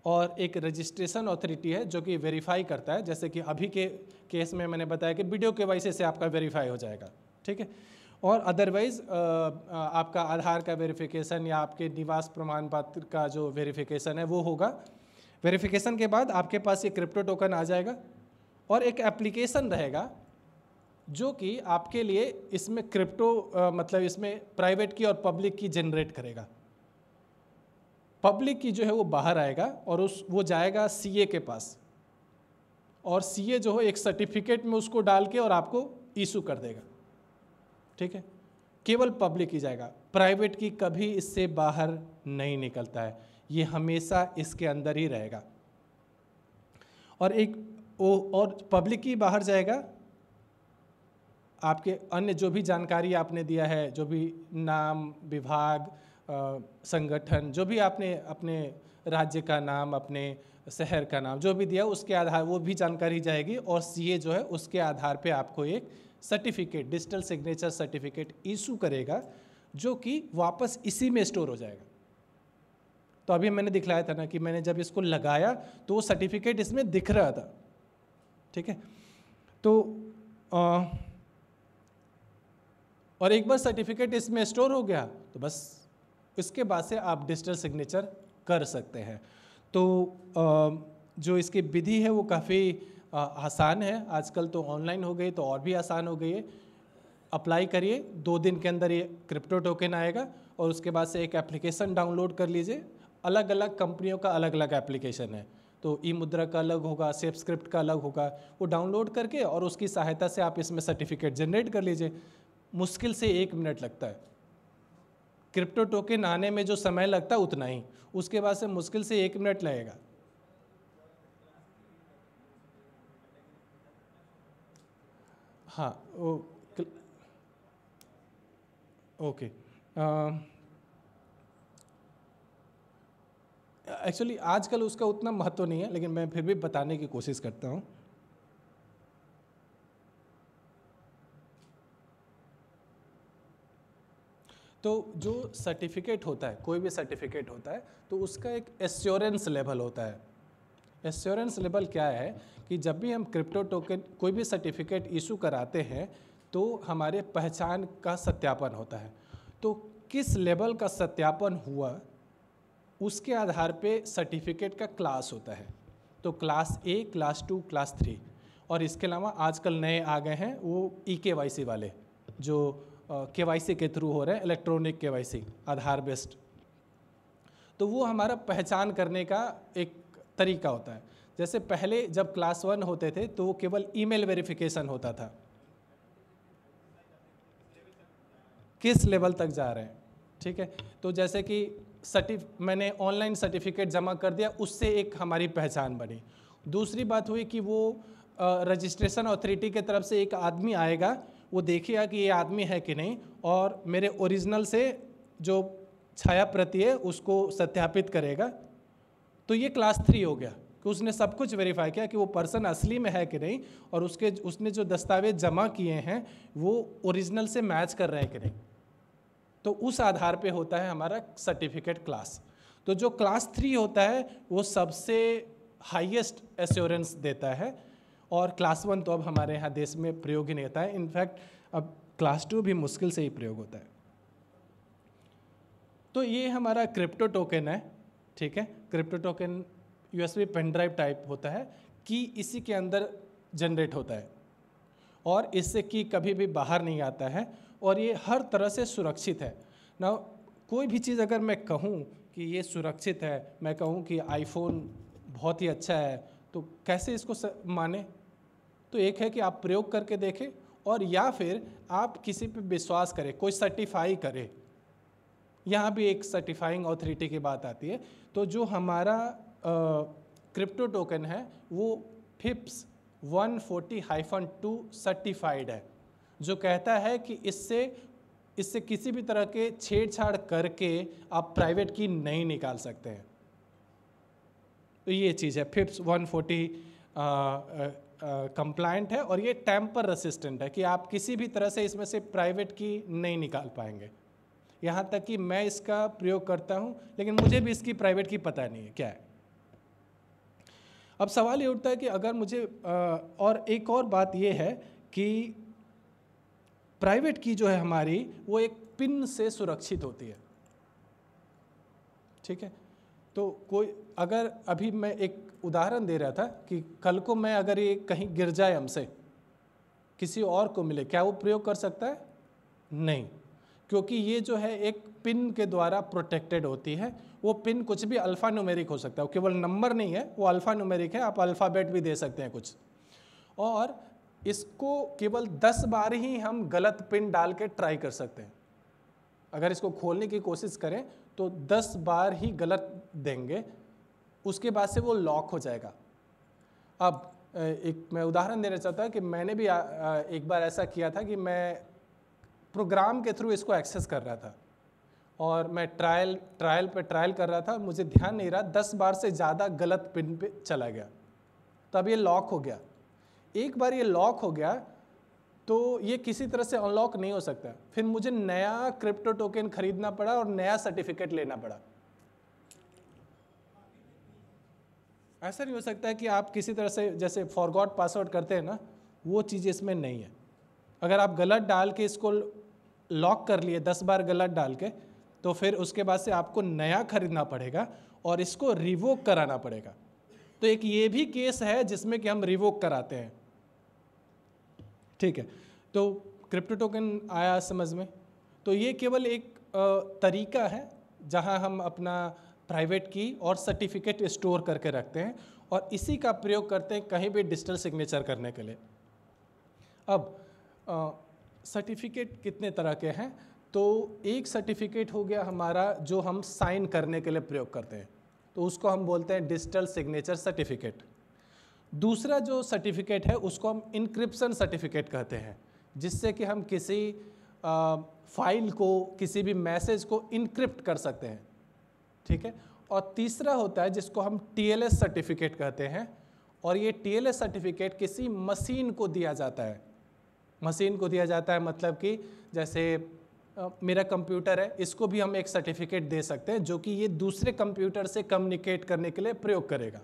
और एक रजिस्ट्रेशन अथॉरिटी है जो कि वेरीफाई करता है। जैसे कि अभी के केस में मैंने बताया कि वीडियो KYC से आपका वेरीफाई हो जाएगा, ठीक है। और अदरवाइज़ आपका आधार का वेरिफिकेशन या आपके निवास प्रमाण पत्र का जो वेरिफिकेशन है वो होगा। वेरिफिकेशन के बाद आपके पास ये क्रिप्टो टोकन आ जाएगा और एक एप्लीकेशन रहेगा जो कि आपके लिए इसमें क्रिप्टो मतलब इसमें प्राइवेट की और पब्लिक की जनरेट करेगा। पब्लिक की जो है वो बाहर आएगा और वो जाएगा CA के पास, और CA जो है एक सर्टिफिकेट में उसको डाल के और आपको इशू कर देगा, ठीक है। केवल पब्लिक ही जाएगा, प्राइवेट की कभी इससे बाहर नहीं निकलता है, ये हमेशा इसके अंदर ही रहेगा। और पब्लिक ही बाहर जाएगा, आपके अन्य जो भी जानकारी आपने दिया है, जो भी नाम, विभाग, संगठन, जो भी आपने अपने राज्य का नाम, अपने शहर का नाम जो भी दिया, उसके आधार वो भी जानकारी जाएगी। और CA जो है उसके आधार पे आपको एक certificate, digital signature certificate issue करेगा, जो कि वापस इसी में स्टोर हो जाएगा। तो अभी मैंने दिखलाया था ना कि मैंने जब इसको लगाया तो वो सर्टिफिकेट इसमें दिख रहा था, ठीक है। तो और एक बार सर्टिफिकेट इसमें स्टोर हो गया तो बस इसके बाद से आप डिजिटल सिग्नेचर कर सकते हैं। तो जो इसकी विधि है वो काफ़ी आसान है, आजकल तो ऑनलाइन हो गई तो और भी आसान हो गई है। अप्लाई करिए, 2 दिन के अंदर ये क्रिप्टो टोकन आएगा और उसके बाद से एक एप्लीकेशन डाउनलोड कर लीजिए। अलग अलग कंपनियों का अलग अलग एप्लीकेशन है, तो ई मुद्रा का अलग होगा, सेफस्क्रिप्ट का अलग होगा। वो डाउनलोड करके और उसकी सहायता से आप इसमें सर्टिफिकेट जनरेट कर लीजिए। मुश्किल से 1 मिनट लगता है, क्रिप्टो टोकन आने में जो समय लगता है उतना ही, उसके बाद से मुश्किल से 1 मिनट लगेगा। हाँ, ओके। एक्चुअली आजकल उसका उतना महत्व नहीं है, लेकिन मैं फिर भी बताने की कोशिश करता हूँ। तो जो सर्टिफिकेट होता है, कोई भी सर्टिफिकेट होता है तो उसका एक एश्योरेंस लेवल होता है। एश्योरेंस लेवल क्या है कि जब भी हम क्रिप्टो टोकन कोई भी सर्टिफिकेट इशू कराते हैं तो हमारे पहचान का सत्यापन होता है। तो किस लेवल का सत्यापन हुआ उसके आधार पे सर्टिफिकेट का क्लास होता है। तो क्लास ए, क्लास 2, क्लास 3 और इसके अलावा आजकल नए आ गए हैं वो EKYC वाले जो KYC के थ्रू हो रहे हैं, इलेक्ट्रॉनिक KYC आधार बेस्ड। तो वो हमारा पहचान करने का एक तरीका होता है। जैसे पहले जब क्लास 1 होते थे तो वो केवल ईमेल वेरिफिकेशन होता था। किस लेवल तक जा रहे हैं, ठीक है। तो जैसे कि मैंने ऑनलाइन सर्टिफिकेट जमा कर दिया, उससे एक हमारी पहचान बनी। दूसरी बात हुई कि वो रजिस्ट्रेशन अथॉरिटी के तरफ से एक आदमी आएगा, वो देखिएगा कि ये आदमी है कि नहीं और मेरे ओरिजिनल से जो छाया प्रति है उसको सत्यापित करेगा। तो ये क्लास 3 हो गया कि उसने सब कुछ वेरीफाई किया कि वो पर्सन असली में है कि नहीं और उसने जो दस्तावेज जमा किए हैं वो ओरिजिनल से मैच कर रहे हैं कि नहीं। तो उस आधार पे होता है हमारा सर्टिफिकेट क्लास। तो जो क्लास 3 होता है वो सबसे हाईएस्ट एश्योरेंस देता है और क्लास 1 तो अब हमारे यहाँ देश में प्रयोग ही नहीं होता है। इनफैक्ट अब क्लास 2 भी मुश्किल से ही प्रयोग होता है। तो ये हमारा क्रिप्टो टोकन है, ठीक है। Crypto token USB pen drive type होता है कि इसी के अंदर जनरेट होता है और इससे की कभी भी बाहर नहीं आता है और ये हर तरह से सुरक्षित है ना। कोई भी चीज़ अगर मैं कहूँ कि ये सुरक्षित है, मैं कहूँ कि आईफोन बहुत ही अच्छा है, तो कैसे इसको माने। तो एक है कि आप प्रयोग करके देखें और या फिर आप किसी पे विश्वास करें, कोई सर्टिफाई करे। यहाँ भी एक सर्टिफाइंग अथॉरिटी की बात आती है। तो जो हमारा क्रिप्टो टोकन है वो FIPS 140-2 सर्टिफाइड है, जो कहता है कि इससे किसी भी तरह के छेड़छाड़ करके आप प्राइवेट की नहीं निकाल सकते हैं। तो ये चीज़ है, FIPS 140 कंप्लायंट है और ये टैम्पर रेसिस्टेंट है कि आप किसी भी तरह से इसमें से प्राइवेट की नहीं निकाल पाएंगे। यहाँ तक कि मैं इसका प्रयोग करता हूँ लेकिन मुझे भी इसकी प्राइवेट की पता नहीं है क्या है। अब सवाल ये उठता है कि अगर मुझे और एक और बात ये है कि प्राइवेट की जो है हमारी वो एक पिन से सुरक्षित होती है, ठीक है। तो कोई अगर अभी मैं एक उदाहरण दे रहा था कि कल को मैं अगर ये कहीं गिर जाए हमसे, किसी और को मिले, क्या वो प्रयोग कर सकता है? नहीं, क्योंकि ये जो है एक पिन के द्वारा प्रोटेक्टेड होती है। वो पिन कुछ भी अल्फ़ा न्यूमेरिक हो सकता है, वो केवल नंबर नहीं है, वो अल्फ़ा न्यूमेरिक है, आप अल्फ़ाबेट भी दे सकते हैं कुछ। और इसको केवल 10 बार ही हम गलत पिन डाल के ट्राई कर सकते हैं। अगर इसको खोलने की कोशिश करें तो 10 बार ही गलत देंगे, उसके बाद से वो लॉक हो जाएगा। अब एक मैं उदाहरण देना चाहता हूँ कि मैंने भी एक बार ऐसा किया था कि मैं प्रोग्राम के थ्रू इसको एक्सेस कर रहा था और मैं ट्रायल कर रहा था, मुझे ध्यान नहीं रहा, 10 बार से ज़्यादा गलत पिन पे चला गया, तब ये लॉक हो गया। एक बार ये लॉक हो गया तो ये किसी तरह से अनलॉक नहीं हो सकता। फिर मुझे नया क्रिप्टो टोकन खरीदना पड़ा और नया सर्टिफिकेट लेना पड़ा। ऐसा नहीं हो सकता है कि आप किसी तरह से जैसे फॉरगॉट पासवर्ड करते हैं ना, वो चीज़ इसमें नहीं है। अगर आप गलत डाल के इसको लॉक कर लिए 10 बार गलत डाल के, तो फिर उसके बाद से आपको नया खरीदना पड़ेगा और इसको रिवोक कराना पड़ेगा। तो एक ये भी केस है जिसमें कि हम रिवोक कराते हैं, ठीक है। तो क्रिप्टो टोकन आया समझ में। तो ये केवल एक तरीका है जहां हम अपना प्राइवेट की और सर्टिफिकेट स्टोर करके रखते हैं और इसी का प्रयोग करते हैं कहीं भी डिजिटल सिग्नेचर करने के लिए। अब सर्टिफिकेट कितने तरह के हैं? तो एक सर्टिफिकेट हो गया हमारा जो हम साइन करने के लिए प्रयोग करते हैं, तो उसको हम बोलते हैं डिजिटल सिग्नेचर सर्टिफिकेट। दूसरा जो सर्टिफिकेट है उसको हम इंक्रिप्शन सर्टिफिकेट कहते हैं, जिससे कि हम किसी फाइल को, किसी भी मैसेज को इनक्रिप्ट कर सकते हैं, ठीक है। और तीसरा होता है जिसको हम TLS सर्टिफिकेट कहते हैं, और ये TLS सर्टिफिकेट किसी मशीन को दिया जाता है। मशीन को दिया जाता है मतलब कि जैसे मेरा कंप्यूटर है, इसको भी हम एक सर्टिफिकेट दे सकते हैं जो कि ये दूसरे कंप्यूटर से कम्युनिकेट करने के लिए प्रयोग करेगा।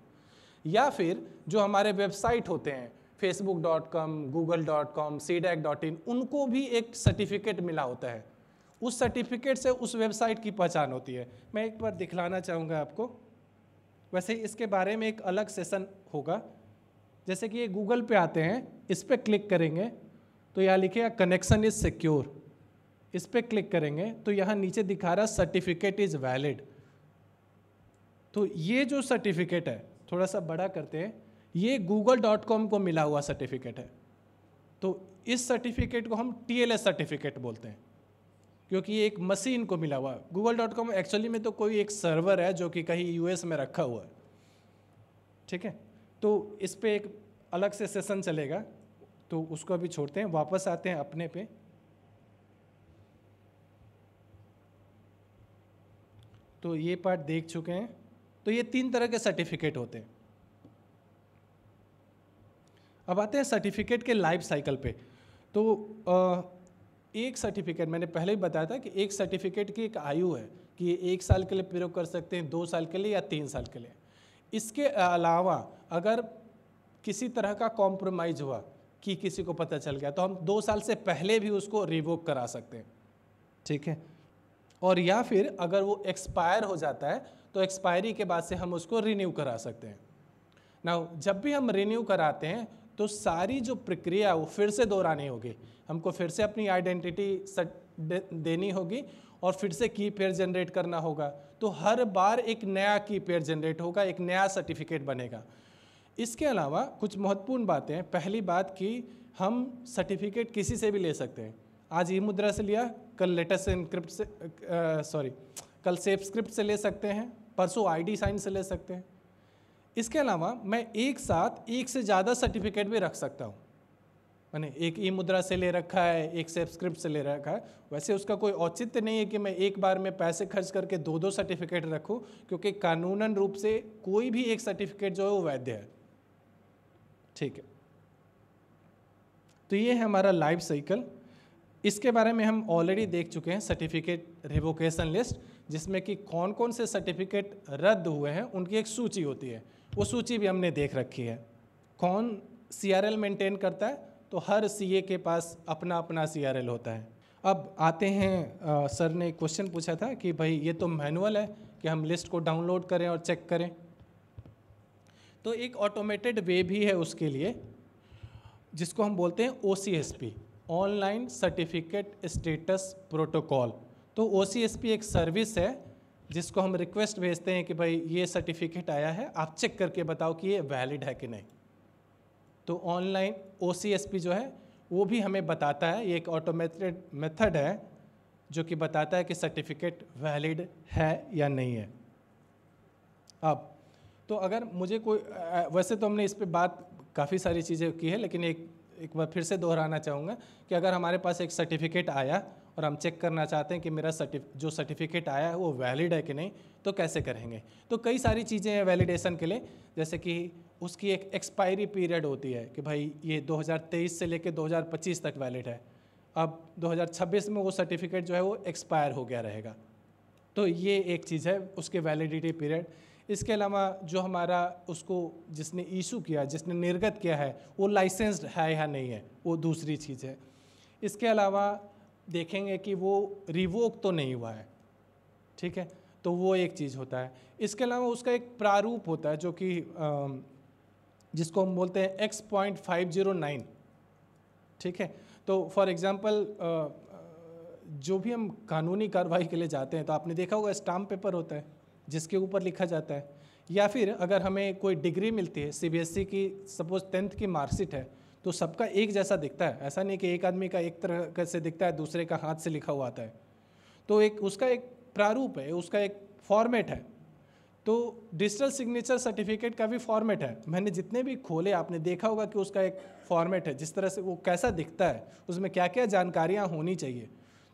या फिर जो हमारे वेबसाइट होते हैं facebook.com, google.com, cdac.in, उनको भी एक सर्टिफिकेट मिला होता है। उस सर्टिफिकेट से उस वेबसाइट की पहचान होती है। मैं एक बार दिखलाना चाहूँगा आपको। वैसे इसके बारे में एक अलग सेशन होगा। जैसे कि ये गूगल पे आते हैं, इस पर क्लिक करेंगे तो यहाँ लिखेगा कनेक्शन इज सिक्योर। इस पर क्लिक करेंगे तो यहाँ नीचे दिखा रहा सर्टिफिकेट इज वैलिड। तो ये जो सर्टिफिकेट है, थोड़ा सा बड़ा करते हैं, ये google.com को मिला हुआ सर्टिफिकेट है। तो इस सर्टिफिकेट को हम TLS सर्टिफिकेट बोलते हैं, क्योंकि ये एक मशीन को मिला हुआ। google.com एक्चुअली में तो कोई एक सर्वर है जो कि कहीं US में रखा हुआ है, ठीक है। तो इस पे एक अलग से सेशन चलेगा, तो उसको अभी छोड़ते हैं, वापस आते हैं अपने पे। तो ये पार्ट देख चुके हैं। तो ये 3 तरह के सर्टिफिकेट होते हैं। अब आते हैं सर्टिफिकेट के लाइफ साइकिल पे। तो एक सर्टिफिकेट, मैंने पहले ही बताया था कि एक सर्टिफिकेट की एक आयु है कि ये 1 साल के लिए प्रयोग कर सकते हैं, 2 साल के लिए या 3 साल के लिए। इसके अलावा अगर किसी तरह का कॉम्प्रोमाइज़ हुआ कि किसी को पता चल गया, तो हम 2 साल से पहले भी उसको रिवोक करा सकते हैं, ठीक है। और या फिर अगर वो एक्सपायर हो जाता है तो एक्सपायरी के बाद से हम उसको रिन्यू करा सकते हैं। नाउ जब भी हम रिन्यू कराते हैं तो सारी जो प्रक्रिया वो फिर से दोहरानी होगी। हमको फिर से अपनी आइडेंटिटी देनी होगी और फिर से की पेयर जनरेट करना होगा। तो हर बार एक नया की पेयर जनरेट होगा, एक नया सर्टिफिकेट बनेगा। इसके अलावा कुछ महत्वपूर्ण बातें हैं। पहली बात कि हम सर्टिफिकेट किसी से भी ले सकते हैं। आज ई मुद्रा से लिया, कल लेटेस्ट इनक्रिप्ट से कल सेफ स्क्रिप्ट से ले सकते हैं, परसों ID साइन से ले सकते हैं। इसके अलावा मैं एक साथ एक से ज़्यादा सर्टिफिकेट भी रख सकता हूँ। मैंने एक ई मुद्रा से ले रखा है, एक सेफ स्क्रिप्ट से ले रखा है। वैसे उसका कोई औचित्य नहीं है कि मैं एक बार में पैसे खर्च करके 2-2 सर्टिफिकेट रखूँ, क्योंकि कानूनन रूप से कोई भी एक सर्टिफिकेट जो है वो वैध है, ठीक है। तो ये है हमारा लाइफ साइकिल। इसके बारे में हम ऑलरेडी देख चुके हैं सर्टिफिकेट रिवोकेशन लिस्ट, जिसमें कि कौन कौन से सर्टिफिकेट रद्द हुए हैं उनकी एक सूची होती है। वो सूची भी हमने देख रखी है। कौन CRL मेंटेन करता है, तो हर CA के पास अपना अपना CRL होता है। अब आते हैं, सर ने एक क्वेश्चन पूछा था कि भाई ये तो मैनुअल है कि हम लिस्ट को डाउनलोड करें और चेक करें। तो एक ऑटोमेटेड वे भी है उसके लिए, जिसको हम बोलते हैं OCSP, online certificate status protocol. तो OCSP एक सर्विस है जिसको हम रिक्वेस्ट भेजते हैं कि भाई ये सर्टिफिकेट आया है, आप चेक करके बताओ कि ये वैलिड है कि नहीं। तो ऑनलाइन OCSP जो है वो भी हमें बताता है, ये एक ऑटोमेटेड मेथड है जो कि बताता है कि सर्टिफिकेट वैलिड है या नहीं है। अब तो अगर मुझे कोई, वैसे तो हमने इस पे बात काफ़ी सारी चीज़ें की है, लेकिन एक बार फिर से दोहराना चाहूँगा कि अगर हमारे पास एक सर्टिफिकेट आया और हम चेक करना चाहते हैं कि मेरा जो सर्टिफिकेट आया है वो वैलिड है कि नहीं, तो कैसे करेंगे। तो कई सारी चीज़ें हैं वैलिडेशन के लिए, जैसे कि उसकी एक एक्सपायरी पीरियड होती है कि भाई ये 2023 से लेकर 2025 तक वैलिड है। अब 2026 में वो सर्टिफिकेट जो है वो एक्सपायर हो गया रहेगा। तो ये एक चीज़ है, उसके वैलिडिटी पीरियड। इसके अलावा जो हमारा उसको जिसने इशू किया, जिसने निर्गत किया है, वो लाइसेंस्ड है या नहीं है, वो दूसरी चीज़ है। इसके अलावा देखेंगे कि वो रिवोक तो नहीं हुआ है, ठीक है, तो वो एक चीज़ होता है। इसके अलावा उसका एक प्रारूप होता है जो कि जिसको हम बोलते हैं X.509, ठीक है। तो फॉर एग्जांपल जो भी हम कानूनी कार्रवाई के लिए जाते हैं तो आपने देखा होगा स्टाम्प पेपर होता है जिसके ऊपर लिखा जाता है। या फिर अगर हमें कोई डिग्री मिलती है, CBSE की सपोज 10th की मार्कशीट है, तो सबका एक जैसा दिखता है। ऐसा नहीं कि एक आदमी का एक तरह से दिखता है, दूसरे का हाथ से लिखा हुआ आता है। तो एक उसका एक प्रारूप है, उसका एक फॉर्मेट है। तो डिजिटल सिग्नेचर सर्टिफिकेट का भी फॉर्मेट है। मैंने जितने भी खोले आपने देखा होगा कि उसका एक फॉर्मेट है, जिस तरह से वो कैसा दिखता है, उसमें क्या क्या जानकारियाँ होनी चाहिए,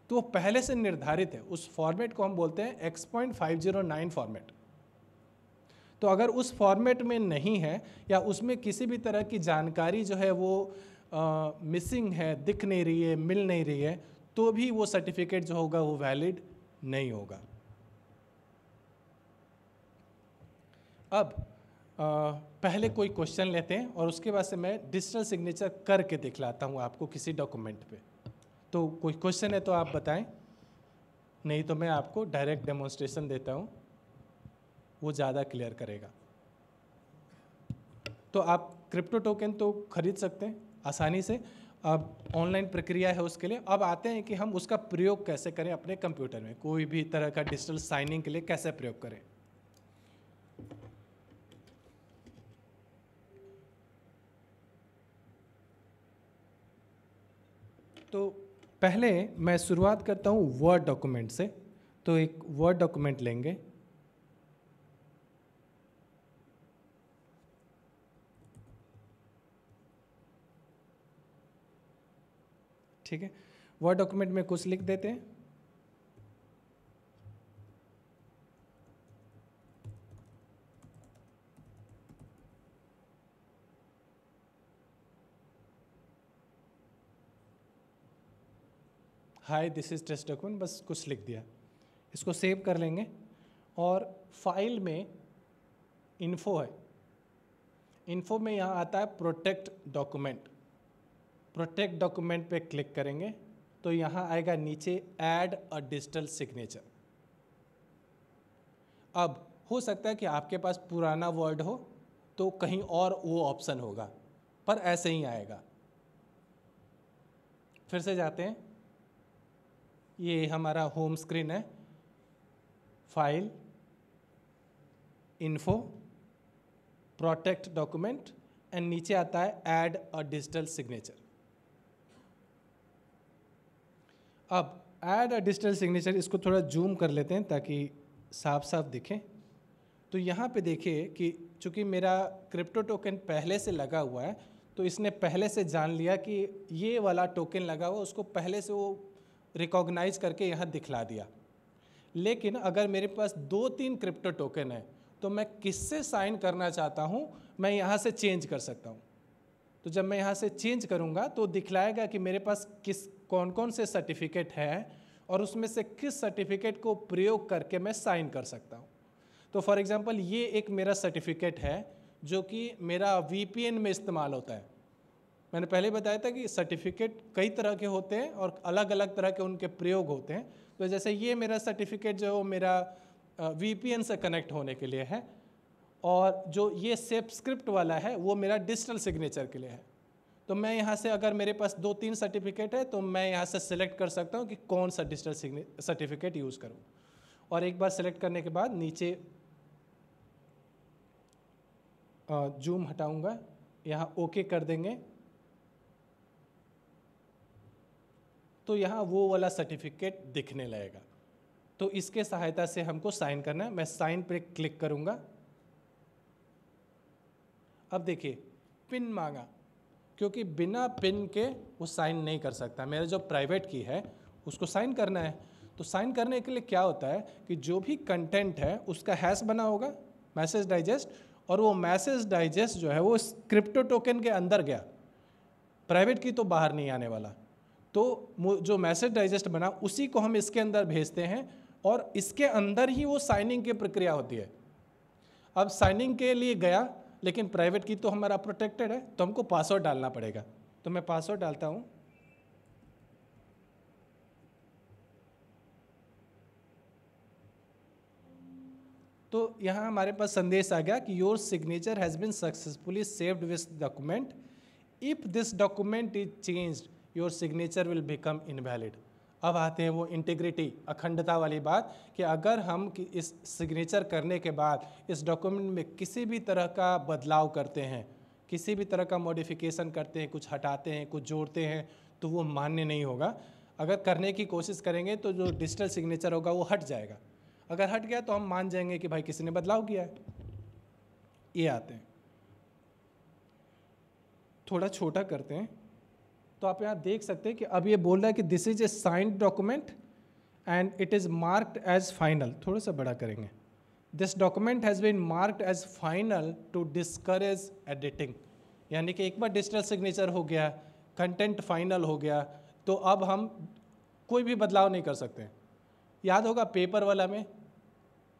तो वो पहले से निर्धारित है। उस फॉर्मेट को हम बोलते हैं X.509 फॉर्मेट। तो अगर उस फॉर्मेट में नहीं है या उसमें किसी भी तरह की जानकारी जो है वो मिसिंग है, दिख नहीं रही है, मिल नहीं रही है, तो भी वो सर्टिफिकेट जो होगा वो वैलिड नहीं होगा। अब पहले कोई क्वेश्चन लेते हैं और उसके बाद से मैं डिजिटल सिग्नेचर करके दिखलाता हूँ आपको किसी डॉक्यूमेंट पे। तो कोई क्वेश्चन है तो आप बताएं, नहीं तो मैं आपको डायरेक्ट डेमोन्स्ट्रेशन देता हूँ, वो ज़्यादा क्लियर करेगा। तो आप क्रिप्टो टोकन तो खरीद सकते हैं आसानी से, अब ऑनलाइन प्रक्रिया है उसके लिए। अब आते हैं कि हम उसका प्रयोग कैसे करें अपने कंप्यूटर में, कोई भी तरह का डिजिटल साइनिंग के लिए कैसे प्रयोग करें। तो पहले मैं शुरुआत करता हूँ वर्ड डॉक्यूमेंट से। तो एक वर्ड डॉक्यूमेंट लेंगे, ठीक है। वर्ड डॉक्यूमेंट में कुछ लिख देते हैं, hi this is test document, बस कुछ लिख दिया। इसको सेव कर लेंगे और फाइल में इन्फो है, इन्फो में यहाँ आता है प्रोटेक्ट डॉक्यूमेंट। प्रोटेक्ट डॉक्यूमेंट पे क्लिक करेंगे तो यहाँ आएगा नीचे ऐड अ डिजिटल सिग्नेचर। अब हो सकता है कि आपके पास पुराना वर्ड हो तो कहीं और वो ऑप्शन होगा, पर ऐसे ही आएगा। फिर से जाते हैं, ये हमारा होम स्क्रीन है, file, info, protect document and नीचे आता है ऐड अ डिजिटल सिग्नेचर। अब ऐड अ डिजिटल सिग्नेचर, इसको थोड़ा जूम कर लेते हैं ताकि साफ साफ दिखे। तो यहाँ पे देखिए कि चूंकि मेरा क्रिप्टो टोकन पहले से लगा हुआ है तो इसने पहले से जान लिया कि ये वाला टोकन लगा हुआ, उसको पहले से वो रिकॉग्नाइज करके यहाँ दिखला दिया। लेकिन अगर मेरे पास 2-3 क्रिप्टो टोकन है तो मैं किससे साइन करना चाहता हूँ, मैं यहाँ से चेंज कर सकता हूँ। तो जब मैं यहाँ से चेंज करूँगा तो दिखलाएगा कि मेरे पास कौन कौन से सर्टिफिकेट हैं और उसमें से किस सर्टिफिकेट को प्रयोग करके मैं साइन कर सकता हूँ। तो फॉर एग्जांपल ये एक मेरा सर्टिफिकेट है जो कि मेरा VPN में इस्तेमाल होता है। मैंने पहले बताया था कि सर्टिफिकेट कई तरह के होते हैं और अलग अलग तरह के उनके प्रयोग होते हैं। तो जैसे ये मेरा सर्टिफिकेट जो मेरा VPN से कनेक्ट होने के लिए है, और जो ये सब्सक्रिप्ट वाला है वो मेरा डिजिटल सिग्नेचर के लिए है। तो मैं यहाँ से अगर मेरे पास 2-3 सर्टिफिकेट है तो मैं यहाँ से सिलेक्ट कर सकता हूँ कि कौन सा डिजिटल सर्टिफिकेट यूज़ करूँ। और एक बार सेलेक्ट करने के बाद नीचे जूम हटाऊँगा, यहाँ ओके कर देंगे तो यहाँ वो वाला सर्टिफिकेट दिखने लगेगा। तो इसके सहायता से हमको साइन करना है। मैं साइन पे क्लिक करूँगा। अब देखिए पिन मांगा, क्योंकि बिना पिन के वो साइन नहीं कर सकता। मेरा जो प्राइवेट की है उसको साइन करना है। तो साइन करने के लिए क्या होता है कि जो भी कंटेंट है उसका हैश बना होगा, मैसेज डाइजेस्ट, और वो मैसेज डाइजेस्ट जो है वो क्रिप्टो टोकन के अंदर गया, प्राइवेट की तो बाहर नहीं आने वाला। तो जो मैसेज डाइजेस्ट बना उसी को हम इसके अंदर भेजते हैं और इसके अंदर ही वो साइनिंग की प्रक्रिया होती है। अब साइनिंग के लिए गया लेकिन प्राइवेट की तो हमारा प्रोटेक्टेड है, तो हमको पासवर्ड डालना पड़ेगा। तो मैं पासवर्ड डालता हूँ। तो यहाँ हमारे पास संदेश आ गया कि your signature has been successfully saved with document. If this document is changed your signature will become invalid. अब आते हैं वो इंटीग्रिटी, अखंडता वाली बात, कि अगर हम इस सिग्नेचर करने के बाद इस डॉक्यूमेंट में किसी भी तरह का बदलाव करते हैं, किसी भी तरह का मॉडिफिकेशन करते हैं, कुछ हटाते हैं, कुछ जोड़ते हैं, तो वो मान्य नहीं होगा। अगर करने की कोशिश करेंगे तो जो डिजिटल सिग्नेचर होगा वो हट जाएगा। अगर हट गया तो हम मान जाएंगे कि भाई किसी ने बदलाव किया है। ये आते हैं, थोड़ा छोटा करते हैं तो आप यहाँ देख सकते हैं कि अब ये बोल रहा है कि this is a signed document and it is marked as final. थोड़ा सा बड़ा करेंगे। This document has been marked as final to discourage editing. यानी कि एक बार डिजिटल सिग्नेचर हो गया, कंटेंट फाइनल हो गया, तो अब हम कोई भी बदलाव नहीं कर सकते। याद होगा पेपर वाला में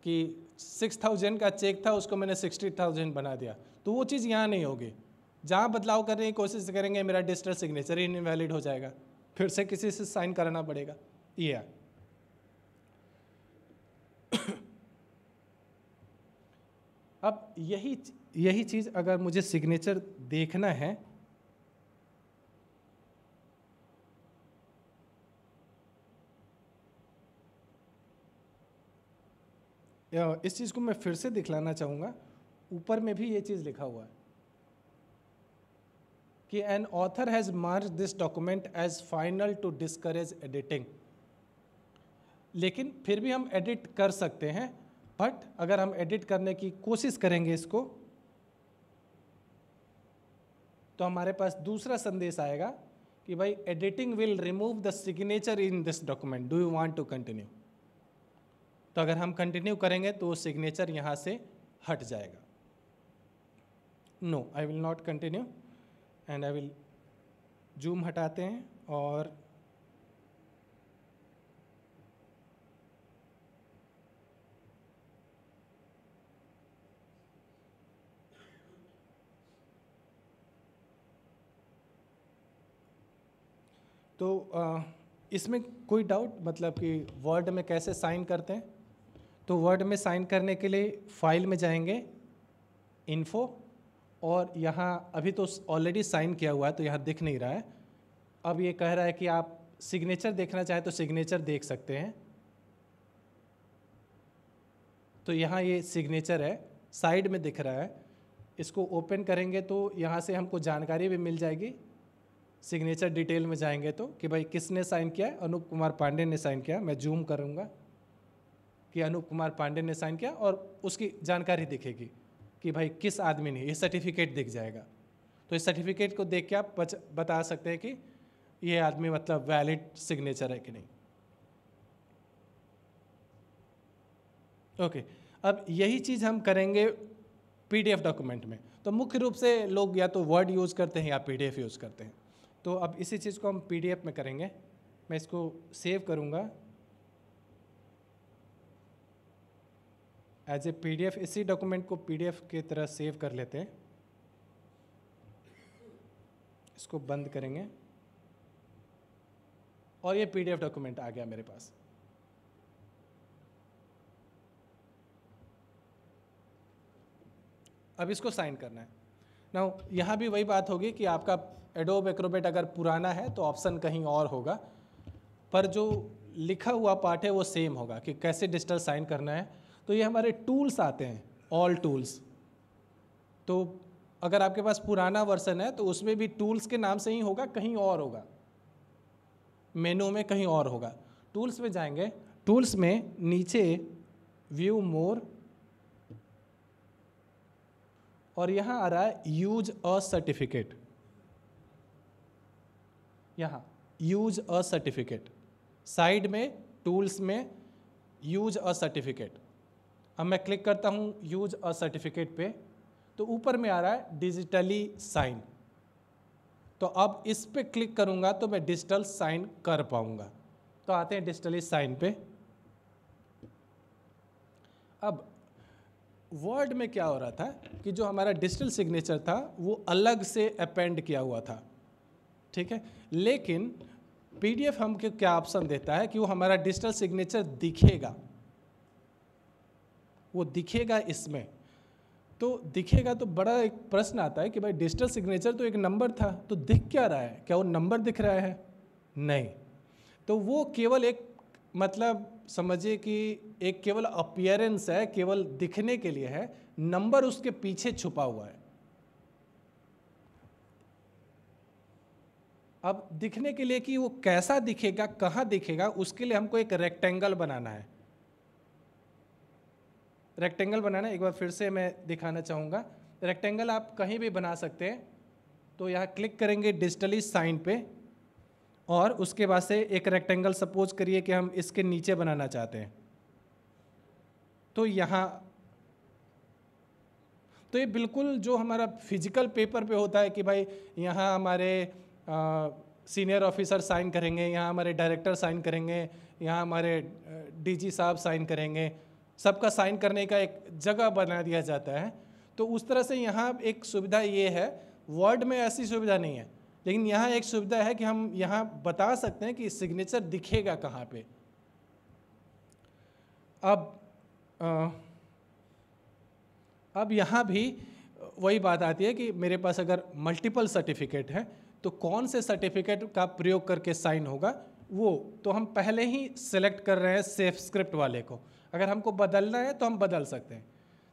कि 6,000 का चेक था उसको मैंने 60,000 बना दिया, तो वो चीज़ यहाँ नहीं होगी। जहाँ बदलाव करने की कोशिश करेंगे मेरा डिजिटल सिग्नेचर ही इनवैलिड हो जाएगा, फिर से किसी से साइन कराना पड़ेगा। ये है। अब यही चीज़ अगर मुझे सिग्नेचर देखना है, इस चीज़ को मैं फिर से दिखलाना चाहूँगा। ऊपर में भी ये चीज़ लिखा हुआ है कि an author has marked this document as final to discourage editing. लेकिन फिर भी हम एडिट कर सकते हैं, बट अगर हम एडिट करने की कोशिश करेंगे इसको, तो हमारे पास दूसरा संदेश आएगा कि भाई editing will remove the signature in this document, do you want to continue. तो अगर हम कंटिन्यू करेंगे तो सिग्नेचर यहाँ से हट जाएगा। No, I will not continue and I will zoom हटाते हैं और तो इसमें कोई डाउट, मतलब कि वर्ड में कैसे साइन करते हैं? तो वर्ड में साइन करने के लिए फाइल में जाएंगे, इन्फो, और यहाँ अभी तो ऑलरेडी साइन किया हुआ है तो यहाँ दिख नहीं रहा है। अब ये कह रहा है कि आप सिग्नेचर देखना चाहें तो सिग्नेचर देख सकते हैं। तो यहाँ ये सिग्नेचर है, साइड में दिख रहा है। इसको ओपन करेंगे तो यहाँ से हमको जानकारी भी मिल जाएगी। सिग्नेचर डिटेल में जाएंगे तो कि भाई किसने साइन किया है, अनूप कुमार पांडे ने साइन किया। मैं जूम करूँगा कि अनूप कुमार पांडे ने साइन किया और उसकी जानकारी दिखेगी कि भाई किस आदमी ने, ये सर्टिफिकेट दिख जाएगा। तो इस सर्टिफिकेट को देख के आप बता सकते हैं कि ये आदमी मतलब वैलिड सिग्नेचर है कि नहीं। ओके, अब यही चीज़ हम करेंगे पीडीएफ डॉक्यूमेंट में। तो मुख्य रूप से लोग या तो वर्ड यूज़ करते हैं या पीडीएफ यूज़ करते हैं। तो अब इसी चीज़ को हम पीडीएफ में करेंगे। मैं इसको सेव करूँगा एज ए पीडीएफ। इसी डॉक्यूमेंट को पीडीएफ की तरह सेव कर लेते हैं। इसको बंद करेंगे और ये पीडीएफ डॉक्यूमेंट आ गया मेरे पास। अब इसको साइन करना है। नाउ यहाँ भी वही बात होगी कि आपका एडोब एक्रोबैट अगर पुराना है तो ऑप्शन कहीं और होगा, पर जो लिखा हुआ पार्ट है वो सेम होगा कि कैसे डिजिटल साइन करना है। तो ये हमारे टूल्स आते हैं, ऑल टूल्स। तो अगर आपके पास पुराना वर्जन है तो उसमें भी टूल्स के नाम से ही होगा, कहीं और होगा, मेनू में कहीं और होगा। टूल्स में जाएंगे, टूल्स में नीचे व्यू मोर, और यहाँ आ रहा है यूज अ सर्टिफिकेट। यहाँ यूज अ सर्टिफिकेट, साइड में टूल्स में यूज अ सर्टिफिकेट। अब मैं क्लिक करता हूँ यूज अ सर्टिफिकेट पे, तो ऊपर में आ रहा है डिजिटली साइन। तो अब इस पे क्लिक करूँगा तो मैं डिजिटल साइन कर पाऊँगा। तो आते हैं डिजिटली साइन पे। अब वर्ड में क्या हो रहा था कि जो हमारा डिजिटल सिग्नेचर था वो अलग से अपेंड किया हुआ था, ठीक है। लेकिन पीडीएफ हमको क्या ऑप्शन देता है कि वो हमारा डिजिटल सिग्नेचर दिखेगा, वो दिखेगा इसमें। तो दिखेगा तो बड़ा एक प्रश्न आता है कि भाई डिजिटल सिग्नेचर तो एक नंबर था, तो दिख क्या रहा है? क्या वो नंबर दिख रहा है? नहीं। तो वो केवल एक, मतलब समझिए कि एक केवल अपीयरेंस है, केवल दिखने के लिए है। नंबर उसके पीछे छुपा हुआ है। अब दिखने के लिए कि वो कैसा दिखेगा, कहाँ दिखेगा, उसके लिए हमको एक रेक्टेंगल बनाना है। रेक्टेंगल बनाना एक बार फिर से मैं दिखाना चाहूँगा। रेक्टेंगल आप कहीं भी बना सकते हैं। तो यहाँ क्लिक करेंगे डिजिटली साइन पे, और उसके बाद से एक रेक्टेंगल सपोज करिए कि हम इसके नीचे बनाना चाहते हैं। तो यहाँ, तो ये बिल्कुल जो हमारा फिजिकल पेपर पे होता है कि भाई यहाँ हमारे सीनियर ऑफिसर साइन करेंगे, यहाँ हमारे डायरेक्टर साइन करेंगे, यहाँ हमारे डीजी साहब साइन करेंगे, सबका साइन करने का एक जगह बना दिया जाता है। तो उस तरह से यहाँ एक सुविधा ये है, वर्ड में ऐसी सुविधा नहीं है, लेकिन यहाँ एक सुविधा है कि हम यहाँ बता सकते हैं कि सिग्नेचर दिखेगा कहाँ पे। अब यहाँ भी वही बात आती है कि मेरे पास अगर मल्टीपल सर्टिफिकेट है तो कौन से सर्टिफिकेट का प्रयोग करके साइन होगा, वो तो हम पहले ही सिलेक्ट कर रहे हैं सेफ स्क्रिप्ट वाले को। अगर हमको बदलना है तो हम बदल सकते हैं।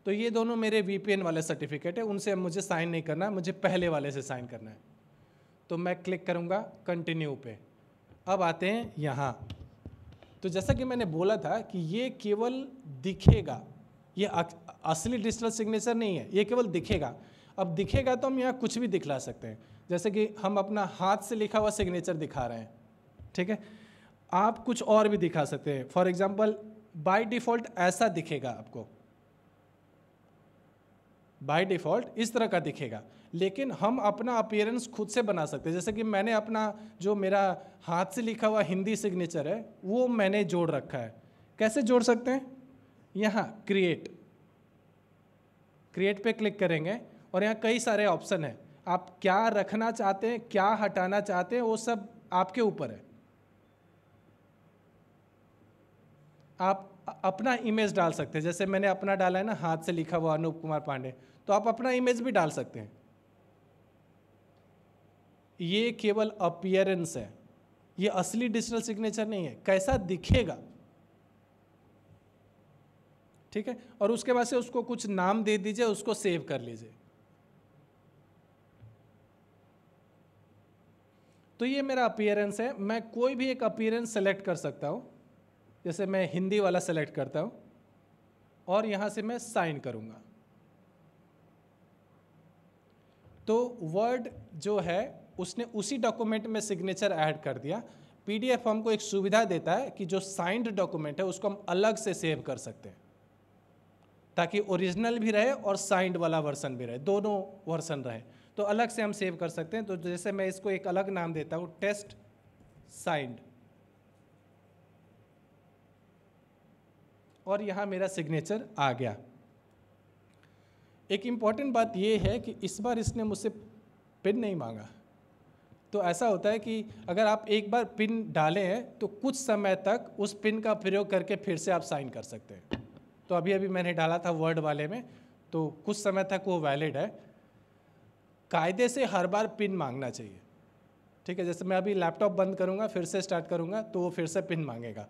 तो ये दोनों मेरे VPN वाले सर्टिफिकेट है, उनसे मुझे साइन नहीं करना है, मुझे पहले वाले से साइन करना है। तो मैं क्लिक करूँगा कंटिन्यू पे। अब आते हैं यहाँ। तो जैसा कि मैंने बोला था कि ये केवल दिखेगा, ये असली डिजिटल सिग्नेचर नहीं है, ये केवल दिखेगा। अब दिखेगा तो हम यहाँ कुछ भी दिखला सकते हैं, जैसे कि हम अपना हाथ से लिखा हुआ सिग्नेचर दिखा रहे हैं, ठीक है। आप कुछ और भी दिखा सकते हैं। फॉर एग्जांपल बाय डिफ़ॉल्ट ऐसा दिखेगा, आपको बाय डिफ़ॉल्ट इस तरह का दिखेगा, लेकिन हम अपना अपीयरेंस खुद से बना सकते हैं। जैसे कि मैंने अपना जो मेरा हाथ से लिखा हुआ हिंदी सिग्नेचर है वो मैंने जोड़ रखा है। कैसे जोड़ सकते हैं? यहाँ क्रिएट पे क्लिक करेंगे और यहाँ कई सारे ऑप्शन हैं। आप क्या रखना चाहते हैं, क्या हटाना चाहते हैं, वो सब आपके ऊपर है। आप अपना इमेज डाल सकते हैं, जैसे मैंने अपना डाला है ना, हाथ से लिखा हुआ अनूप कुमार पांडे, तो आप अपना इमेज भी डाल सकते हैं। ये केवल अपीयरेंस है, ये असली डिजिटल सिग्नेचर नहीं है। कैसा दिखेगा, ठीक है। और उसके बाद से उसको कुछ नाम दे दीजिए, उसको सेव कर लीजिए। तो ये मेरा अपीयरेंस है। मैं कोई भी एक अपीयरेंस सेलेक्ट कर सकता हूं, जैसे मैं हिंदी वाला सेलेक्ट करता हूं और यहां से मैं साइन करूंगा। तो वर्ड जो है उसने उसी डॉक्यूमेंट में सिग्नेचर ऐड कर दिया। PDF हमको एक सुविधा देता है कि जो साइंड डॉक्यूमेंट है उसको हम अलग से सेव कर सकते हैं, ताकि ओरिजिनल भी रहे और साइंड वाला वर्सन भी रहे, दोनों वर्सन रहे। तो अलग से हम सेव कर सकते हैं। तो जैसे मैं इसको एक अलग नाम देता हूँ, टेस्ट साइंड, और यहाँ मेरा सिग्नेचर आ गया। एक इम्पॉर्टेंट बात ये है कि इस बार इसने मुझसे पिन नहीं मांगा। तो ऐसा होता है कि अगर आप एक बार पिन डाले हैं तो कुछ समय तक उस पिन का प्रयोग करके फिर से आप साइन कर सकते हैं। तो अभी अभी मैंने डाला था वर्ड वाले में, तो कुछ समय तक वो वैलिड है। कायदे से हर बार पिन मांगना चाहिए, ठीक है। जैसे मैं अभी लैपटॉप बंद करूंगा, फिर से स्टार्ट करूंगा, तो वो फिर से पिन मांगेगा।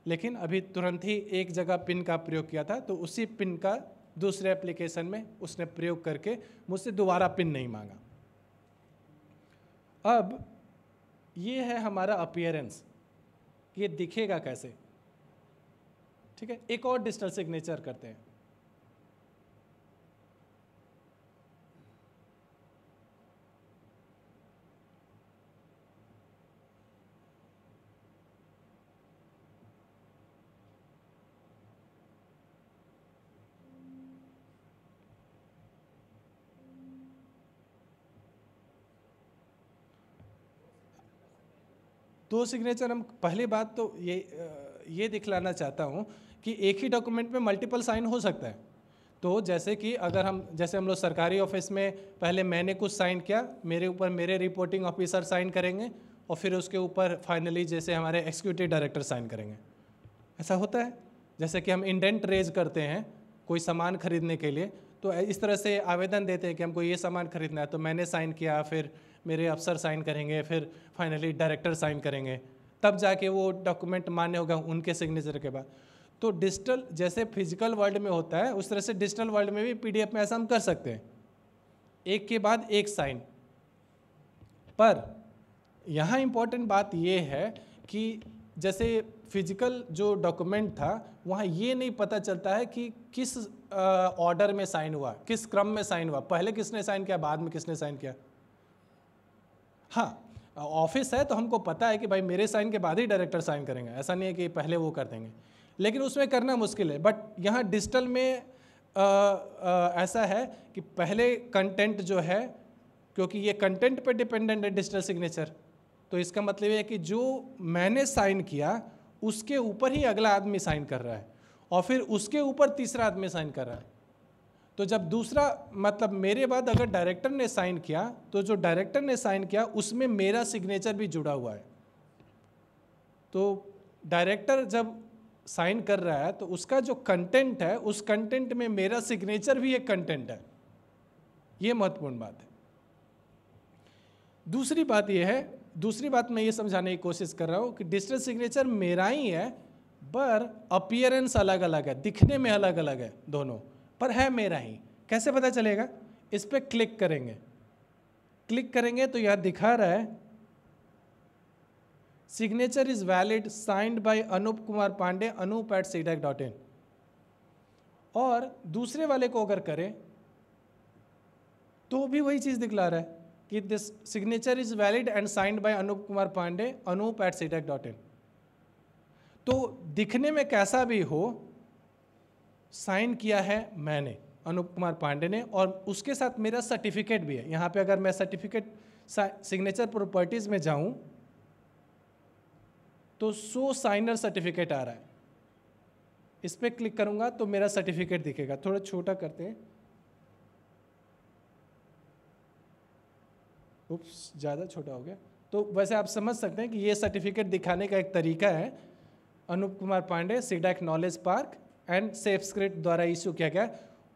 लेकिन अभी तुरंत ही एक जगह पिन का प्रयोग किया था, तो उसी पिन का दूसरे एप्लीकेशन में उसने प्रयोग करके मुझसे दोबारा पिन नहीं मांगा। अब ये है हमारा अपीयरेंस, ये दिखेगा कैसे, ठीक है। एक और डिजिटल सिग्नेचर करते हैं। दो सिग्नेचर हम, पहली बात तो ये दिखलाना चाहता हूँ कि एक ही डॉक्यूमेंट में मल्टीपल साइन हो सकता है। तो जैसे कि अगर हम लोग सरकारी ऑफिस में पहले मैंने कुछ साइन किया, मेरे ऊपर मेरे रिपोर्टिंग ऑफिसर साइन करेंगे और फिर उसके ऊपर फाइनली जैसे हमारे एग्जीक्यूटिव डायरेक्टर साइन करेंगे। ऐसा होता है। जैसे कि हम इंडेंट रेज करते हैं कोई सामान खरीदने के लिए, तो इस तरह से आवेदन देते हैं कि हमको ये सामान खरीदना है, तो मैंने साइन किया, फिर मेरे अफसर साइन करेंगे, फिर फाइनली डायरेक्टर साइन करेंगे, तब जाके वो डॉक्यूमेंट मान्य होगा उनके सिग्नेचर के बाद। तो डिजिटल जैसे फिजिकल वर्ल्ड में होता है, उस तरह से डिजिटल वर्ल्ड में भी PDF में ऐसा हम कर सकते हैं, एक के बाद एक साइन। पर यहाँ इम्पोर्टेंट बात ये है कि जैसे फिजिकल जो डॉक्यूमेंट था, वहाँ ये नहीं पता चलता है कि किस ऑर्डर में साइन हुआ, किस क्रम में साइन हुआ, पहले किसने साइन किया, बाद में किसने साइन किया। हाँ, ऑफिस है तो हमको पता है कि भाई मेरे साइन के बाद ही डायरेक्टर साइन करेंगे, ऐसा नहीं है कि पहले वो कर देंगे, लेकिन उसमें करना मुश्किल है। बट यहाँ डिजिटल में ऐसा है कि पहले कंटेंट जो है, क्योंकि ये कंटेंट पे डिपेंडेंट है डिजिटल सिग्नेचर, तो इसका मतलब ये है कि जो मैंने साइन किया उसके ऊपर ही अगला आदमी साइन कर रहा है। और फिर उसके ऊपर तीसरा आदमी साइन कर रहा है। तो जब दूसरा मतलब मेरे बाद अगर डायरेक्टर ने साइन किया तो जो डायरेक्टर ने साइन किया उसमें मेरा सिग्नेचर भी जुड़ा हुआ है। तो डायरेक्टर जब साइन कर रहा है तो उसका जो कंटेंट है उस कंटेंट में मेरा सिग्नेचर भी एक कंटेंट है। ये महत्वपूर्ण बात है। दूसरी बात मैं ये समझाने की कोशिश कर रहा हूँ कि डिजिटल सिग्नेचर मेरा ही है, पर अपीयरेंस अलग अलग है, दिखने में अलग अलग है दोनों, पर है मेरा ही। कैसे पता चलेगा? इस पर क्लिक करेंगे तो यह दिखा रहा है signature is valid signed by Anup Kumar Pandey anup@cdac.in। और दूसरे वाले को अगर करें तो भी वही चीज दिखला रहा है कि this signature is valid and signed by Anup Kumar Pandey anup@cdac.in। तो दिखने में कैसा भी हो, साइन किया है मैंने, अनूप कुमार पांडे ने, और उसके साथ मेरा सर्टिफिकेट भी है। यहाँ पे अगर मैं सर्टिफिकेट सिग्नेचर प्रॉपर्टीज में जाऊं तो सो साइनर सर्टिफिकेट आ रहा है। इस पर क्लिक करूंगा तो मेरा सर्टिफिकेट दिखेगा। थोड़ा छोटा करते हैं, उप्स ज़्यादा छोटा हो गया। तो वैसे आप समझ सकते हैं कि ये सर्टिफिकेट दिखाने का एक तरीका है। Anup Kumar Pandey CDAC knowledge park and safe script द्वारा इशू किया गया।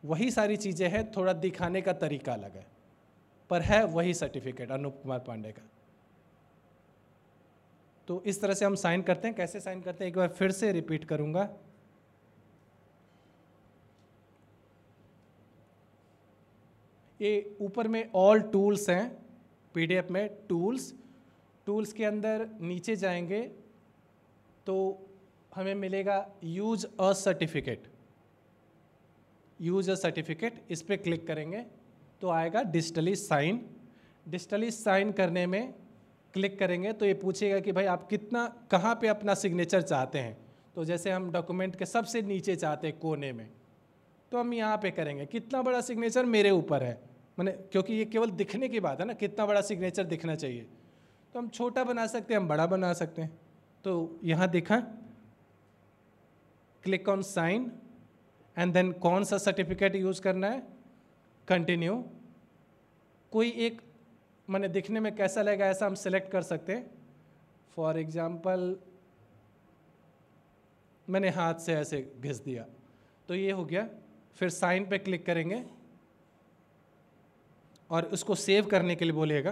वही सारी चीज़ें हैं, थोड़ा दिखाने का तरीका अलग है, पर है वही सर्टिफिकेट अनूप कुमार पांडे का। तो इस तरह से हम साइन करते हैं। कैसे साइन करते हैं एक बार फिर से रिपीट करूंगा। ये ऊपर में ऑल टूल्स हैं, पीडीएफ में टूल्स के अंदर नीचे जाएंगे तो हमें मिलेगा यूज अ सर्टिफिकेट। इस पर क्लिक करेंगे तो आएगा डिजिटली साइन करने में क्लिक करेंगे तो ये पूछेगा कि भाई आप कहाँ पे अपना सिग्नेचर चाहते हैं। तो जैसे हम डॉक्यूमेंट के सबसे नीचे चाहते हैं कोने में, तो हम यहाँ पे करेंगे कितना बड़ा सिग्नेचर मेरे ऊपर है, मैंने, क्योंकि ये केवल दिखने की बात है ना, कितना बड़ा सिग्नेचर दिखना चाहिए। तो हम छोटा बना सकते हैं, हम बड़ा बना सकते हैं। तो यहाँ दिखा, click on sign and then कौन सा सर्टिफिकेट यूज करना है, कंटिन्यू। कोई एक मैंने दिखने में कैसा लगेगा ऐसा हम सिलेक्ट कर सकते हैं। फॉर एग्जाम्पल मैंने हाथ से ऐसे घिस दिया तो ये हो गया। फिर साइन पे क्लिक करेंगे और उसको सेव करने के लिए बोलिएगा,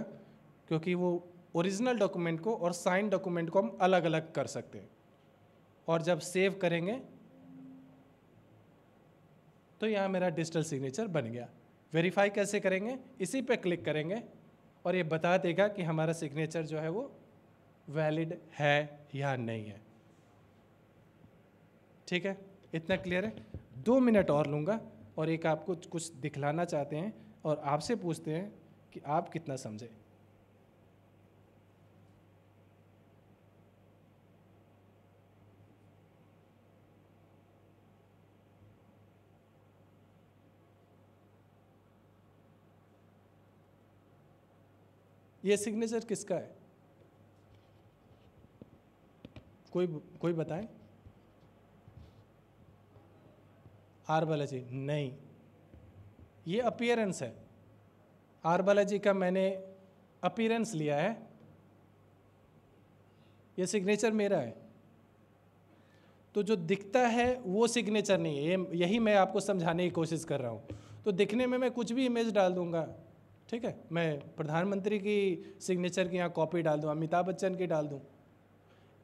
क्योंकि वो ओरिजिनल डॉक्यूमेंट को और साइन डॉक्यूमेंट को हम अलग अलग कर सकते हैं। और जब सेव करेंगे तो यहाँ मेरा डिजिटल सिग्नेचर बन गया। वेरीफाई कैसे करेंगे, इसी पे क्लिक करेंगे और ये बता देगा कि हमारा सिग्नेचर जो है वो वैलिड है या नहीं है। ठीक है, इतना क्लियर है। 2 मिनट और लूँगा और एक आपको कुछ दिखलाना चाहते हैं और आपसे पूछते हैं कि आप कितना समझे। ये सिग्नेचर किसका है? कोई बताएं? आर बालाजी? नहीं, ये अपीयरेंस है। आर बालाजी का मैंने अपीयरेंस लिया है, ये सिग्नेचर मेरा है। तो जो दिखता है वो सिग्नेचर नहीं है, यही मैं आपको समझाने की कोशिश कर रहा हूँ। तो दिखने में मैं कुछ भी इमेज डाल दूंगा, ठीक है, मैं प्रधानमंत्री की सिग्नेचर की यहाँ कॉपी डाल दूँ, अमिताभ बच्चन की डाल दूँ,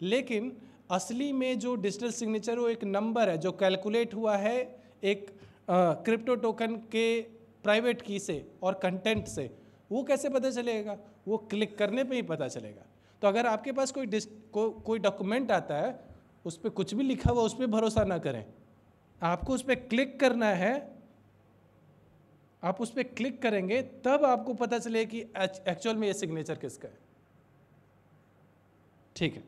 लेकिन असली में जो डिजिटल सिग्नेचर वो एक नंबर है जो कैलकुलेट हुआ है एक क्रिप्टो टोकन के प्राइवेट की से और कंटेंट से। वो कैसे पता चलेगा? वो क्लिक करने पे ही पता चलेगा। तो अगर आपके पास कोई डॉक्यूमेंट आता है, उस पर कुछ भी लिखा हुआ, उस पर भरोसा ना करें। आपको उस पर क्लिक करना है, आप उस पर क्लिक करेंगे तब आपको पता चले कि एक्चुअल में ये सिग्नेचर किसका है। ठीक है,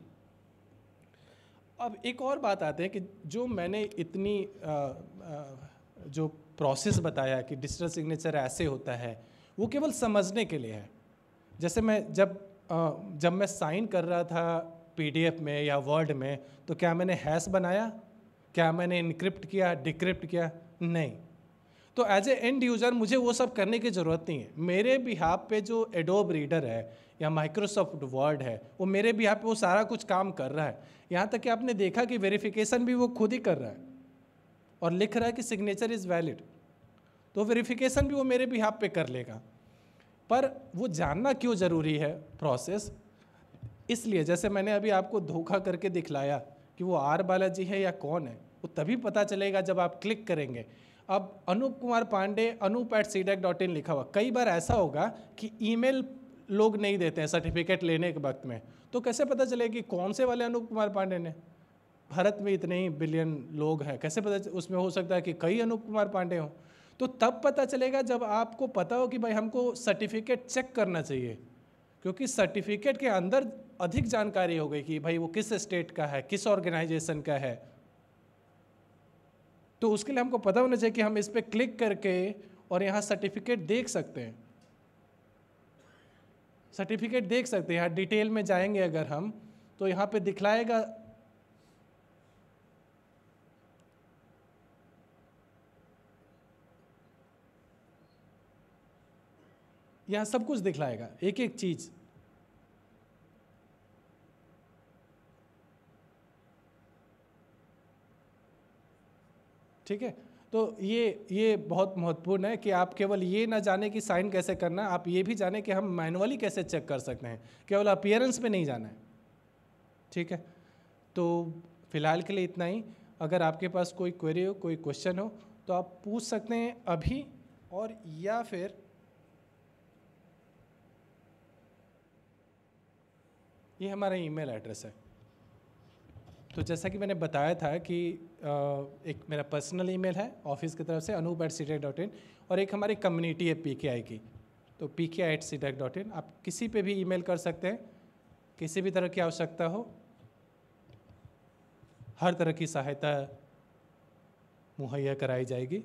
अब एक और बात आते हैं कि जो मैंने इतनी जो प्रोसेस बताया कि डिजिटल सिग्नेचर ऐसे होता है, वो केवल समझने के लिए है। जैसे मैं जब मैं साइन कर रहा था पीडीएफ में या वर्ड में, तो क्या मैंने हैश बनाया? क्या मैंने इनक्रिप्ट किया, डिक्रिप्ट किया? नहीं। तो एज ए एंड यूज़र मुझे वो सब करने की ज़रूरत नहीं है। मेरे बिहाफ पे जो एडोब रीडर है या माइक्रोसॉफ्ट वर्ड है, वो मेरे बिहाफ पे वो सारा कुछ काम कर रहा है। यहाँ तक कि आपने देखा कि वेरिफिकेशन भी वो खुद ही कर रहा है और लिख रहा है कि सिग्नेचर इज़ वैलिड, तो वेरिफिकेशन भी वो मेरे बिहाफ पे कर लेगा। पर वो जानना क्यों ज़रूरी है प्रोसेस? इसलिए जैसे मैंने अभी आपको धोखा करके दिखलाया कि वो आर बालाजी है या कौन है, वो तभी पता चलेगा जब आप क्लिक करेंगे। अब अनूप कुमार पांडे anup@cdac.in लिखा हुआ, कई बार ऐसा होगा कि ईमेल लोग नहीं देते हैं सर्टिफिकेट लेने के वक्त में, तो कैसे पता चलेगा कि कौन से वाले अनूप कुमार पांडे ने? भारत में इतने ही बिलियन लोग हैं, कैसे पता उसमें हो सकता है कि कई अनूप कुमार पांडे हों? तो तब पता चलेगा जब आपको पता हो कि भाई हमको सर्टिफिकेट चेक करना चाहिए, क्योंकि सर्टिफिकेट के अंदर अधिक जानकारी हो गई कि भाई वो किस स्टेट का है, किस ऑर्गेनाइजेशन का है। तो उसके लिए हमको पता होना चाहिए कि हम इस पर क्लिक करके और यहाँ सर्टिफिकेट देख सकते हैं, सर्टिफिकेट देख सकते हैं। यहाँ डिटेल में जाएंगे अगर हम, तो यहाँ पे दिखलाएगा यहाँ सब कुछ दिखलाएगा, एक एक चीज। ठीक है, तो ये बहुत महत्वपूर्ण है कि आप केवल ये ना जाने कि साइन कैसे करना, आप ये भी जाने कि हम मैनुअली कैसे चेक कर सकते हैं, केवल अपीयरेंस पे नहीं जाना है। ठीक है, तो फिलहाल के लिए इतना ही। अगर आपके पास कोई क्वेरी हो, कोई क्वेश्चन हो, तो आप पूछ सकते हैं अभी, और या फिर ये हमारा ईमेल एड्रेस है। तो जैसा कि मैंने बताया था कि एक मेरा पर्सनल ईमेल है ऑफिस की तरफ से anup@cdac.in, और एक हमारी कम्युनिटी है PKI की, तो pki@cdac.in। आप किसी पे भी ईमेल कर सकते हैं, किसी भी तरह की आवश्यकता हो, हर तरह की सहायता मुहैया कराई जाएगी।